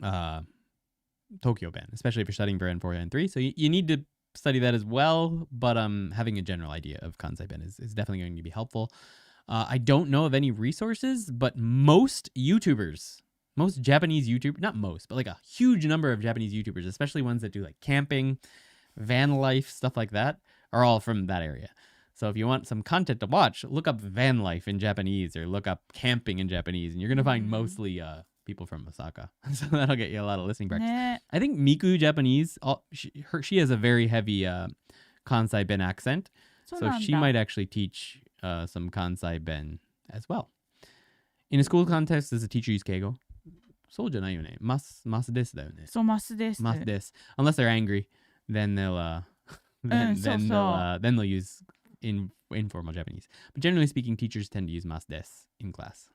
Tokyo Ben, especially if you're studying for N4 and N3. So you need to study that as well. But having a general idea of Kansai Ben is definitely going to be helpful. I don't know of any resources, but most Japanese YouTubers, not most, but like a huge number of Japanese YouTubers, especially ones that do like camping, van life, stuff like that, are all from that area. So if you want some content to watch, look up van life in Japanese or look up camping in Japanese, and you're going to find mostly people from Osaka. So that'll get you a lot of listening practice. ね I think Miku Japanese, she has a very heavy Kansai Ben accent. そう So なん she だ might actually teach some Kansai Ben as well. In a school context, does a teacher use keigo? そうじゃないよね。mas des だよね。そうマスです Mas des. Unless they're angry, then they'll then they'll use informal Japanese. But generally speaking, teachers tend to use mas des in class.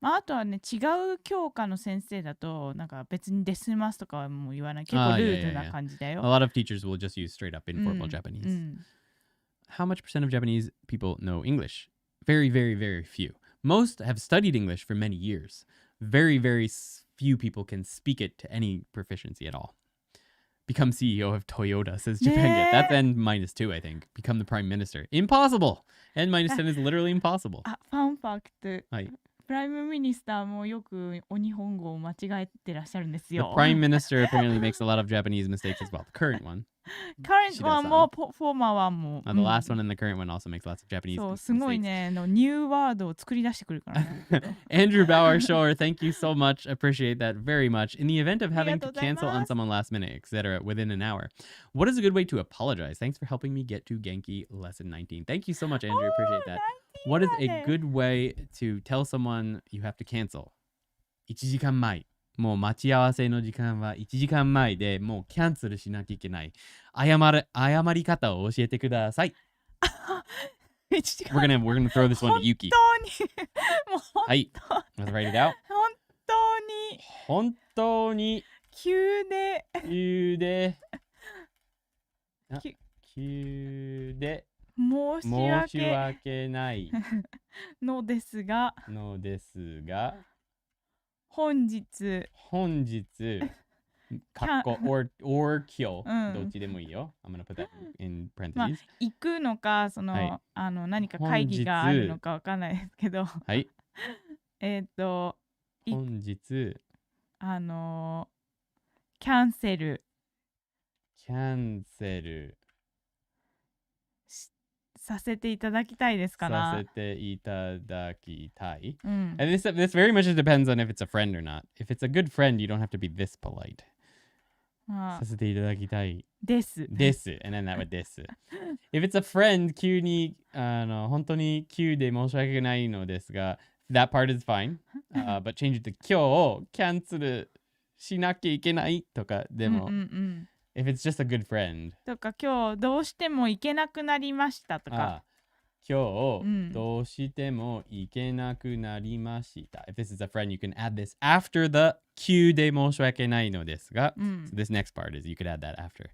まあ、あとはね、違う教科の先生だと、なんか別にデスマスとかはもう言わない。結構 Ah, ル yeah, ーズ yeah, な yeah. 感じだ A よ。 lot of teachers will just use straight up う informal ん。う Japanese. ん。 How much percent of Japanese people know English? Very, very, very few. Most have studied English for many years. Very, very few people can speak it to any proficiency at all. Become CEO of Toyota, says Japan Get. That's ねえ。 N minus 2, I think. Become the prime minister. Impossible. N minus 10 is literally impossible. あ、ファンファクト。はい。プライムミニスターもよくお日本語を間違えてらっしゃるんです The よ。 prime minister apparently makes a lot of Japanese mistakes as well. The current one. current は Kishida-san. もフォーマーはもう、 The last one and the current one also makes lots of Japanese そう、すごい mistakes. ね、ニューワードを作り出してくるからね。 Andrew Bauer Shore, thank you so much. Appreciate that very much. In the event of having to ありがとうございます。 cancel on someone last minute, etc., within an hour, what is a good way to apologize? Thanks for helping me get to Genki lesson 19. Thank you so much, Andrew. Appreciate that. What is a good way to tell someone you have to cancel? 1時間前。もう待ち合わせの時間は1時間前でもうキャンセルしなきゃいけない。謝り方を教えてください。We're gonna throw this one to Yuki. もうはい。Let's write it out. 本当に本当に急で急でき急で申し申し訳訳ないのですが、のですが、本日本日かっこ or kill、うん、どっちでもいいよ。I'm gonna put that in まあ parentheses、行くのかその、はい、何か会議があるのかわかんないですけど、はい。本日キャンセルさせていただきたいですかな。させていただきたい。うん。 And this very much depends on if it's a friend or not. If it's a good friend, you don't have to be this polite. まあさせていただきたいです。です。And then that would です。If it's a friend, 急に本当に急で申し訳ないのですが、that part is fine. But change it to 今日キャンセルしなきゃいけないとかでも、if it's just a good friend. とか今日どうしても行けなくなりましたとか。今日どうしても行けなくなりました。If this is a friend, you can add this after the 急で申し訳ないのですが。So this next part is you could add that after.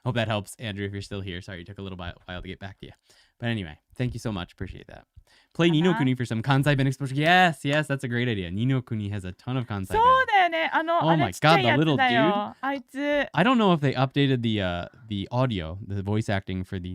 Hope that helps, Andrew, if you're still here. Sorry, it took a little while to get back to you. But anyway, thank you so much. Appreciate that. Play Ninokuni for some Kansai Ben exposure. Yes, that's a great idea. Ninokuni has a ton of Kansai Ben. そうだよね。Oh my god, the little dude. あいつ。I don't know if they updated the audio, the voice acting for the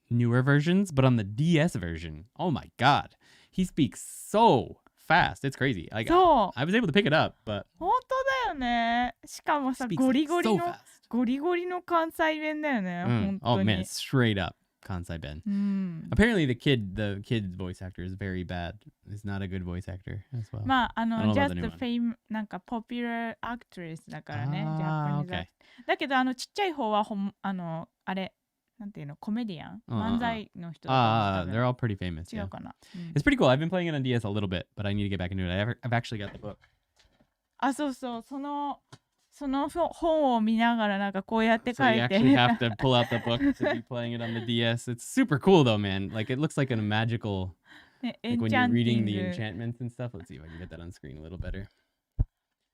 newer versions, but on the DS version, oh my god, he speaks so fast. It's crazy. Like, そう。I was able to pick it up, but 本当だよね。しかもさ、 speaks ゴリゴリ so の fast. ゴリゴリの関西弁だよね。本当 Oh に。 man, straight up Kansai Ben. うん。 Apparently the kid's voice actor is very bad. He's not a good voice actor as well. まあ、I don't know about just the new one. fame なんか popular actress だからね。ジャあーパニーズ okay. だけど、ちっちゃい方はあれ、なんていうの、コメディアン漫才の人だと思う。 They're all pretty famous. 違 Yeah. うかな。It's pretty cool. I've been playing it on DS a little bit, but I need to get back into it. I've actually got the book. あ、そうそう。その本を見ながらなんかこうやって書 So you いて。 actually have to pull out the book to be playing it on the DS. It's super cool though, man. Like it looks like a magical, ね、 like when you're reading the エンチャンティング enchantments and stuff. Let's see if I can get that on screen a little better.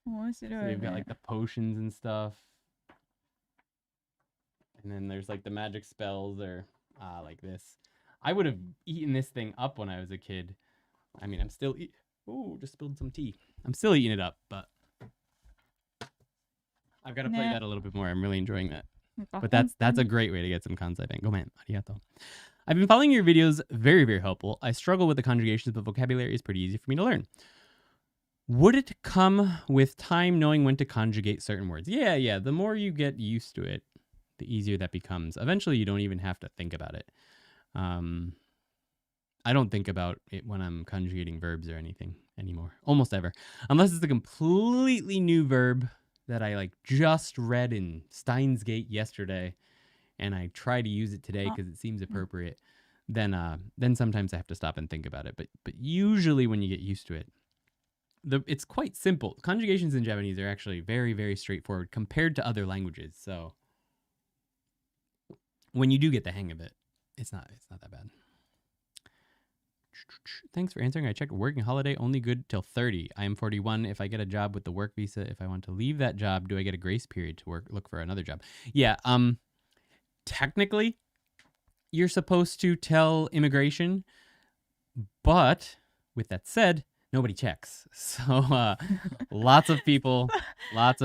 面 So 白い you've got ね like the potions and stuff. And then there's like the magic spells or like this. I would have eaten this thing up when I was a kid. I mean, I'm still just spilled some tea. I'm still eating it up, but I've got to play ね。 that a little bit more. I'm really enjoying that. なんか But that's a great way to get some kansai ben. Go man, arigato. I've been following your videos, very, very helpful. I struggle with the conjugations, but vocabulary is pretty easy for me to learn. Would it come with time knowing when to conjugate certain words? Yeah. The more you get used to it, the easier that becomes. Eventually, you don't even have to think about it. I don't think about it when I'm conjugating verbs or anything anymore, almost ever. Unless it's a completely new verb that I like just read in Steins Gate yesterday and I try to use it today because it seems appropriate, then sometimes I have to stop and think about it. But usually when you get used to it, it's quite simple. Conjugations in Japanese are actually very, very straightforward compared to other languages. So when you do get the hang of it, it's not that bad. Thanks for answering. I checked working holiday only good till 30. I am 41. If I get a job with the work visa, if I want to leave that job, do I get a grace period to look for another job? Yeah, technically you're supposed to tell immigration, but with that said, nobody checks. So lots of people like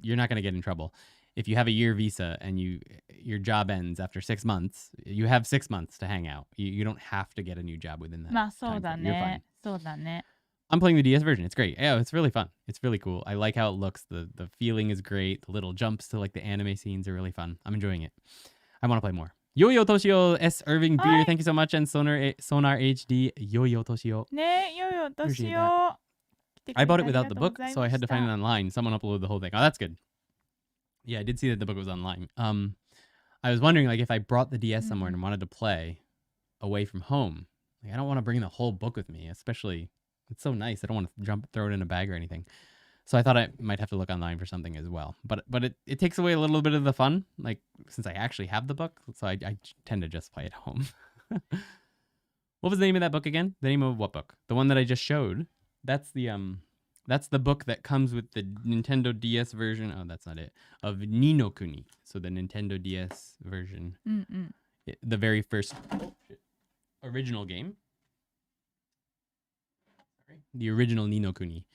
you're not going to get in trouble. If you have a year visa and your job ends after 6 months, you have 6 months to hang out. You don't have to get a new job within that まあそう time だ frame. You're ね fine. そうだね I'm playing the DS version. It's great. Yeah, it's really fun. It's really cool. I like how it looks. The feeling is great. The little jumps to like the anime scenes are really fun. I'm enjoying it. I want to play more. Yo-Yo Toshio S. Irving Beer, thank you so much. And Sonar HD, Yo-Yo Toshio. ねよいよどうし Appreciate よう I bought it without the book, so I had to find it online. Someone uploaded the whole thing. Oh, that's good. Yeah, I did see that the book was online. I was wondering, like, if I brought the DS somewhere and wanted to play away from home, like, I don't want to bring the whole book with me, especially, it's so nice. I don't want to throw it in a bag or anything. So I thought I might have to look online for something as well. But it takes away a little bit of the fun, like, since I actually have the book, so I tend to just play at home. What was the name of that book again? The name of what book? The one that I just showed. That's the book that comes with the Nintendo DS version. Oh, that's not it. Of Ni no Kuni. So the Nintendo DS version. The very first original game. Sorry. The original Ni no Kuni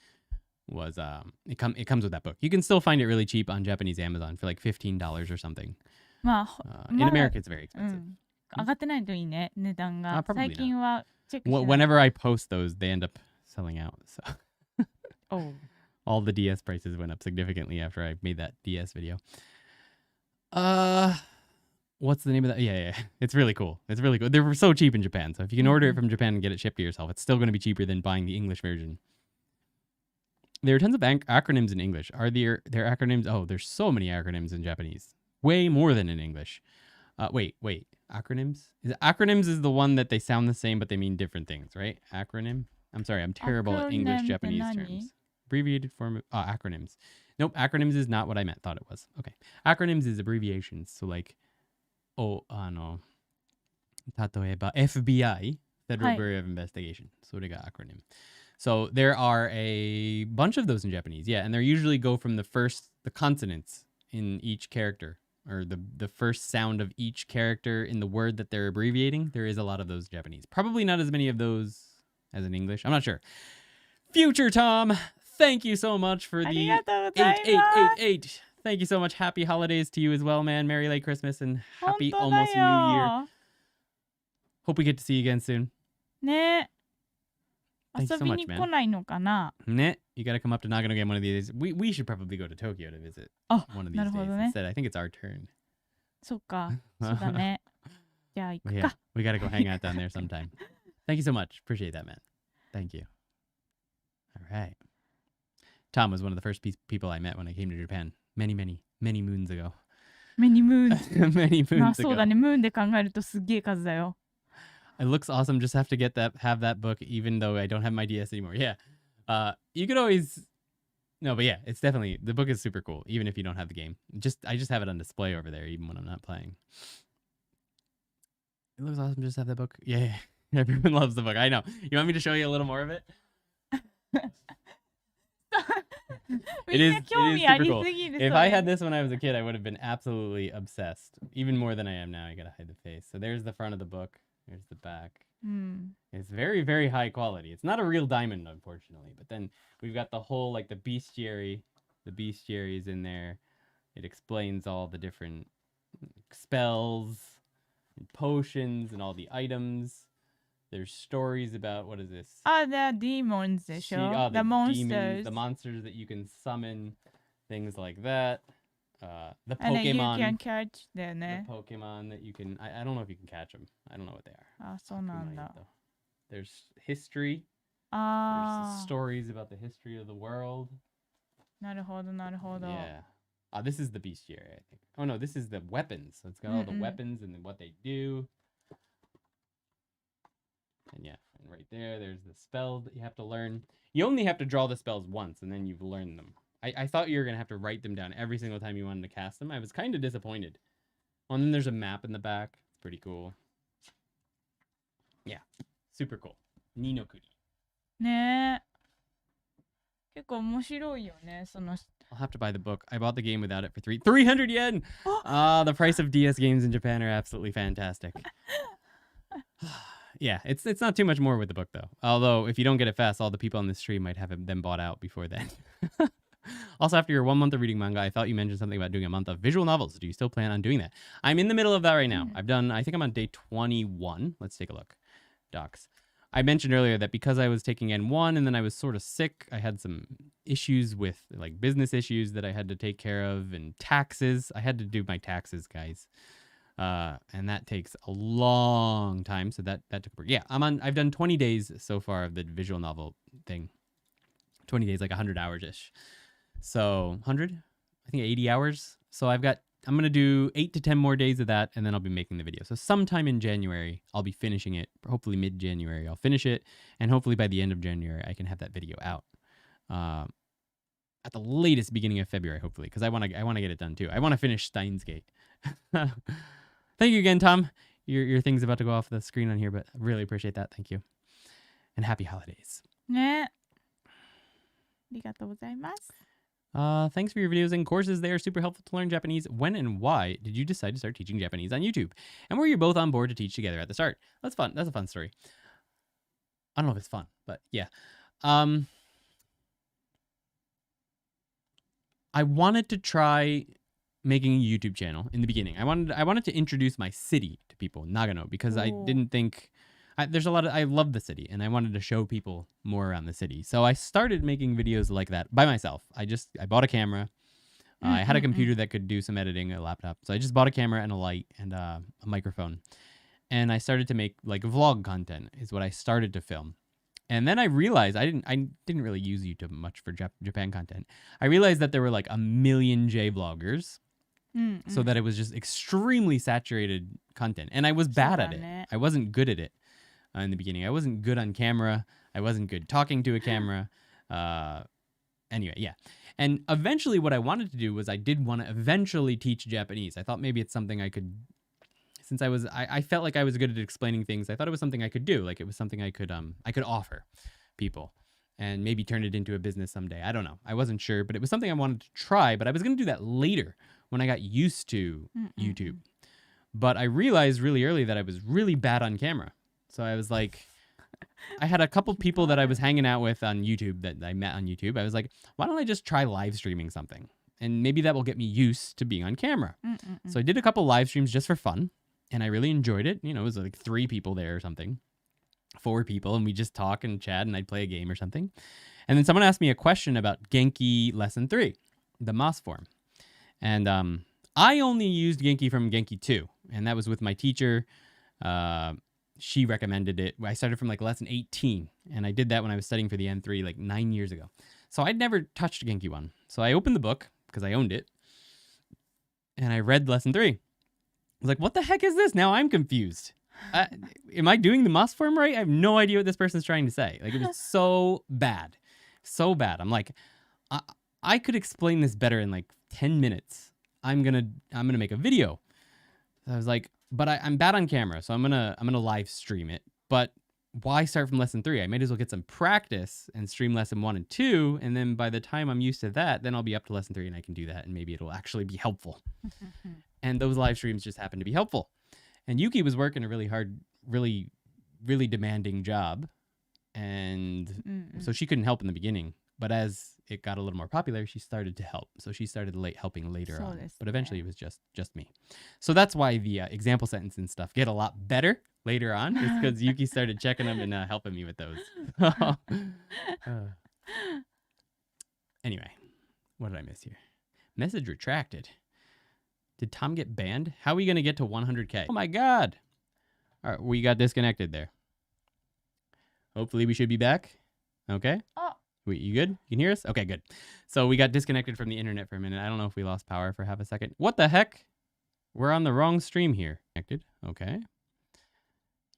was it comes with that book. You can still find it really cheap on Japanese Amazon for like $15 or something. まあ In America, it's very expensive. 上がってないといいね値段が Probably 最近はチェックしてない Whenever I post those, they end up selling out. So Oh. all the DS prices went up significantly after I made that DS video. What's the name of that? Yeah. It's really cool. It's really cool. They're so cheap in Japan. So if you can order it from Japan and get it shipped to yourself, it's still going to be cheaper than buying the English version. There are tons of acronyms in English. Are there acronyms? Oh, there's so many acronyms in Japanese. Way more than in English. Wait. Acronyms? Acronyms is the one that they sound the same, but they mean different things, right? Acronym? I'm sorry. I'm terrible at English Japanese terms. Abbreviated form of acronyms. Nope, acronyms is not what I meant. Thought it was. Okay. Acronyms is abbreviations. So like, 例えば FBI, Federal Bureau of Investigation. それが acronym. So there are a bunch of those in Japanese. Yeah, and they usually go from the consonants in each character, or the first sound of each character in the word that they're abbreviating. There is a lot of those in Japanese. Probably not as many of those as in English. I'm not sure. Future Tom, thank you so much for the 8888. Thank you so much. Happy holidays to you as well, man. Merry late Christmas and happy almost New Year. Hope we get to see you again soon. ね Thank you 遊 so び much, に man. 来ないのかな Ne, you got to come up to Nagano again one of these days. We should probably go to Tokyo to visit あ one of な these るほ days どね instead. I think it's our turn. そっかそうだねじゃあ行 But く yeah, か we got to go hang out down there sometime. Thank you so much. Appreciate that, man. Thank you. All right. Tom was one of the first people I met when I came to Japan many moons ago. 目にムーン many まあ moons そうだ ago. ねムーンで考えるとすっげえ数だよ It looks awesome. Just have to have that book, even though I don't have my DS anymore. Yeah. You could always. No, but yeah, it's definitely the book is super cool, even if you don't have the game. I just have it on display over there, even when I'm not playing. It looks awesome. Just have that book. Yeah. Everyone loves the book. I know. You want me to show you a little more of it? It is super cool. If I had this when I was a kid, I would have been absolutely obsessed, even more than I am now. I gotta hide the face. So there's the front of the book. Here's the back. It's very, very high quality. It's not a real diamond, unfortunately. But then we've got the whole, like, the bestiary. The bestiary is in there. It explains all the different spells and potions and all the items. There's stories about, what is this? the demons でしょ The The monsters demons, the monsters that you can summon, things like that. The And then you Pokemon. can catch だよね The Pokemon that you can. I don't know if you can catch them. I don't know what they are. あそうなんだ There's history. There's ああ stories about the history of the world. なるほどなるほど Yeah. This is the bestiary, I think. Oh no, this is the weapons. So it's got all the weapons and what they do. And yeah, and right there's the spell that you have to learn. You only have to draw the spells once, and then you've learned them. I thought you were going to have to write them down every single time you wanted to cast them. I was kind of disappointed. Oh, and then there's a map in the back. Pretty cool. Yeah, super cool. Ni no Kuni. ねえ。結構面白いよね。I'll have to buy the book. I bought the game without it for 300 yen. The price of DS games in Japan are absolutely fantastic. Yeah, it's not too much more with the book though. Although if you don't get it fast, all the people on the stream might have them bought out before then. Also, after your 1 month of reading manga, I thought you mentioned something about doing a month of visual novels. Do you still plan on doing that? I'm in the middle of that right now. I think I'm on day 21. Let's take a look. Docs. I mentioned earlier that because I was taking N1 and then I was sort of sick, I had some issues with like business issues that I had to take care of and taxes. I had to do my taxes, guys. And that takes a long time. So that took work. Yeah, I've done 20 days so far of the visual novel thing. 20 days, like 100 hours-ish. So 100, I think 80 hours. So I'm going to do 8 to 10 more days of that, and then I'll be making the video. So sometime in January, I'll be finishing it. Hopefully mid-January, I'll finish it. And hopefully by the end of January, I can have that video out. At the latest beginning of February, hopefully, because I want to get it done too. I want to finish Steins Gate. Thank you again, Tom. Your thing's about to go off the screen on here, but I really appreciate that. Thank you. And happy holidays. ね。ありがとうございます。Thanks for your videos and courses. They are super helpful to learn Japanese. When and why did you decide to start teaching Japanese on YouTube? And were you both on board to teach together at the start? That's fun. That's a fun story. I don't know if it's fun, but yeah. I wanted to try making a YouTube channel in the beginning. I wanted to introduce my city to people, Nagano, because I didn't think I love the city and I wanted to show people more around the city. So I started making videos like that by myself. I bought a camera. I had a computer that could do some editing, a laptop. So I just bought a camera and a light and a microphone. And I started to make like vlog content is what I started to film. And then I realized I didn't really use YouTube much for Japan content. I realized that there were like a million J-bloggers. So that it was just extremely saturated content. And I was bad at it. I wasn't good at it in the beginning. I wasn't good on camera. I wasn't good talking to a camera. Anyway, yeah. And eventually what I wanted to do was I did want to eventually teach Japanese. I thought maybe it's something I could, since I felt like I was good at explaining things. I thought it was something I could do. Like it was something I could offer people and maybe turn it into a business someday. I don't know. I wasn't sure, but it was something I wanted to try, but I was going to do that later when I got used to YouTube. But I realized really early that I was really bad on camera. So I was like, I had a couple people that I was hanging out with on YouTube that I met on YouTube. I was like, why don't I just try live streaming something? And maybe that will get me used to being on camera. So I did a couple live streams just for fun. And I really enjoyed it. You know, it was like 3 people there or something. 4 people. And we just talk and chat and I'd play a game or something. And then someone asked me a question about Genki Lesson 3, the Moss form. And I only used Genki from Genki 2. And that was with my teacher. She recommended it. I started from like lesson 18. And I did that when I was studying for the N3 like 9 years ago. So I'd never touched Genki 1. So I opened the book because I owned it. And I read lesson 3. I was like, what the heck is this? Now I'm confused. Am I doing the Moss form right? I have no idea what this person's trying to say. Like, it was so bad. So bad. I'm like, I could explain this better in like 10 minutes. I'm gonna make a video. So I was like, but I'm bad on camera, so I'm gonna live stream it. But why start from lesson 3? I might as well get some practice and stream lesson 1 and 2, and then by the time I'm used to that, then I'll be up to lesson 3 and I can do that, and maybe it'll actually be helpful. And those live streams just happened to be helpful. And Yuki was working a really hard, really, really demanding job, and so she couldn't help in the beginning. But as it got a little more popular, she started to help. So she started helping later on. But eventually it was just me. So that's why the example sentence and stuff get a lot better later on. It's because Yuki started checking them and helping me with those. Anyway, what did I miss here? Message retracted. Did Tom get banned? How are we going to get to 100K? Oh my God. All right, we got disconnected there. Hopefully we should be back. Okay. Oh. Wait, you good? You can hear us? Okay, good. So we got disconnected from the internet for a minute. I don't know if we lost power for half a second. What the heck? We're on the wrong stream here. Connected. Okay.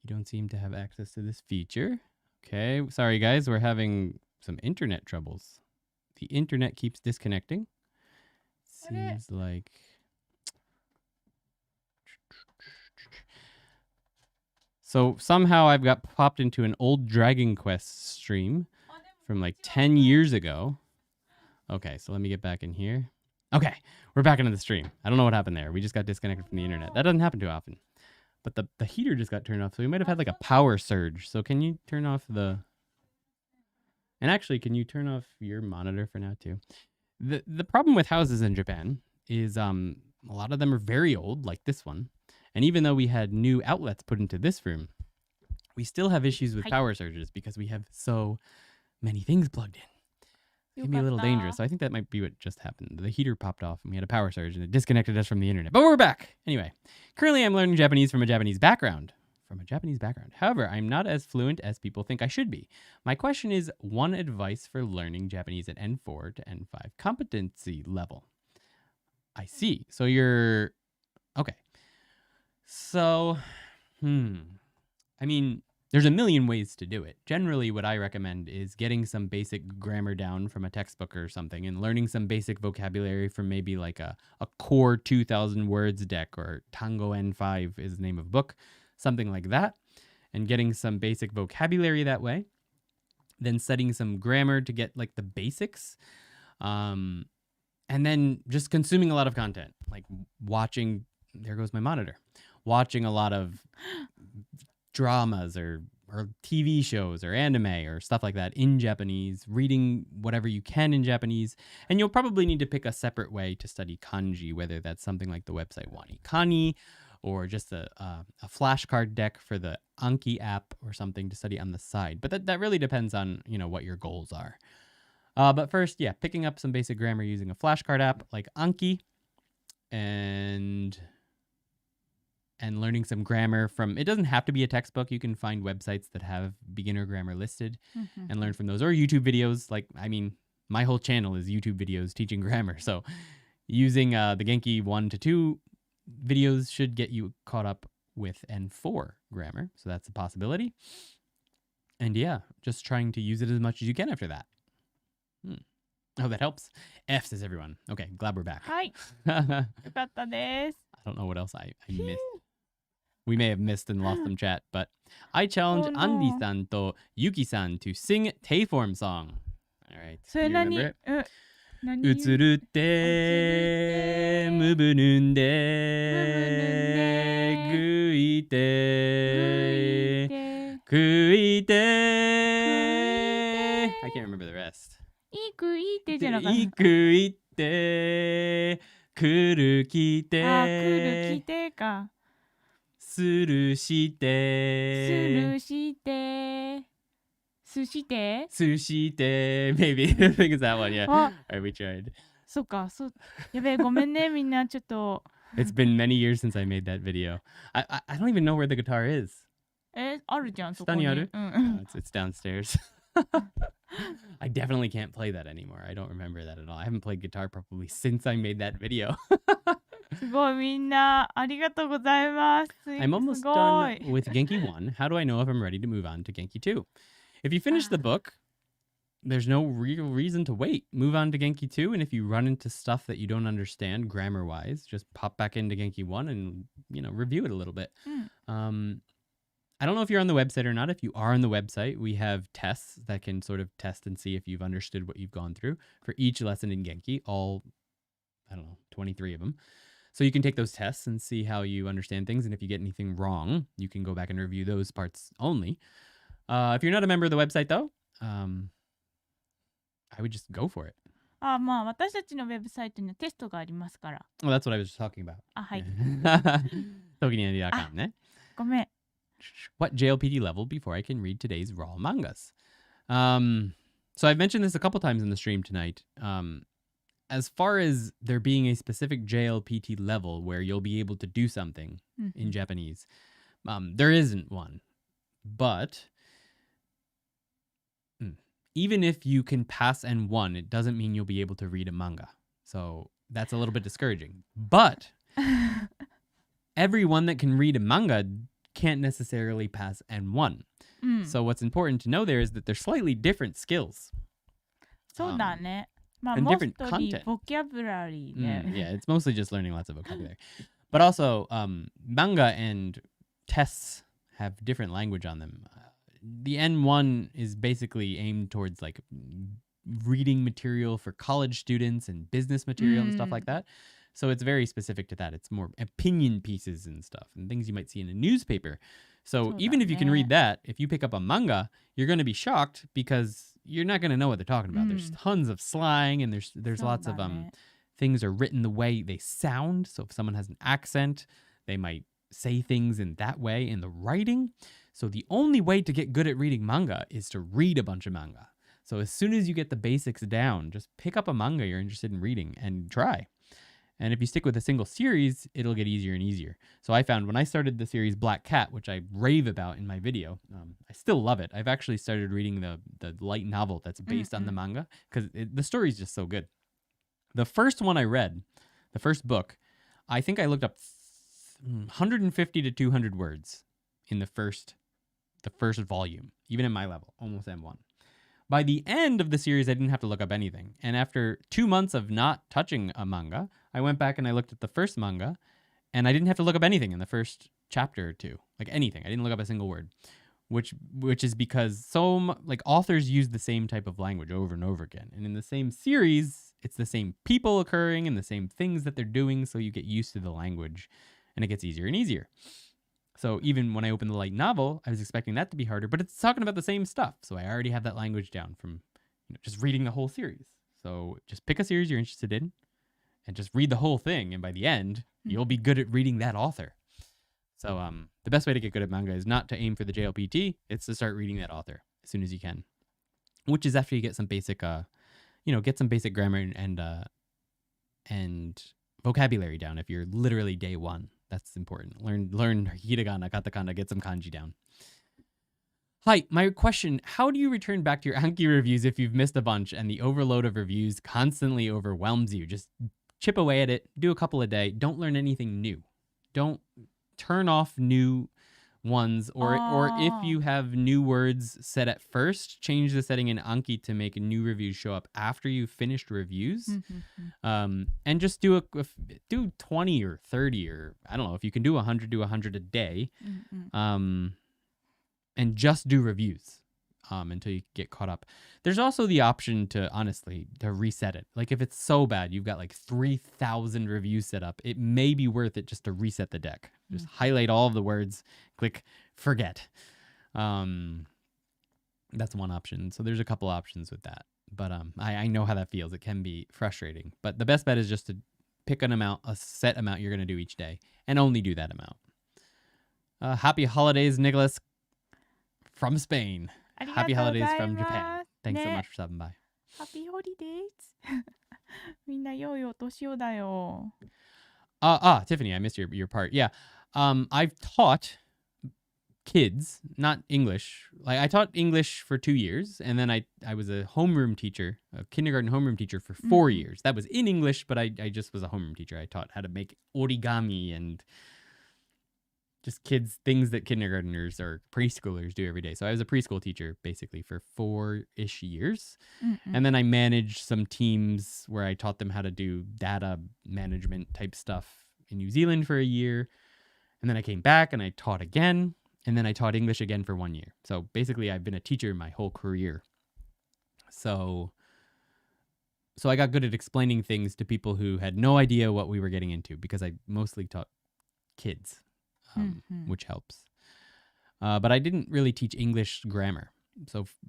You don't seem to have access to this feature. Okay. Sorry, guys. We're having some internet troubles. The internet keeps disconnecting. Seems like... So somehow I've got popped into an old Dragon Quest stream from like 10 years ago. Okay, so let me get back in here. Okay, we're back into the stream. I don't know what happened there. We just got disconnected from the internet. That doesn't happen too often. But the heater just got turned off, so we might have had like a power surge. So can you turn off the... And actually, can you turn off your monitor for now too? The problem with houses in Japan is a lot of them are very old, like this one. And even though we had new outlets put into this room, we still have issues with power surges because we have so many things plugged in. It can be a little dangerous. So I think that might be what just happened. The heater popped off and we had a power surge and it disconnected us from the internet. But we're back. Anyway, currently I'm learning Japanese from a Japanese background. However, I'm not as fluent as people think I should be. My question is one advice for learning Japanese at N4 to N5 competency level. I see. So you're... Okay. So, I mean, there's a million ways to do it. Generally, what I recommend is getting some basic grammar down from a textbook or something and learning some basic vocabulary from maybe like a core 2,000 words deck, or Tango N5 is the name of a book, something like that, and getting some basic vocabulary that way. Then studying some grammar to get like the basics. And then just consuming a lot of content, like watching, there goes my monitor, watching a lot of dramas or TV shows or anime or stuff like that in Japanese, reading whatever you can in Japanese. And you'll probably need to pick a separate way to study kanji, whether that's something like the website Wanikani or just a flashcard deck for the Anki app or something to study on the side. But that really depends on, what your goals are. But first, picking up some basic grammar using a flashcard app like Anki and learning some grammar from, it doesn't have to be a textbook. You can find websites that have beginner grammar listed and learn from those, or YouTube videos. Like, I mean, my whole channel is YouTube videos teaching grammar. So using the Genki 1 to 2 videos should get you caught up with N4 grammar. So that's a possibility. And just trying to use it as much as you can after that. Oh, that helps. F says everyone. Okay, glad we're back. はい。よかったです。I don't know what else I missed. We may have missed and lost some chat, but I challenge Andy-san to Yuki-san to sing Teiform song. All right. それ You 何 remember it? 何うつるってむぶぬんでぐいてくいて I can't remember the rest. いいくいってじゃなかった。いくいってくるきてあ、来る来てか。するしてするしてすしてすして Maybe. I think it's that one, yeah. あ、 Alright, we tried. そっか、やべえ、ごめんね、みんなちょっと。It's been many years since I made that video. I don't even know where the guitar is. あるじゃん、そこに。下にある？うん。It's downstairs. I definitely can't play that anymore. I don't remember that at all. I haven't played guitar probably since I made that video. すごい、みんな、ありがとうございます。I'm almost すご done い。 with Genki 1. How do I know if I'm ready to move on to Genki 2? If you finish the book, there's no real reason to wait. Move on to Genki 2, and if you run into stuff that you don't understand grammar-wise, just pop back into Genki 1 and, review it a little bit. I don't know if you're on the website or not. If you are on the website, we have tests that can sort of test and see if you've understood what you've gone through for each lesson in Genki, all, 23 of them. So you can take those tests and see how you understand things. And if you get anything wrong, you can go back and review those parts only. If you're not a member of the website, though, I would just go for it. あ、まあ、私たちのウェブサイトにはテストがありますから。Well, that's what I was just talking about. あ、はい。ToKini.com ね。ごめん。What JLPT level before I can read today's raw mangas? So I've mentioned this a couple times in the stream tonight. As far as there being a specific JLPT level where you'll be able to do something in Japanese, there isn't one. But even if you can pass N1, it doesn't mean you'll be able to read a manga. So that's a little bit discouraging. But everyone that can read a manga can't necessarily pass N1. So what's important to know there is that they're slightly different skills. そうだね。まあ、 and モス different トリー content. ボキャブラリーね。Yeah, it's mostly just learning lots of vocabulary. But also, manga and tests have different language on them. The N1 is basically aimed towards like reading material for college students and business material and stuff like that. So it's very specific to that. It's more opinion pieces and stuff and things you might see in a newspaper. So even if you can read that, if you pick up a manga, you're going to be shocked because you're not going to know what they're talking about. There's tons of slang and there's lots of things are written the way they sound. So if someone has an accent, they might say things in that way in the writing. So the only way to get good at reading manga is to read a bunch of manga. So as soon as you get the basics down, just pick up a manga you're interested in reading and try. And if you stick with a single series, it'll get easier and easier. So I found when I started the series Black Cat, which I rave about in my video, I still love it. I've actually started reading the light novel that's based on the manga because the story is just so good. The first one I read, the first book, I think I looked up 150 to 200 words in the first volume, even in my level, almost M1. By the end of the series, I didn't have to look up anything. And after 2 months of not touching a manga, I went back and I looked at the first manga, and I didn't have to look up anything in the first chapter or two. Like anything. I didn't look up a single word. Which is because authors use the same type of language over and over again. And in the same series, it's the same people occurring and the same things that they're doing, so you get used to the language, and it gets easier and easier. So even when I opened the light novel, I was expecting that to be harder, but it's talking about the same stuff. So I already have that language down from just reading the whole series. So just pick a series you're interested in and just read the whole thing. And by the end, you'll be good at reading that author. So the best way to get good at manga is not to aim for the JLPT. It's to start reading that author as soon as you can, which is after you get some basic, get some basic grammar and vocabulary down. If you're literally day one, that's important. Learn hiragana, katakana, get some kanji down. Hi, my question, how do you return back to your Anki reviews if you've missed a bunch and the overload of reviews constantly overwhelms you? Just chip away at it, do a couple a day, don't learn anything new. Don't turn off new ones, or if you have new words set at first, change the setting in Anki to make new reviews show up after you've finished reviews. And just do 20 or 30, or I don't know, if you can do 100, do 100 a day. And just do reviews until you get caught up. There's also the option to reset it. Like if it's so bad, you've got like 3,000 reviews set up, it may be worth it just to reset the deck. Just highlight all of the words, click forget. That's one option. So there's a couple options with that. But I know how that feels. It can be frustrating. But the best bet is just to pick a set amount you're going to do each day, and only do that amount. Happy holidays, Nicholas from Spain. Happy holidays from Japan. Thanks so much for stopping by. Happy holidays. みんな良いお年をだよ。Tiffany, I missed your part. Yeah. I've taught kids, not English. Like I taught English for 2 years, and then I was a homeroom teacher, a kindergarten homeroom teacher for 4 years. That was in English, but I just was a homeroom teacher. I taught how to make origami and just kids, things that kindergartners or preschoolers do every day. So I was a preschool teacher basically for 4-ish years. And then I managed some teams where I taught them how to do data management type stuff in New Zealand for a year. And then I came back and I taught again. And then I taught English again for 1 year. So basically I've been a teacher my whole career. So I got good at explaining things to people who had no idea what we were getting into, because I mostly taught kids. Which helps. But I didn't really teach English grammar.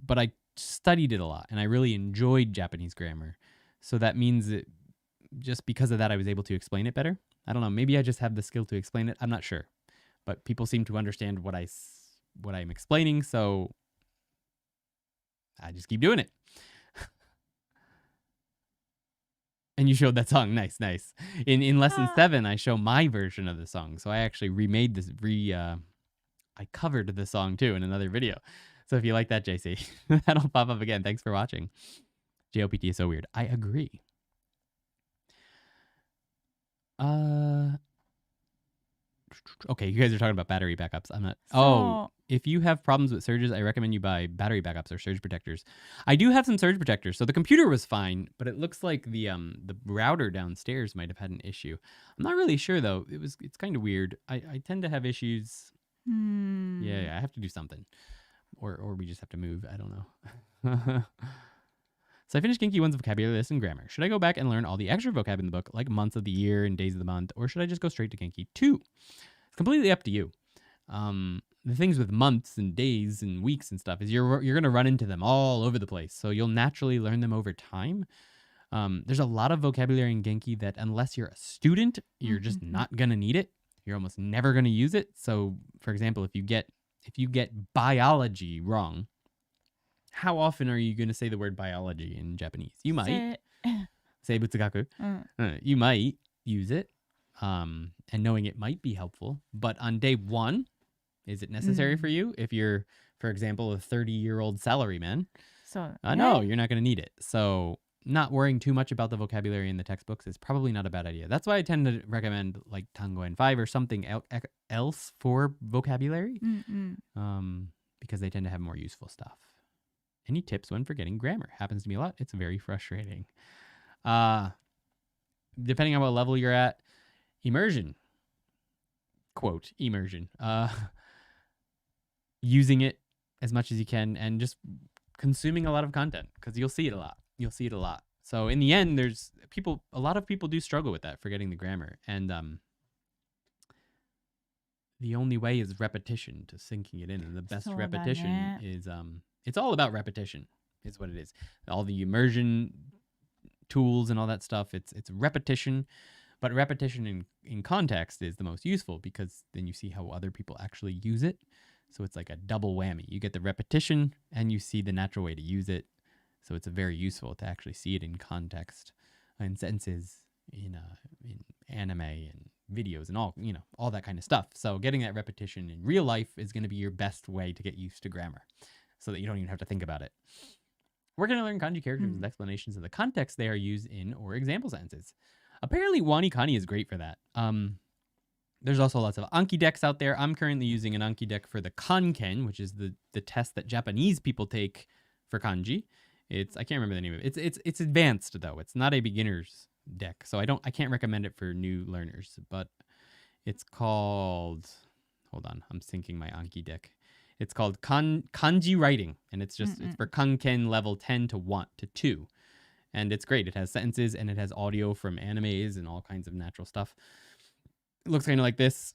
But I studied it a lot, and I really enjoyed Japanese grammar. So that means that just because of that, I was able to explain it better. I don't know. Maybe I just have the skill to explain it. I'm not sure. But people seem to understand what I'm explaining, so I just keep doing it. And you showed that song. Nice. In lesson 7, I show my version of the song. So I actually remade this, I covered the song too in another video. So if you like that, JC, that'll pop up again. Thanks for watching. JLPT is so weird. I agree. Okay, you guys are talking about battery backups. I'm not. If you have problems with surges, I recommend you buy battery backups or surge protectors. I do have some surge protectors. So the computer was fine, but it looks like the router downstairs might have had an issue. I'm not really sure though. It's kind of weird. I tend to have issues. Yeah, I have to do something. Or we just have to move. I don't know. So I finished Genki 1's vocabulary list and grammar. Should I go back and learn all the extra vocab in the book, like months of the year and days of the month, or should I just go straight to Genki 2? It's completely up to you. The things with months and days and weeks and stuff is you're going to run into them all over the place. So you'll naturally learn them over time. There's a lot of vocabulary in Genki that unless you're a student, you're just not going to need it. You're almost never going to use it. So, for example, if you get biology wrong, how often are you going to say the word biology in Japanese? You might. Seibutsugaku. You might use it. And knowing it might be helpful. But on day one, is it necessary for you? If you're, for example, a 30-year-old salaryman, no, you're not going to need it. So not worrying too much about the vocabulary in the textbooks is probably not a bad idea. That's why I tend to recommend like Tango N5 or something else for vocabulary, because they tend to have more useful stuff. Any tips when forgetting grammar? Happens to me a lot. It's very frustrating. Depending on what level you're at, immersion. Quote, immersion. Using it as much as you can and just consuming a lot of content because you'll see it a lot. So in the end, a lot of people do struggle with that, forgetting the grammar. And the only way is repetition to sinking it in. And the best repetition is, it's all about repetition is what it is. All the immersion tools and all that stuff, it's repetition. But repetition in context is the most useful because then you see how other people actually use it. So it's like a double whammy. You get the repetition and you see the natural way to use it. So it's very useful to actually see it in context, in sentences, in anime and videos and all that kind of stuff. So getting that repetition in real life is going to be your best way to get used to grammar so that you don't even have to think about it. We're going to learn kanji characters with explanations of the context they are used in or example sentences. Apparently, Wanikani is great for that. There's also lots of Anki decks out there. I'm currently using an Anki deck for the Kanken, which is the test that Japanese people take for kanji. I can't remember the name of it. It's advanced though. It's not a beginner's deck, so I can't recommend it for new learners. But it's called. Hold on, I'm syncing my Anki deck. It's called Kanji Writing, and it's for Kanken level 10 to 2. And it's great. It has sentences and it has audio from animes and all kinds of natural stuff. It looks kind of like this.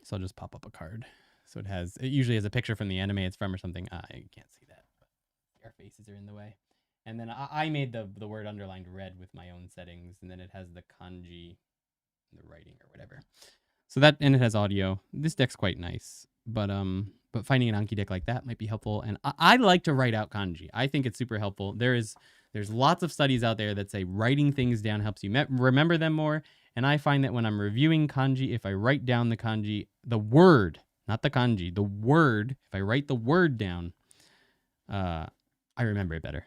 So I'll just pop up a card. So it usually has a picture from the anime it's from or something. I can't see that. But our faces are in the way. And then I made the word underlined red with my own settings. And then it has the kanji, the writing or whatever. So and it has audio. This deck's quite nice. But finding an Anki deck like that might be helpful. And I like to write out kanji. I think it's super helpful. There's lots of studies out there that say writing things down helps you remember them more. And I find that when I'm reviewing kanji, if I write down the kanji, the word, not the kanji, the word, if I write the word down, I remember it better.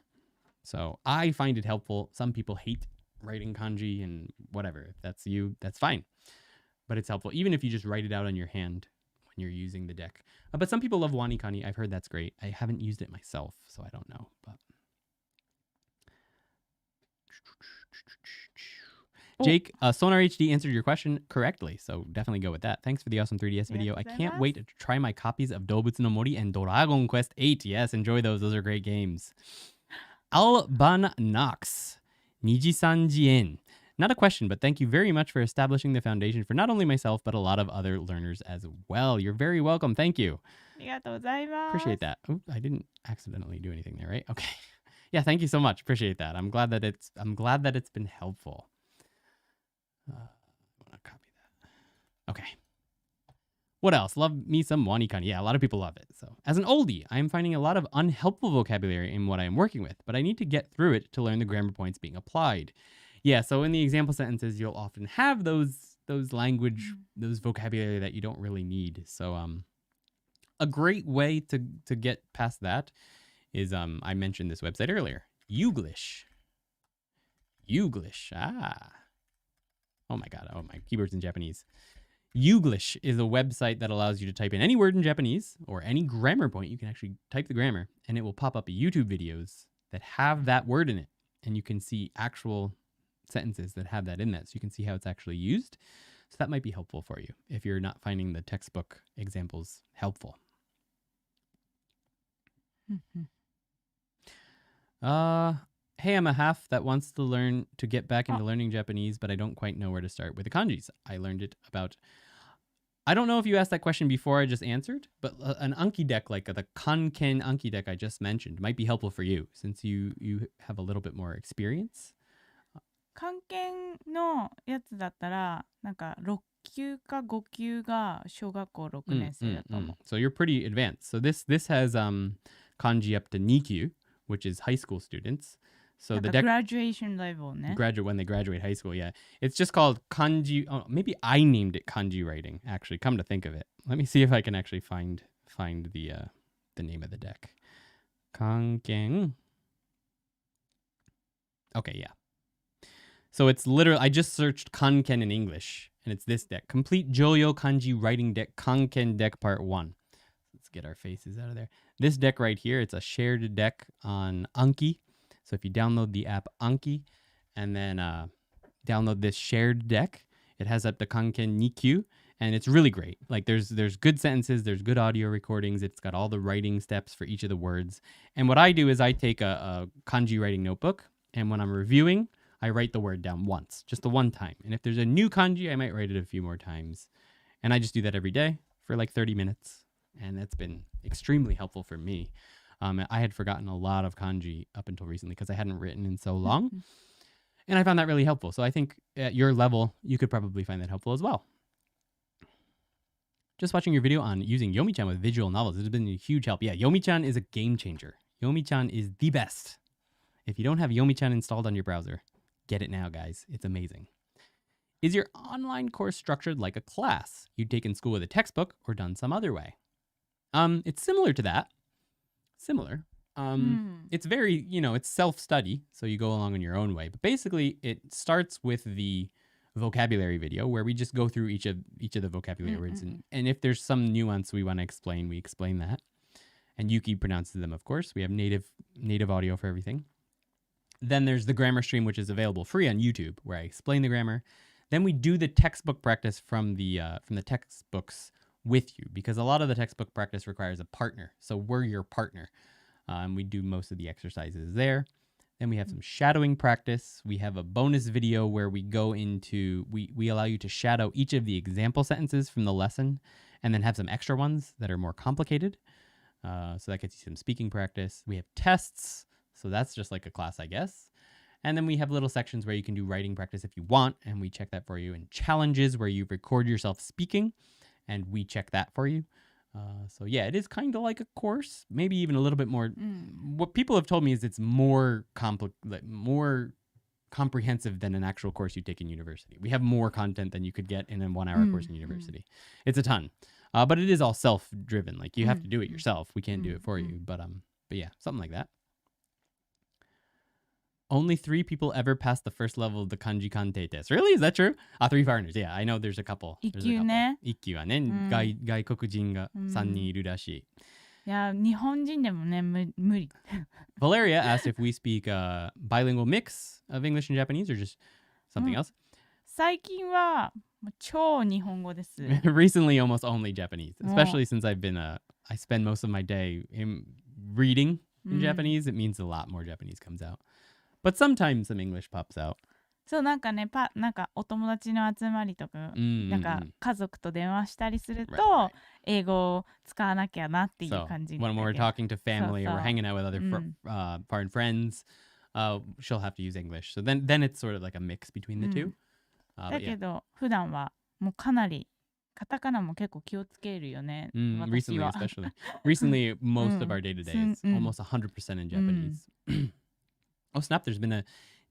So I find it helpful. Some people hate writing kanji and whatever. If that's you, that's fine. But it's helpful, even if you just write it out on your hand when you're using the deck. But some people love Wanikani. I've heard that's great. I haven't used it myself, so I don't know. But Jake, Sonar HD answered your question correctly, so definitely go with that. Thanks for the awesome 3DS video. I can't wait to try my copies of Doubutsu no Mori and Dragon Quest 8. Yes, enjoy those. Those are great games. Alban Knox, Niji-san-jien. Not a question, but thank you very much for establishing the foundation for not only myself, but a lot of other learners as well. You're very welcome. Thank you. Appreciate that. Ooh, I didn't accidentally do anything there, right? Okay. Yeah, thank you so much. Appreciate that. I'm glad that it's been helpful. I want to copy that. Okay. What else? Love me some Wanikani. Yeah, a lot of people love it. So, as an oldie, I am finding a lot of unhelpful vocabulary in what I am working with, but I need to get through it to learn the grammar points being applied. Yeah, so in the example sentences, you'll often have those language, those vocabulary that you don't really need. So, a great way to get past that is I mentioned this website earlier, Youglish. Oh my god, my keyboard's in Japanese. Youglish is a website that allows you to type in any word in Japanese or any grammar point. You can actually type the grammar and it will pop up YouTube videos that have that word in it. And you can see actual sentences that have that in that. So you can see how it's actually used. So that might be helpful for you if you're not finding the textbook examples helpful. Hey, I'm a half that wants to learn to get back into learning Japanese, but I don't quite know where to start with the kanjis. I learned it about... I don't know if you asked that question before I just answered, but an Anki deck like the Kanken Anki deck I just mentioned might be helpful for you since you have a little bit more experience. 漢検のやつだったらなんか6級か5級が小学校6年生だと思う。So you're pretty advanced. So this has kanji up to Nikyu, which is high school students. So the deck graduation level ね。when they graduate high school, yeah. It's just called kanji. Oh, maybe I named it kanji writing. Actually, come to think of it, let me see if I can actually find the name of the deck. Kanken. Okay, yeah. So it's literally, I just searched Kanken in English, and it's this deck. Complete Joyo Kanji Writing Deck, Kanken Deck Part 1. Let's get our faces out of there. This deck right here, it's a shared deck on Anki. So if you download the app Anki, and then download this shared deck, it has up to Kanken Nikyu, and it's really great. Like there's good sentences, there's good audio recordings, it's got all the writing steps for each of the words. And what I do is I take a kanji writing notebook, and when I'm reviewing, I write the word down once, just the one time. And if there's a new kanji, I might write it a few more times. And I just do that every day for like 30 minutes. And that's been extremely helpful for me. I had forgotten a lot of kanji up until recently because I hadn't written in so long. And I found that really helpful. So I think at your level, you could probably find that helpful as well. Just watching your video on using Yomi-chan with visual novels has been a huge help. Yeah, Yomi-chan is a game changer. Yomi-chan is the best. If you don't have Yomi-chan installed on your browser, get it now, guys. It's amazing. Is your online course structured like a class you'd take in school with a textbook or done some other way? It's similar to that. Similar. It's very, it's self-study, so you go along in your own way. But basically, it starts with the vocabulary video where we just go through each of the vocabulary words. And if there's some nuance we want to explain, we explain that. And Yuki pronounces them, of course. We have native audio for everything. Then there's the grammar stream, which is available free on YouTube, where I explain the grammar. Then we do the textbook practice from the textbooks with you, because a lot of the textbook practice requires a partner. So we're your partner. And we do most of the exercises there. Then we have some shadowing practice. We have a bonus video where we go into, we allow you to shadow each of the example sentences from the lesson, and then have some extra ones that are more complicated. So that gets you some speaking practice. We have tests. So that's just like a class, I guess. And then we have little sections where you can do writing practice if you want, and we check that for you. And challenges where you record yourself speaking, and we check that for you. So yeah, it is kind of like a course, maybe even a little bit more. What people have told me is it's more comprehensive than an actual course you take in university. We have more content than you could get in a 1-hour course in university. It's a ton, but it is all self-driven. Like you have to do it yourself. We can't do it for you. But yeah, something like that. Only 3 people ever passed the first level of the kanji kante test. Really? Is that true? 3 foreigners. Yeah, I know there's a couple. 1級ね。1級はね、外国人が3人いるらしい。いや、日本人でもね、無理。Valeria asked if we speak a bilingual mix of English and Japanese or just something else. 最近は超日本語です。Recently, almost only Japanese, especially since I spend most of my day in reading in Japanese. It means a lot more Japanese comes out. But sometimes some English pops out. そうなんかねなんかお友達の集まりとか、なんか家族と電話したりすると、英語を使わなきゃなっていう感じ。So when we're talking to family or we're hanging out with other foreign friends, she'll have to use English. So then it's sort of like a mix between the two. だけど普段はもうかなりカタカナも結構気をつけるよね。Recently, especially. Recently, most of our day-to-day is almost 100% in Japanese. Oh, snap. There's been a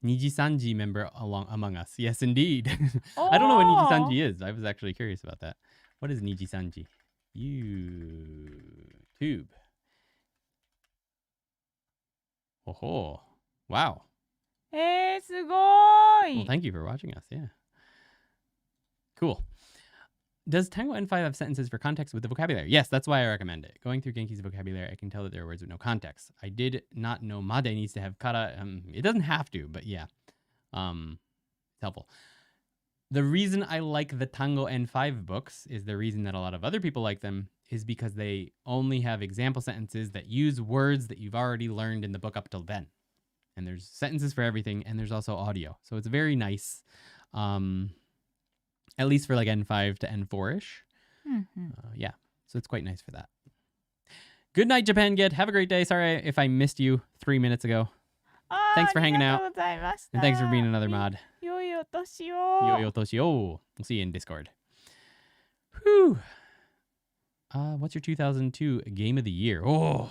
Niji Sanji member among us. Yes, indeed. I don't know what Niji Sanji is. I was actually curious about that. What is Niji Sanji? YouTube. Oh, wow. すごい。 Well, thank you for watching us. Yeah. Cool. Does Tango N5 have sentences for context with the vocabulary? Yes, that's why I recommend it. Going through Genki's vocabulary, I can tell that there are words with no context. I did not know Made needs to have kara. It doesn't have to, but yeah. It's helpful. The reason I like the Tango N5 books is the reason that a lot of other people like them is because they only have example sentences that use words that you've already learned in the book up till then. And there's sentences for everything, and there's also audio. So it's very nice, at least for like N5 to N4-ish. Yeah, so it's quite nice for that. Good night, Japan Get. Have a great day. Sorry if I missed you 3 minutes ago. Thanks for hanging out. And thanks for being another mod. 良いお年を。Yo yo toshi yo. We'll see you in Discord. Whew. What's your 2002 game of the year? Oh.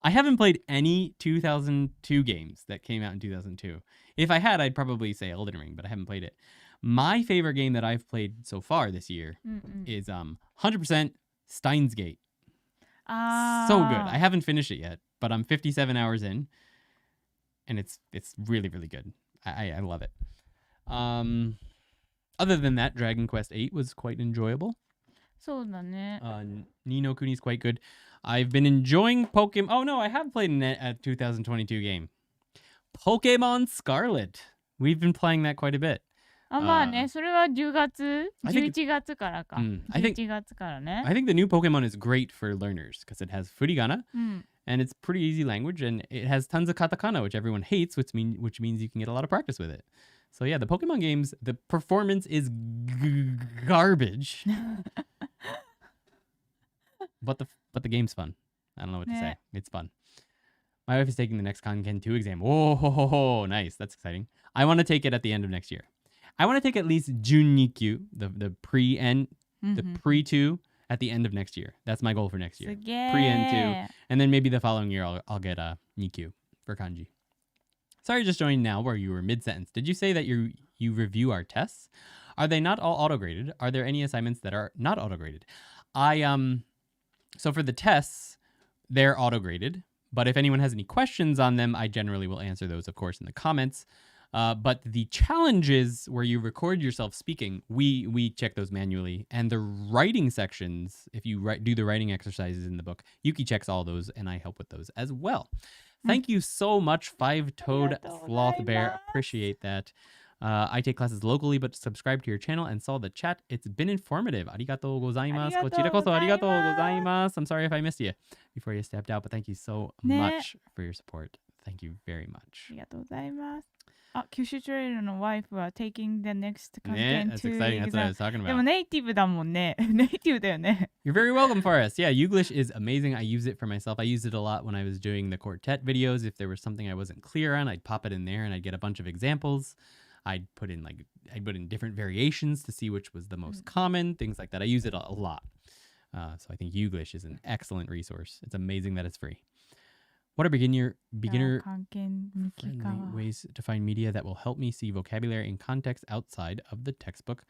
I haven't played any 2002 games that came out in 2002. If I had, I'd probably say Elden Ring, but I haven't played it. My favorite game that I've played so far this year is 100% Steins Gate. So good. I haven't finished it yet, but I'm 57 hours in, and it's really, really good. I love it. Other than that, Dragon Quest VIII was quite enjoyable. そうだね。Ni no Kuni's quite good. I've been enjoying Pokemon. Oh no, I have played a 2022 game. Pokemon Scarlet. We've been playing that quite a bit. まあね、それは10月 ?11 月からか。11月からね。I think the new Pokemon is great for learners because it has furigana and it's pretty easy language and it has tons of katakana, which everyone hates, which means you can get a lot of practice with it. So yeah, the Pokemon games, the performance is garbage. But the game's fun. I don't know what to say. It's fun. My wife is taking the next Kanken 2 exam. Oh, nice. That's exciting. I want to take it at the end of next year. I want to take at least Junnikyu, the pre-N, the pre-2 at the end of next year. That's my goal for next year. Pre-N2. And then maybe the following year I'll get a Nikyu for kanji. Sorry, just joined now where you were mid-sentence. Did you say that you review our tests? Are they not all auto-graded? Are there any assignments that are not auto-graded? So for the tests, they're auto-graded. But if anyone has any questions on them, I generally will answer those, of course, in the comments. But the challenges where you record yourself speaking, we check those manually. And the writing sections, if you do the writing exercises in the book, Yuki checks all those, and I help with those as well. Thank you so much, Five-Toed Sloth Bear. Appreciate that. I take classes locally, but subscribe to your channel and saw the chat. It's been informative. Arigatou gozaimasu. Kochira koso arigatou gozaimasu. I'm sorry if I missed you before you stepped out, but thank you so much for your support. Thank you very much. ありがとうございます。九州トレイルのワイフは taking the next content That's exciting. That's what I was talking about. でもネイティブだもんね。ネイティブだよね。You're very welcome for us. Yeah, Youglish is amazing. I use it for myself. I used it a lot when I was doing the quartet videos. If there was something I wasn't clear on, I'd pop it in there and I'd get a bunch of examples. I'd put in different variations to see which was the most common, things like that. I use it a lot. So I think Youglish is an excellent resource. It's amazing that it's free. What are beginner friendly ways to find media that will help me see vocabulary and context outside of the textbook?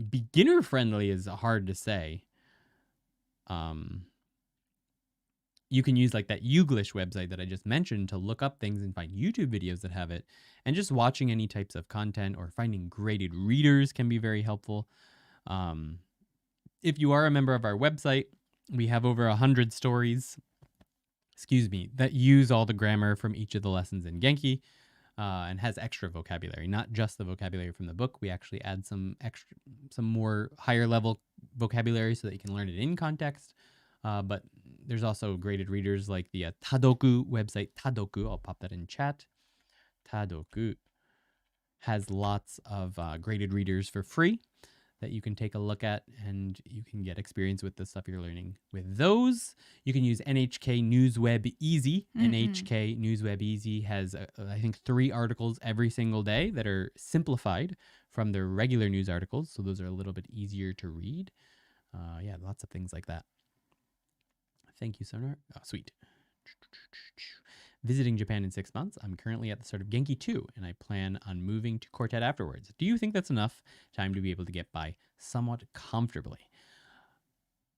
Beginner friendly is hard to say. You can use like that Youglish website that I just mentioned to look up things and find YouTube videos that have it. And just watching any types of content or finding graded readers can be very helpful. If you are a member of our website, we have over 100 stories, that use all the grammar from each of the lessons in Genki and has extra vocabulary, not just the vocabulary from the book. We actually add some more higher level vocabulary so that you can learn it in context. But there's also graded readers like the Tadoku website. Tadoku, I'll pop that in chat. Tadoku has lots of graded readers for free that you can take a look at, and you can get experience with the stuff you're learning with those. You can use NHK Newsweb Easy. NHK Newsweb Easy has, I think, 3 articles every single day that are simplified from their regular news articles, so those are a little bit easier to read. Yeah, lots of things like that. Thank you, Sonar. Oh, sweet. Visiting Japan in 6 months. I'm currently at the start of Genki 2, and I plan on moving to Quartet afterwards. Do you think that's enough time to be able to get by somewhat comfortably?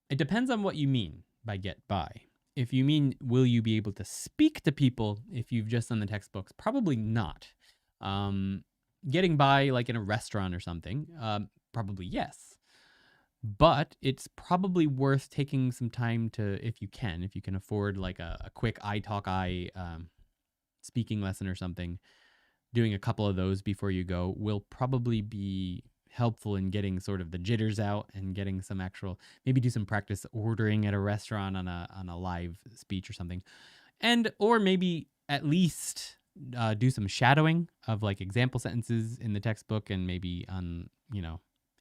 It depends on what you mean by get by. If you mean, will you be able to speak to people if you've just done the textbooks? Probably not. Getting by like in a restaurant or something, probably yes. But it's probably worth taking some time to, if you can afford like a quick eye talk eye speaking lesson or something, doing a couple of those before you go will probably be helpful in getting sort of the jitters out and getting some actual, maybe do some practice ordering at a restaurant on a live speech or something. Or maybe at least do some shadowing of like example sentences in the textbook, and maybe on,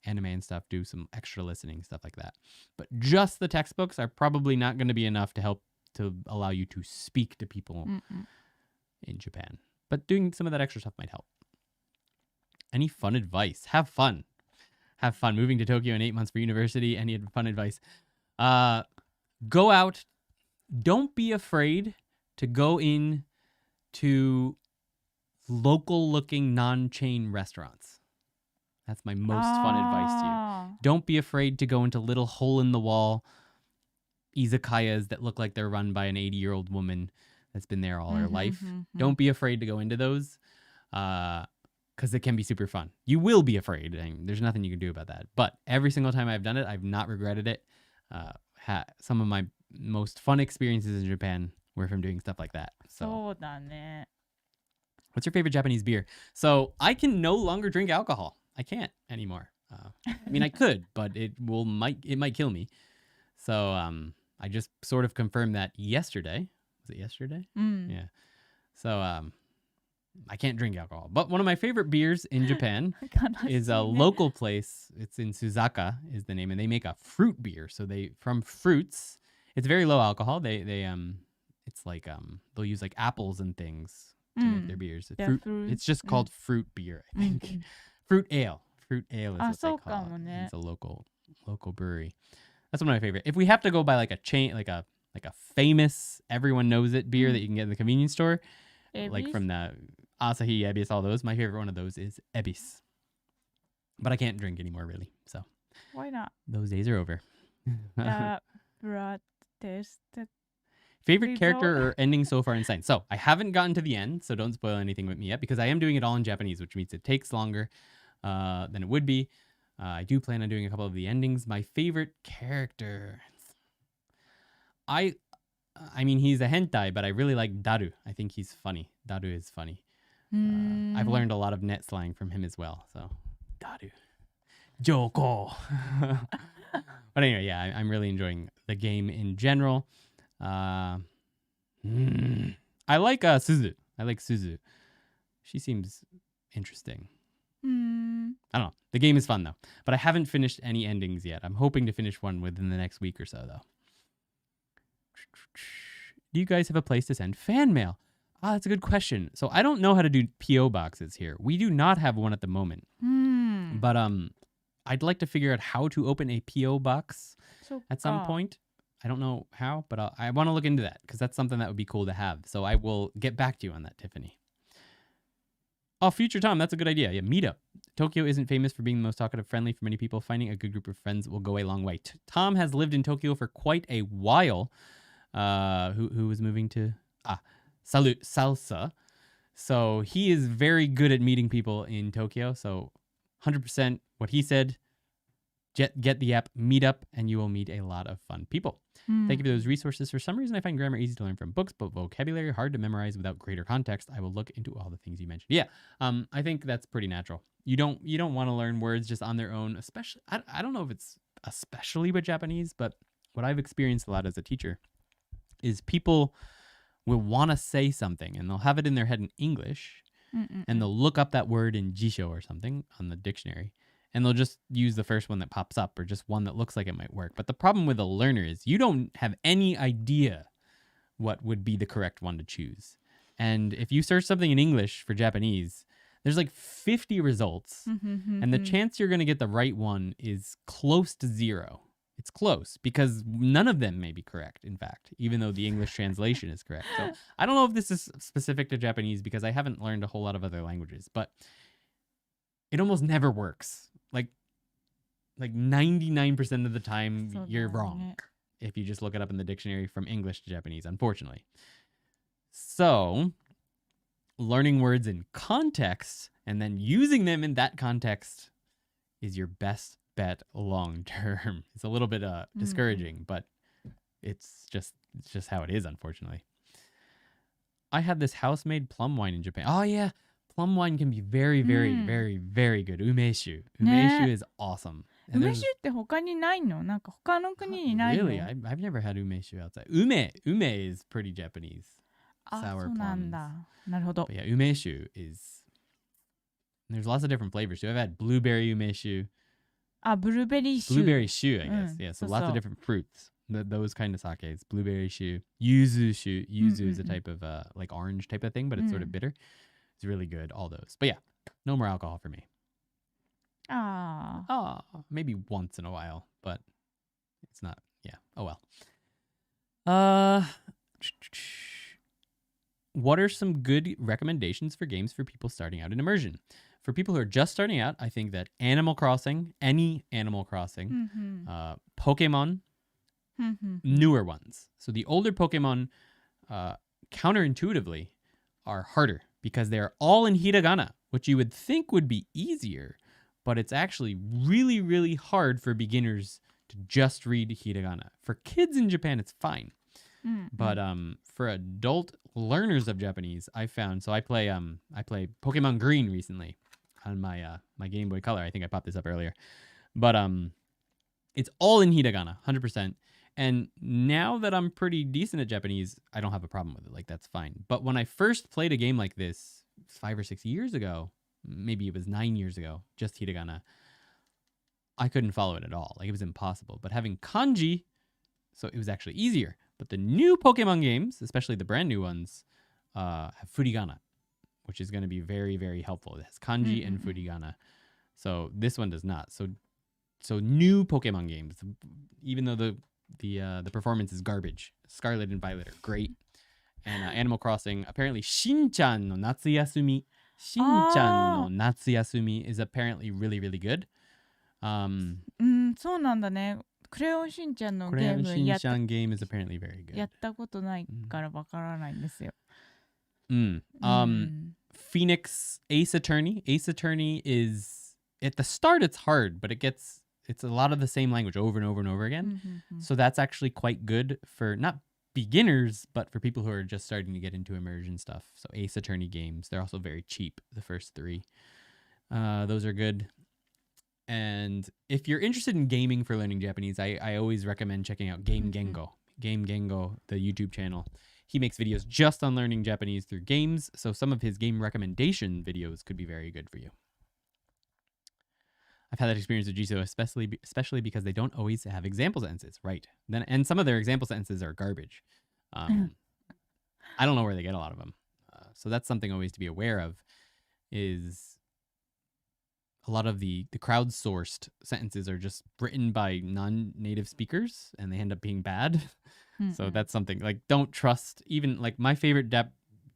anime and stuff, do some extra listening, stuff like that. But just the textbooks are probably not going to be enough to help to allow you to speak to people in Japan. But doing some of that extra stuff might help. Any fun advice? Have fun. Have fun. Moving to Tokyo in 8 months for university. Any fun advice? Go out. Don't be afraid to go in to local-looking non-chain restaurants. That's my most fun advice to you. Don't be afraid to go into little hole-in-the-wall izakayas that look like they're run by an 80-year-old woman that's been there all her life. Don't be afraid to go into those, because it can be super fun. You will be afraid, and there's nothing you can do about that. But every single time I've done it, I've not regretted it. Some of my most fun experiences in Japan were from doing stuff like that. So, what's your favorite Japanese beer? So I can no longer drink alcohol. I can't anymore. I mean, I could, but it might kill me. So I just sort of confirmed that yesterday. Was it yesterday? Yeah. So I can't drink alcohol. But one of my favorite beers in Japan is a local place. It's in Suzaka is the name, and they make a fruit beer. So from fruits. It's very low alcohol. They it's like they'll use like apples and things to make their beers. It's just called fruit beer, I think. Fruit ale. Fruit ale is what they call it. It's a local brewery. That's one of my favorite. If we have to go by like a chain, like a famous, everyone knows it beer that you can get in the convenience store, like from the Asahi, Ebis, all those. My favorite one of those is Ebis. But I can't drink anymore, really. So why not? Those days are over. Taste. Favorite character or ending so far in Science? So I haven't gotten to the end, so don't spoil anything with me yet, because I am doing it all in Japanese, which means it takes longer than it would be. I do plan on doing a couple of the endings. My favorite character, I mean, he's a hentai, but I really like Daru. I think he's funny. Daru is funny. I've learned a lot of net slang from him as well. So Daru, Joko. But anyway, yeah, I'm really enjoying the game in general. I like Suzu. I like Suzu. She seems interesting. I don't know. The game is fun, though. But I haven't finished any endings yet. I'm hoping to finish one within the next week or so, though. Do you guys have a place to send fan mail? That's a good question. So I don't know how to do P.O. boxes here. We do not have one at the moment. But I'd like to figure out how to open a P.O. box at some point. I don't know how, but I want to look into that, because that's something that would be cool to have. So I will get back to you on that, Tiffany. Oh, future Tom, that's a good idea. Yeah, meetup. Tokyo isn't famous for being the most talkative, friendly for many people. Finding a good group of friends will go a long way. Tom has lived in Tokyo for quite a while. Who was moving to Salute Salsa. So he is very good at meeting people in Tokyo. So 100% what he said. Get the app Meetup, and you will meet a lot of fun people. Thank you for those resources. For some reason, I find grammar easy to learn from books, but vocabulary hard to memorize without greater context. I will look into all the things you mentioned. Yeah, I think that's pretty natural. You don't want to learn words just on their own, especially. I don't know if it's especially with Japanese, but what I've experienced a lot as a teacher is people will want to say something, and they'll have it in their head in English, and they'll look up that word in Jisho or something on the dictionary. And they'll just use the first one that pops up, or just one that looks like it might work. But the problem with a learner is you don't have any idea what would be the correct one to choose. And if you search something in English for Japanese, there's like 50 results. And the chance you're going to get the right one is close to zero. It's close, because none of them may be correct, in fact, even though the English translation is correct. So I don't know if this is specific to Japanese, because I haven't learned a whole lot of other languages. But it almost never works. Like 99% of the time, you're wrong if you just look it up in the dictionary from English to Japanese, unfortunately. So learning words in context and then using them in that context is your best bet long term. It's a little bit discouraging, but it's just how it is, unfortunately. I had this house-made plum wine in Japan. Oh yeah, plum wine can be very, very, very, very good. Umeshu. ね。 Umeshu is awesome. And 梅 there's 酒って他にないの？なんか他の国にないの？ really, I've never had umeshu outside. Ume is pretty Japanese. あ、 Sour そうなん plums. だ。なるほど。 But yeah, umeshu is. There's lots of different flavors too. I've had blueberry umeshu, あ、ブルーベリー酒。 blueberry shu, I guess. Mm, Yeah, so so- lots of so. different fruits. Those kind of sakes. Blueberry shu, yuzu shu. Yuzu is a type of like orange type of thing, but it's sort of bitter. It's really good. All those. But yeah, no more alcohol for me. ああ。 Maybe once in a while, but it's not. Yeah. Oh well. What are some good recommendations for games for people starting out in immersion? For people who are just starting out, I think that Animal Crossing, any Animal Crossing, うんうん Pokemon, うんうん newer ones. So the older Pokemon, counterintuitively, are harder because they're all in hiragana, which you would think would be easier, but it's actually really, really hard for beginners to just read hiragana. For kids in Japan, it's fine. うん But for adult learners of Japanese, I found I play Pokemon Green recently on my my Game Boy Color. I think I popped this up earlier. But it's all in hiragana, 100%. And now that I'm pretty decent at Japanese, I don't have a problem with it. Like, that's fine. But when I first played a game like this 5 or 6 years ago, maybe it was 9 years ago, just hiragana, I couldn't follow it at all. Like, it was impossible. But having kanji, so it was actually easier. But the new Pokemon games, especially the brand new ones, have furigana, which is going to be very, very helpful. It has kanji and furigana. So this one does not. So new Pokemon games, even though the performance is garbage, Scarlet and Violet are great. And Animal Crossing, apparently Shin-chan no Natsuyasumi. Shin-chan no Natsuyasumi is apparently really, really good. うんそうなんだね。クレヨンしんちゃんのゲー Crayon ムやった Shin-chan game is apparently very good. やったことないからわからないんですよ。 Phoenix Ace Attorney. Ace Attorney is, at the start it's hard, but it's a lot of the same language over and over and over again. So that's actually quite good for not beginners, but for people who are just starting to get into immersion stuff. So Ace Attorney games, they're also very cheap, the first 3. Those are good. And if you're interested in gaming for learning Japanese, I always recommend checking out Game Gengo. Game Gengo, the YouTube channel. He makes videos just on learning Japanese through games, so some of his game recommendation videos could be very good for you. I've had that experience with Jiso, especially because they don't always have example sentences, right? And some of their example sentences are garbage. I don't know where they get a lot of them. So that's something always to be aware of, is a lot of the crowdsourced sentences are just written by non-native speakers, and they end up being bad. So that's something, like, don't trust, even like my favorite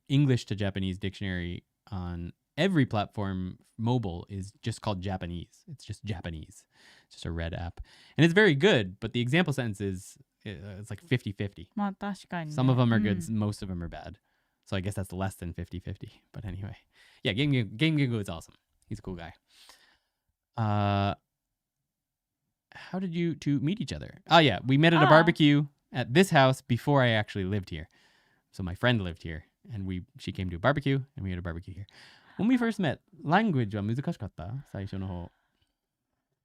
English to Japanese dictionary on every platform mobile is just called Japanese. It's just Japanese. It's just a red app. And it's very good, but the example sentences, it's like 50-50. まあ確かにね。 Some of them are good, most of them are bad. So I guess that's less than 50-50. But anyway. Yeah, Game Gengo is awesome. He's a cool guy. How did you two meet each other? Oh yeah, we met at a barbecue at this house before I actually lived here. So my friend lived here, and she came to a barbecue, and we had a barbecue here. When we first met, language は難しかった？最初の方。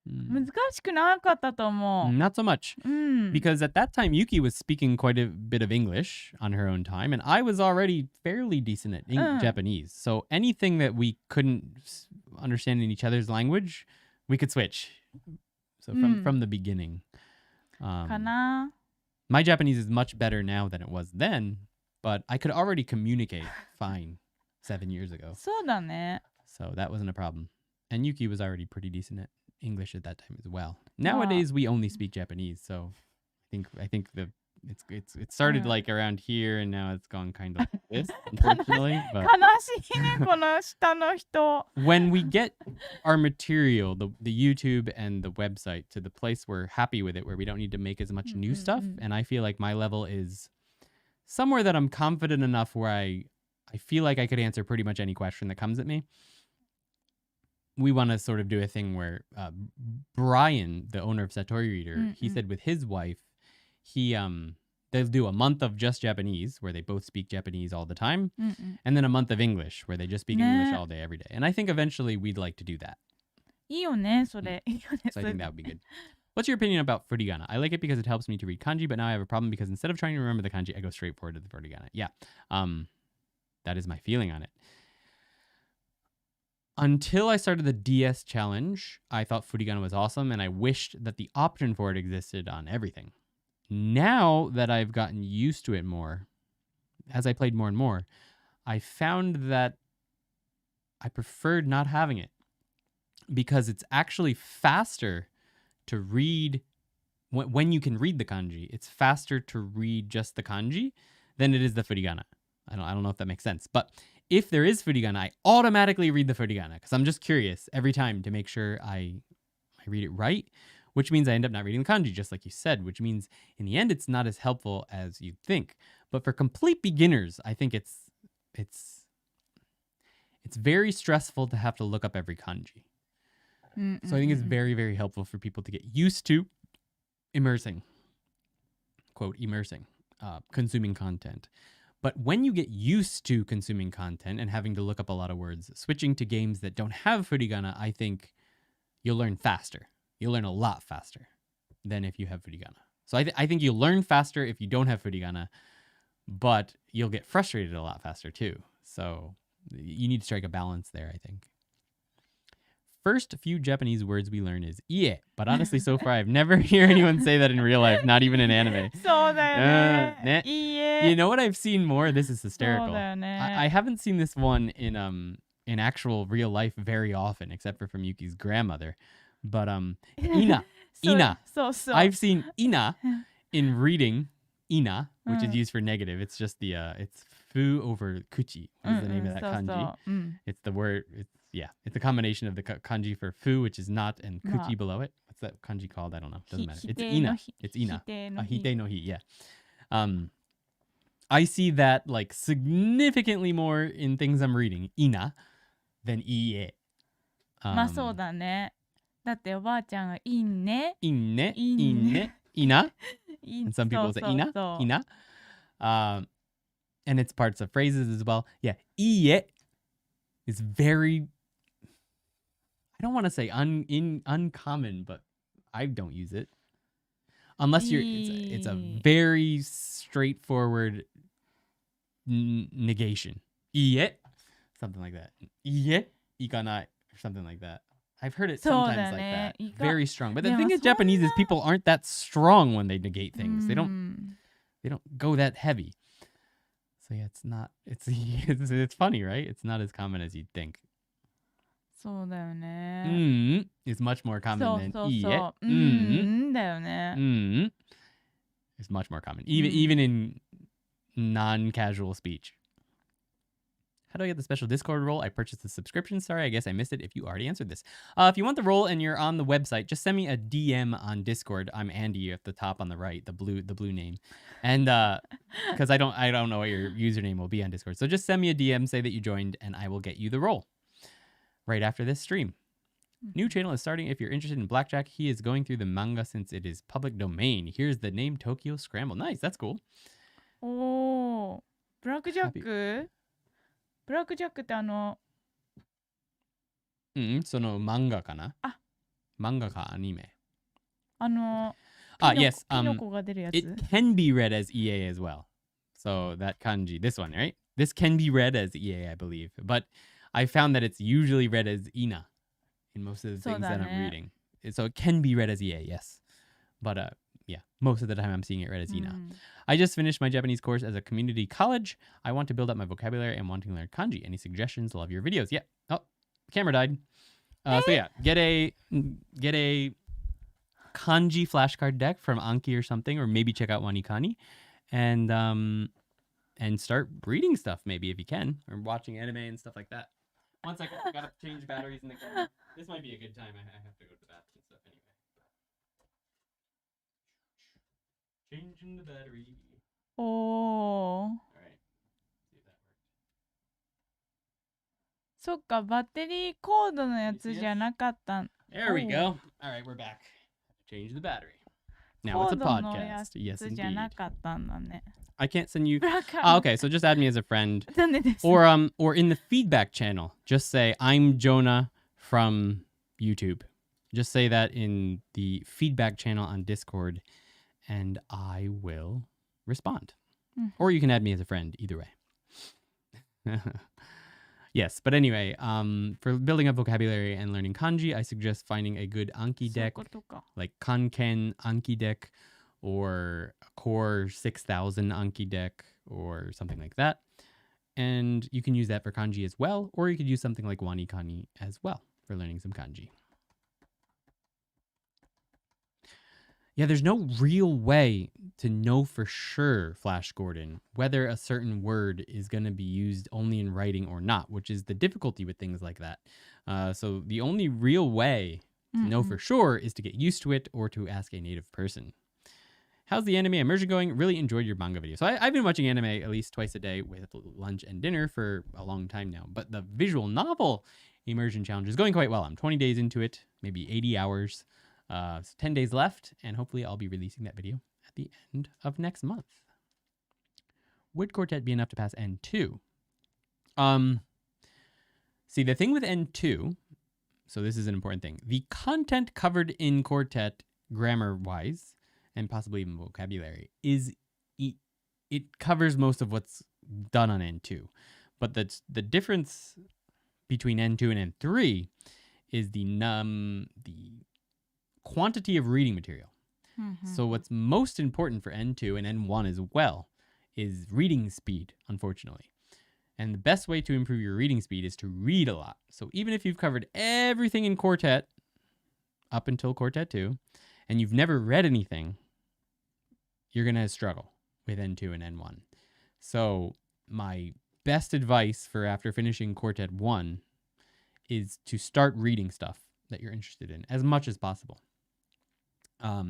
難しくなかったと思う。 Not so much. うん。 Because at that time, Yuki was speaking quite a bit of English on her own time, and I was already fairly decent at Japanese. So anything that we couldn't understand in each other's language, we could switch. So from the beginning. かな。 My Japanese is much better now than it was then, but I could already communicate fine 7 years ago. そうだね。 So that wasn't a problem. And Yuki was already pretty decent at English at that time as well. Nowadays we only speak Japanese, so I think it started like around here, and now it's gone kind of like this, unfortunately. 悲 But しいね、この下の人。 when we get our material, the YouTube and the website, to the place we're happy with it, where we don't need to make as much new stuff, and I feel like my level is somewhere that I'm confident enough where I feel like I could answer pretty much any question that comes at me. We want to sort of do a thing where Brian, the owner of Satori Reader, he said with his wife, they'll do a month of just Japanese, where they both speak Japanese all the time, うんうん。 and then a month of English, where they just speak English ね all day, every day. And I think eventually we'd like to do that. いいよね、それ。いいよね、 So I think that would be good. What's your opinion about furigana? I like it because it helps me to read kanji, but now I have a problem because instead of trying to remember the kanji, I go straight forward to the furigana. Yeah, that is my feeling on it. Until I started the DS challenge, I thought furigana was awesome, and I wished that the option for it existed on everything. Now that I've gotten used to it more, as I played more and more, I found that I preferred not having it because it's actually faster to read when you can read the kanji. It's faster to read just the kanji than it is the furigana. I don't know if that makes sense, but if there is furigana, I automatically read the furigana because I'm just curious every time to make sure I read it right, which means I end up not reading the kanji, just like you said, which means in the end it's not as helpful as you'd think. But for complete beginners, I think it's very stressful to have to look up every kanji. So I think it's very, very helpful for people to get used to immersing, quote, immersing, consuming content. But when you get used to consuming content and having to look up a lot of words, switching to games that don't have furigana, I think you'll learn faster. You'll learn a lot faster than if you have furigana. So I think you'll learn faster if you don't have furigana, but you'll get frustrated a lot faster too. So you need to strike a balance there, I think. First few Japanese words we learn is ie, but honestly, so far I've never heard anyone say that in real life, not even in anime. そうだよね。ね。いいえ。 You know what I've seen more? This is そう hysterical. だよね。 I haven't seen this one in actual real life very often, except for from Yuki's grandmother. But ina, そう ina. そうそう。 I've seen ina in reading ina, which is used for negative. It's just the it's fu over kuchi is the name of that そう kanji. そう。うん。 It's the word. It's a combination of the kanji for fu, which is not, and kuchi Ma. below it. What's that kanji called? I don't know. Doesn't matter. It's 否定 ina. の日。 It's ina. 否定の Hite no hi. Yeah. I see that like significantly more in things I'm reading, ina, than ie. まあそうだね。だっておばあちゃんがいいね。 Inne, いいね。 inne, ina. いい And some people say そうそう ina, そう。 ina. And it's parts of phrases as well. Yeah, ie is very, I don't want to say uncommon, but I don't use it. Unless it's a very straightforward negation. Ie, something like that. Ie, ikanai, or something like that. I've heard it sometimes like that. Very strong. But the thing is, Japanese is people aren't that strong when they negate things. They don't go that heavy. So yeah, it's funny, right? It's not as common as you'd think. そうだよね。 Is much more common そう than そう ie. そう。だよね。 It's much more common, even in non-casual speech. How do I get the special Discord role? I purchased the subscription. Sorry, I guess I missed it if you already answered this. If you want the role and you're on the website, just send me a DM on Discord. I'm Andy at the top on the right, the blue name. And because I don't know what your username will be on Discord. So just send me a DM, say that you joined, and I will get you the role right after this stream. New channel is starting. If you're interested in Blackjack, he is going through the manga since it is public domain. Here's the name Tokyo Scramble. Nice, that's cool. おー。ブラックジャック？ブラックジャックってその漫画かな？あ、漫画かアニメ。yes. ピ It ノコが出るやつ。 can be read as EA as well. So that kanji, this one, right? This can be read as EA, I believe. But I found that it's usually read as ina in most of the things that I'm reading. So it can be read as EA, yes. But yeah, most of the time I'm seeing it read as ina. I just finished my Japanese course as a community college. I want to build up my vocabulary and wanting to learn kanji. Any suggestions? Love your videos. Yeah. Oh, camera died. So yeah, get a kanji flashcard deck from Anki or something, or maybe check out Wanikani, and start reading stuff maybe if you can, or watching anime and stuff like that. One second, I gotta change batteries in the camera. This might be a good time. I have to go to the bathroom and stuff anyway. Changing the battery. おー。 Alright. See if that worked. そっか、バッテリーコードのやつじゃなかった。 There we go. Alright, we're back. Change the battery. Now it's a コードのや podcast. Yes, つじゃな indeed. かったんだね。 I can't send you. わかんない。 Okay, so just add me as a friend. ダメです。 Or in the feedback channel, just say I'm Jonah from YouTube. Just say that in the feedback channel on Discord, and I will respond. Or you can add me as a friend. Either way. Yes, but anyway, for building up vocabulary and learning kanji, I suggest finding a good Anki そういう deck, ことか。 like Kanken Anki deck, or a Core 6000 Anki deck, or something like that. And you can use that for kanji as well, or you could use something like Wani Kani as well for learning some kanji. Yeah, there's no real way to know for sure, Flash Gordon, whether a certain word is going to be used only in writing or not, which is the difficulty with things like that. So the only real way to know for sure is to get used to it or to ask a native person. How's the anime immersion going? Really enjoyed your manga video. So I've been watching anime at least twice a day with lunch and dinner for a long time now. But the visual novel immersion challenge is going quite well. I'm 20 days into it, maybe 80 hours. 10 days left, and hopefully I'll be releasing that video at the end of next month. Would Quartet be enough to pass N2? See, the thing with N2, so this is an important thing. The content covered in Quartet, grammar-wise, and possibly even vocabulary, it covers most of what's done on N2. But the difference between N2 and N3 is the quantity of reading material. So what's most important for N2 and N1 as well is reading speed, unfortunately. And the best way to improve your reading speed is to read a lot. So even if you've covered everything in Quartet up until Quartet 2, and you've never read anything, you're going to struggle with N2 and N1. So my best advice for after finishing Quartet 1 is to start reading stuff that you're interested in as much as possible.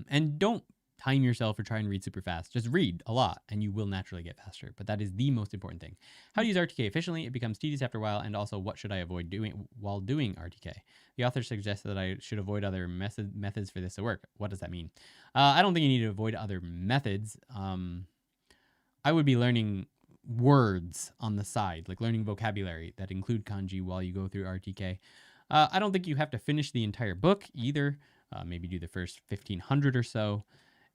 And don't time yourself or try and read super fast. Just read a lot and you will naturally get faster. But that is the most important thing. How to use RTK efficiently? It becomes tedious after a while. And also, what should I avoid doing while doing RTK? The author suggested that I should avoid other methods for this to work. What does that mean? I don't think you need to avoid other methods. I would be learning words on the side, like learning vocabulary that include kanji while you go through RTK. I don't think you have to finish the entire book either. Maybe do the first 1,500 or so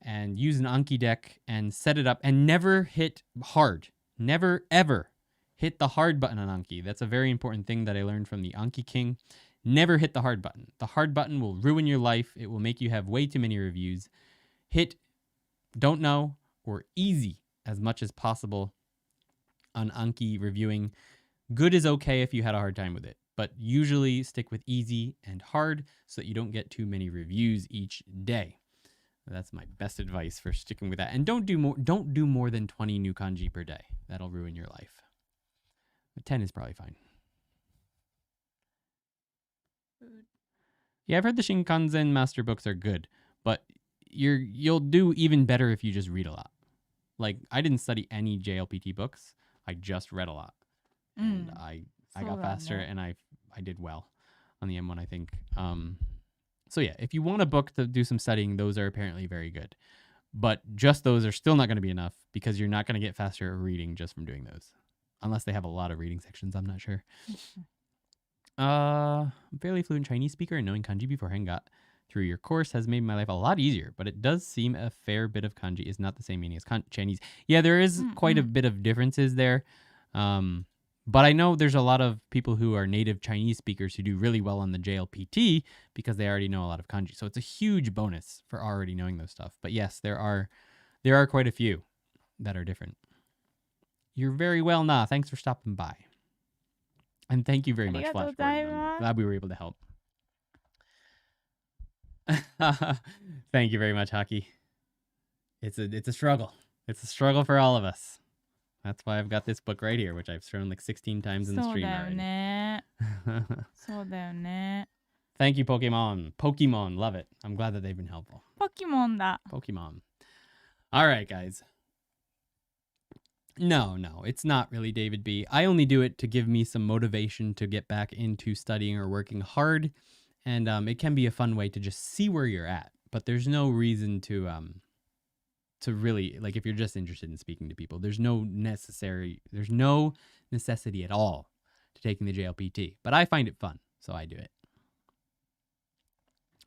and use an Anki deck and set it up and never hit hard. Never, ever hit the hard button on Anki. That's a very important thing that I learned from the Anki King. Never hit the hard button. The hard button will ruin your life. It will make you have way too many reviews. Hit don't know or easy as much as possible on Anki reviewing. Good is okay if you had a hard time with it, but usually stick with easy and hard so that you don't get too many reviews each day. That's my best advice for sticking with that. And don't do more than 20 new kanji per day. That'll ruin your life. But 10 is probably fine. Yeah, I've heard the Shinkansen master books are good, but you'll do even better if you just read a lot. Like, I didn't study any JLPT books. I just read a lot. And I got faster and I did well on the M1, I think. So yeah, if you want a book to do some studying, those are apparently very good. But just those are still not going to be enough because you're not going to get faster at reading just from doing those. Unless they have a lot of reading sections, I'm not sure. I'm fairly fluent Chinese speaker and knowing kanji beforehand got through your course has made my life a lot easier, but it does seem a fair bit of kanji is not the same meaning as Chinese. Yeah, there is quite a bit of differences there. But I know there's a lot of people who are native Chinese speakers who do really well on the JLPT because they already know a lot of kanji. So it's a huge bonus for already knowing those stuff. But yes, there are quite a few that are different. You're very well, Na. Thanks for stopping by. And thank you very much, Flash Gordon. I'm glad we were able to help. Thank you very much, Hockey. It's a struggle. It's a struggle for all of us. That's why I've got this book right here, which I've shown like 16 times in the stream already. Thank you, Pokemon. Pokemon, love it. I'm glad that they've been helpful. Pokemon. All right, guys. No, it's not really David B. I only do it to give me some motivation to get back into studying or working hard. And it can be a fun way to just see where you're at. But there's no reason to to really, like, if you're just interested in speaking to people, there's no necessity at all to taking the JLPT. But I find it fun, so I do it.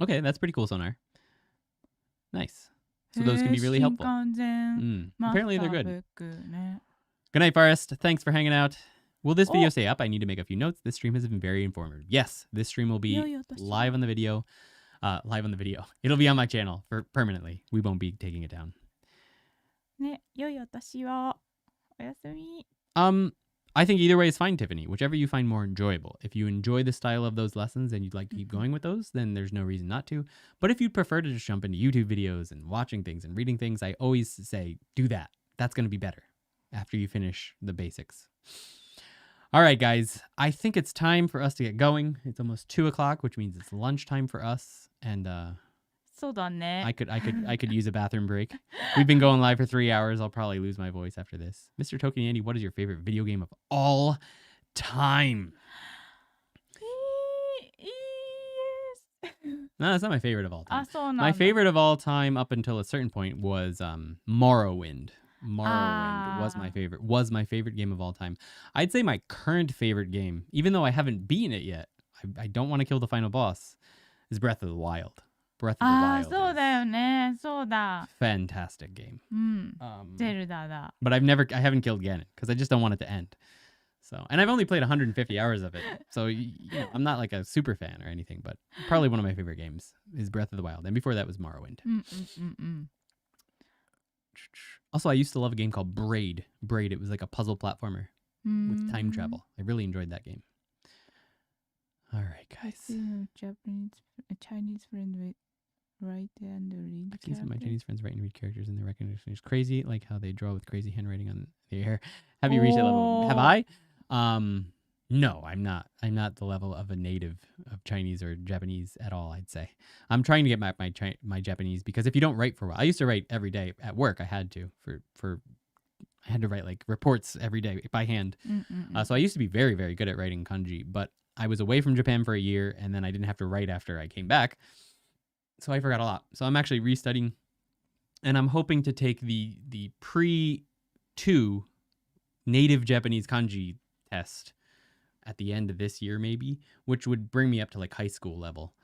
Okay, that's pretty cool, Sonar. Nice. So those can be really helpful. Apparently they're good. Good night, Forrest. Thanks for hanging out. Will this video stay up? I need to make a few notes. This stream has been very informative. Yes, this stream will be live on the video. It'll be on my channel permanently. We won't be taking it down. I think either way is fine, Tiffany. Whichever you find more enjoyable. If you enjoy the style of those lessons and you'd like to keep going with those, then there's no reason not to. But if you'd prefer to just jump into YouTube videos and watching things and reading things, I always say do that. That's going to be better after you finish the basics. All right, guys. I think it's time for us to get going. It's almost 2 o'clock, which means it's lunchtime for us. And I could use a bathroom break. We've been going live for 3 hours. I'll probably lose my voice after this. Mr. ToKini Andy, what is your favorite video game of all time? No, that's not my favorite of all time. My favorite of all time up until a certain point was Morrowind. Morrowind was my favorite game of all time. I'd say my current favorite game, even though I haven't beaten it yet, I don't want to kill the final boss, is Breath of the Wild. Breath of the Wild. そうだよね。そうだ。 Fantastic game. ゼルダだ。 But I haven't killed Ganon because I just don't want it to end. So, and I've only played 150 hours of it. So, I'm not like a super fan or anything, but probably one of my favorite games is Breath of the Wild. And before that was Morrowind. Also, I used to love a game called Braid. It was like a puzzle platformer with time travel. I really enjoyed that game. All right, guys. Chinese friend with write and read. I can see my Chinese friends write and read characters in their recognition. It's crazy, like how they draw with crazy handwriting on the air. Have you reached that level? Have I? No, I'm not. I'm not the level of a native of Chinese or Japanese at all, I'd say. I'm trying to get back my Japanese because if you don't write for a while, I used to write every day at work. I had to I had to write like reports every day by hand. So I used to be very, very good at writing kanji, but I was away from Japan for a year and then I didn't have to write after I came back. So I forgot a lot. So I'm actually restudying and I'm hoping to take the pre-2 native Japanese kanji test at the end of this year maybe, which would bring me up to like high school level.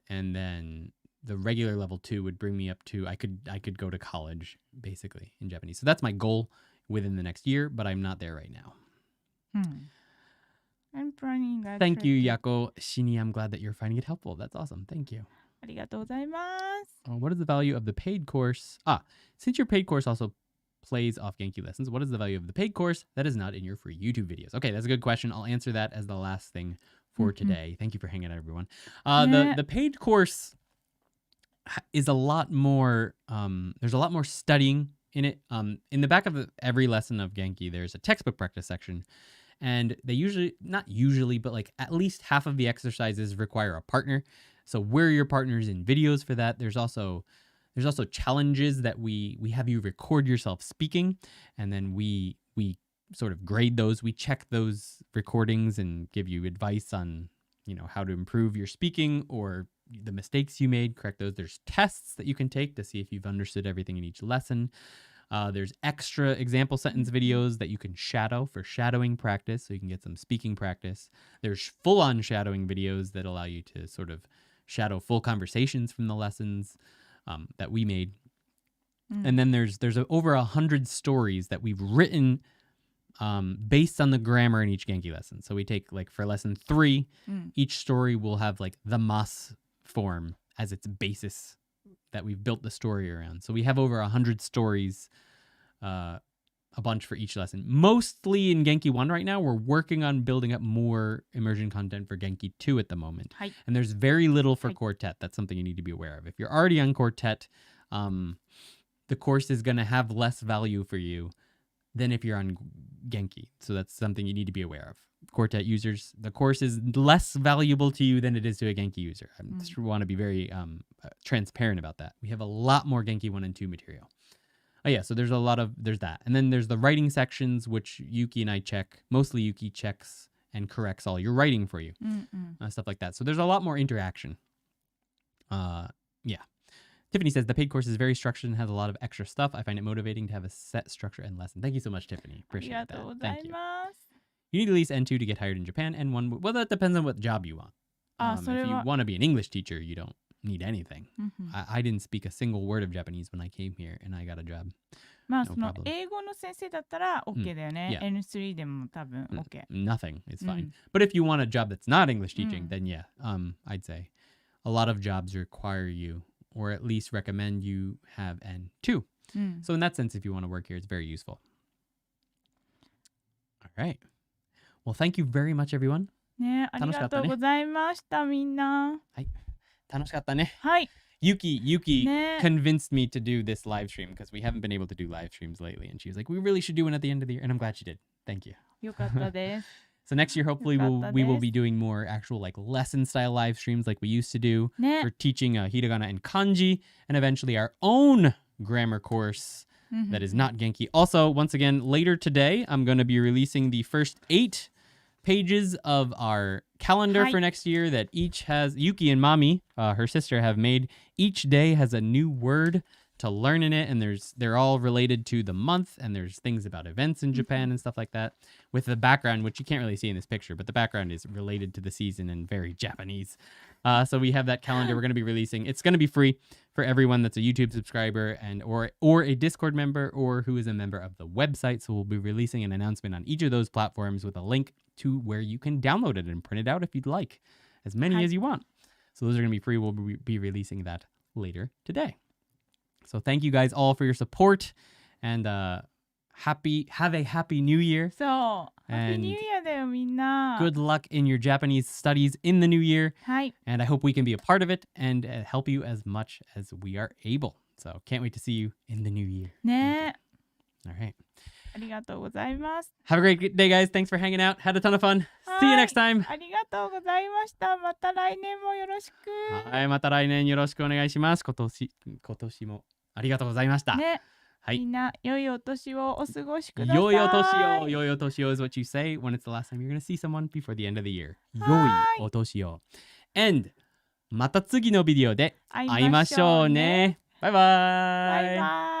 And then the regular level 2 would bring me up to I could go to college basically in Japanese. So that's my goal within the next year, but I'm not there right now. I'm planning that. Thank you, Yako Shini. I'm glad that you're finding it helpful. That's awesome. Thank you. ありがとうございます。 What is the value of the paid course? Since your paid course also plays off Genki lessons, what is the value of the paid course that is not in your free YouTube videos? Okay, that's a good question. I'll answer that as the last thing for today. Thank you for hanging out, everyone. The paid course is a lot more, there's a lot more studying in it. In the back of every lesson of Genki, there's a textbook practice section. And they not usually, but like at least half of the exercises require a partner. So we're your partners in videos for that. There's also challenges that we have you record yourself speaking, and then we sort of grade those. We check those recordings and give you advice on, how to improve your speaking or the mistakes you made, correct those. There's tests that you can take to see if you've understood everything in each lesson. There's extra example sentence videos that you can shadow for shadowing practice, so you can get some speaking practice. There's full-on shadowing videos that allow you to sort of shadow full conversations from the lessons that we made. And then there's over 100 stories that we've written based on the grammar in each Genki lesson. So we take, like, for lesson 3, each story will have, like, the mas form as its basis that we've built the story around. So we have over 100 stories, a bunch for each lesson. Mostly in Genki 1 right now. We're working on building up more immersion content for Genki 2 at the moment. And there's very little for Quartet. That's something you need to be aware of. If you're already on Quartet, the course is going to have less value for you than if you're on Genki. So that's something you need to be aware of. Quartet users, the course is less valuable to you than it is to a Genki user. I just want to be very transparent about that. We have a lot more Genki 1 and 2 material. Oh yeah, so there's that. And then there's the writing sections, which Yuki and I check. Mostly Yuki checks and corrects all your writing for you. Stuff like that. So there's a lot more interaction. Yeah. Tiffany says the paid course is very structured and has a lot of extra stuff. I find it motivating to have a set structure and lesson. Thank you so much, Tiffany. あり Appreciate がとう that. ござ Thank い you. ます。 You need at least N2 to get hired in Japan. N1, well, that depends on what job you want. あ、それ If you は。 want to be an English teacher, you don't need anything. うんうん I didn't speak a single word of Japanese when I came here and I got a job. まあ No その problem. 英語の先生だったら OK だよね。 Yeah. N3 でも多分 OK。 Nothing is fine. Mm. But if you want a job that's not English teaching, Mm. then yeah, I'd say a lot of jobs require you or at least recommend you have N2. うん So in that sense, if you want to work here, it's very useful. All right. Well, thank you very much, everyone. ね、ありがとうございましたみんな。楽しかったね。はい。 Yuki ね。 convinced me to do this live stream because we haven't been able to do live streams lately. And she was like, we really should do one at the end of the year. And I'm glad she did. Thank you. よかったです。 So next year, hopefully, we will be doing more actual like lesson style live streams like we used to do ね。 for teaching hiragana and kanji, and eventually our own grammar course that is not Genki. Also, once again, later today, I'm going to be releasing the first 8 pages of our calendar Hi. for next year that each has Yuki and Mami, her sister, have made. Each day has a new word to learn in it, and they're all related to the month, and there's things about events in Japan and stuff like that, with the background, which you can't really see in this picture, but the background is related to the season and very Japanese. So we have that calendar we're going to be releasing. It's going to be free for everyone that's a YouTube subscriber and or a Discord member or who is a member of the website. So we'll be releasing an announcement on each of those platforms with a link to where you can download it and print it out if you'd like, as many Hi. as you want. So those are going to be free. We'll be releasing that later today. So thank you guys all for your support and have a happy new year. そう。ハッピー And ニューイヤーだよみんな。 Good luck in your Japanese studies in the new year. はい。 And I hope we can be a part of it and help you as much as we are able. So can't wait to see you in the new year. ね。 All right. ありがとうございます。 Have a great day, guys. Thanks for hanging out. Had a ton of fun. See you next time. ありがとうございました。また来年もよろしく。はい、また来年よろしくお願いします。今年もありがとうございました。ね。はい。みんな、良いお年をお過ごしください。良いお年を。良いお年を is what you say when it's the last time you're going to see someone before the end of the year. 良いお年を。And また次のビデオで会いましょうね。バイバイ。バイバイ。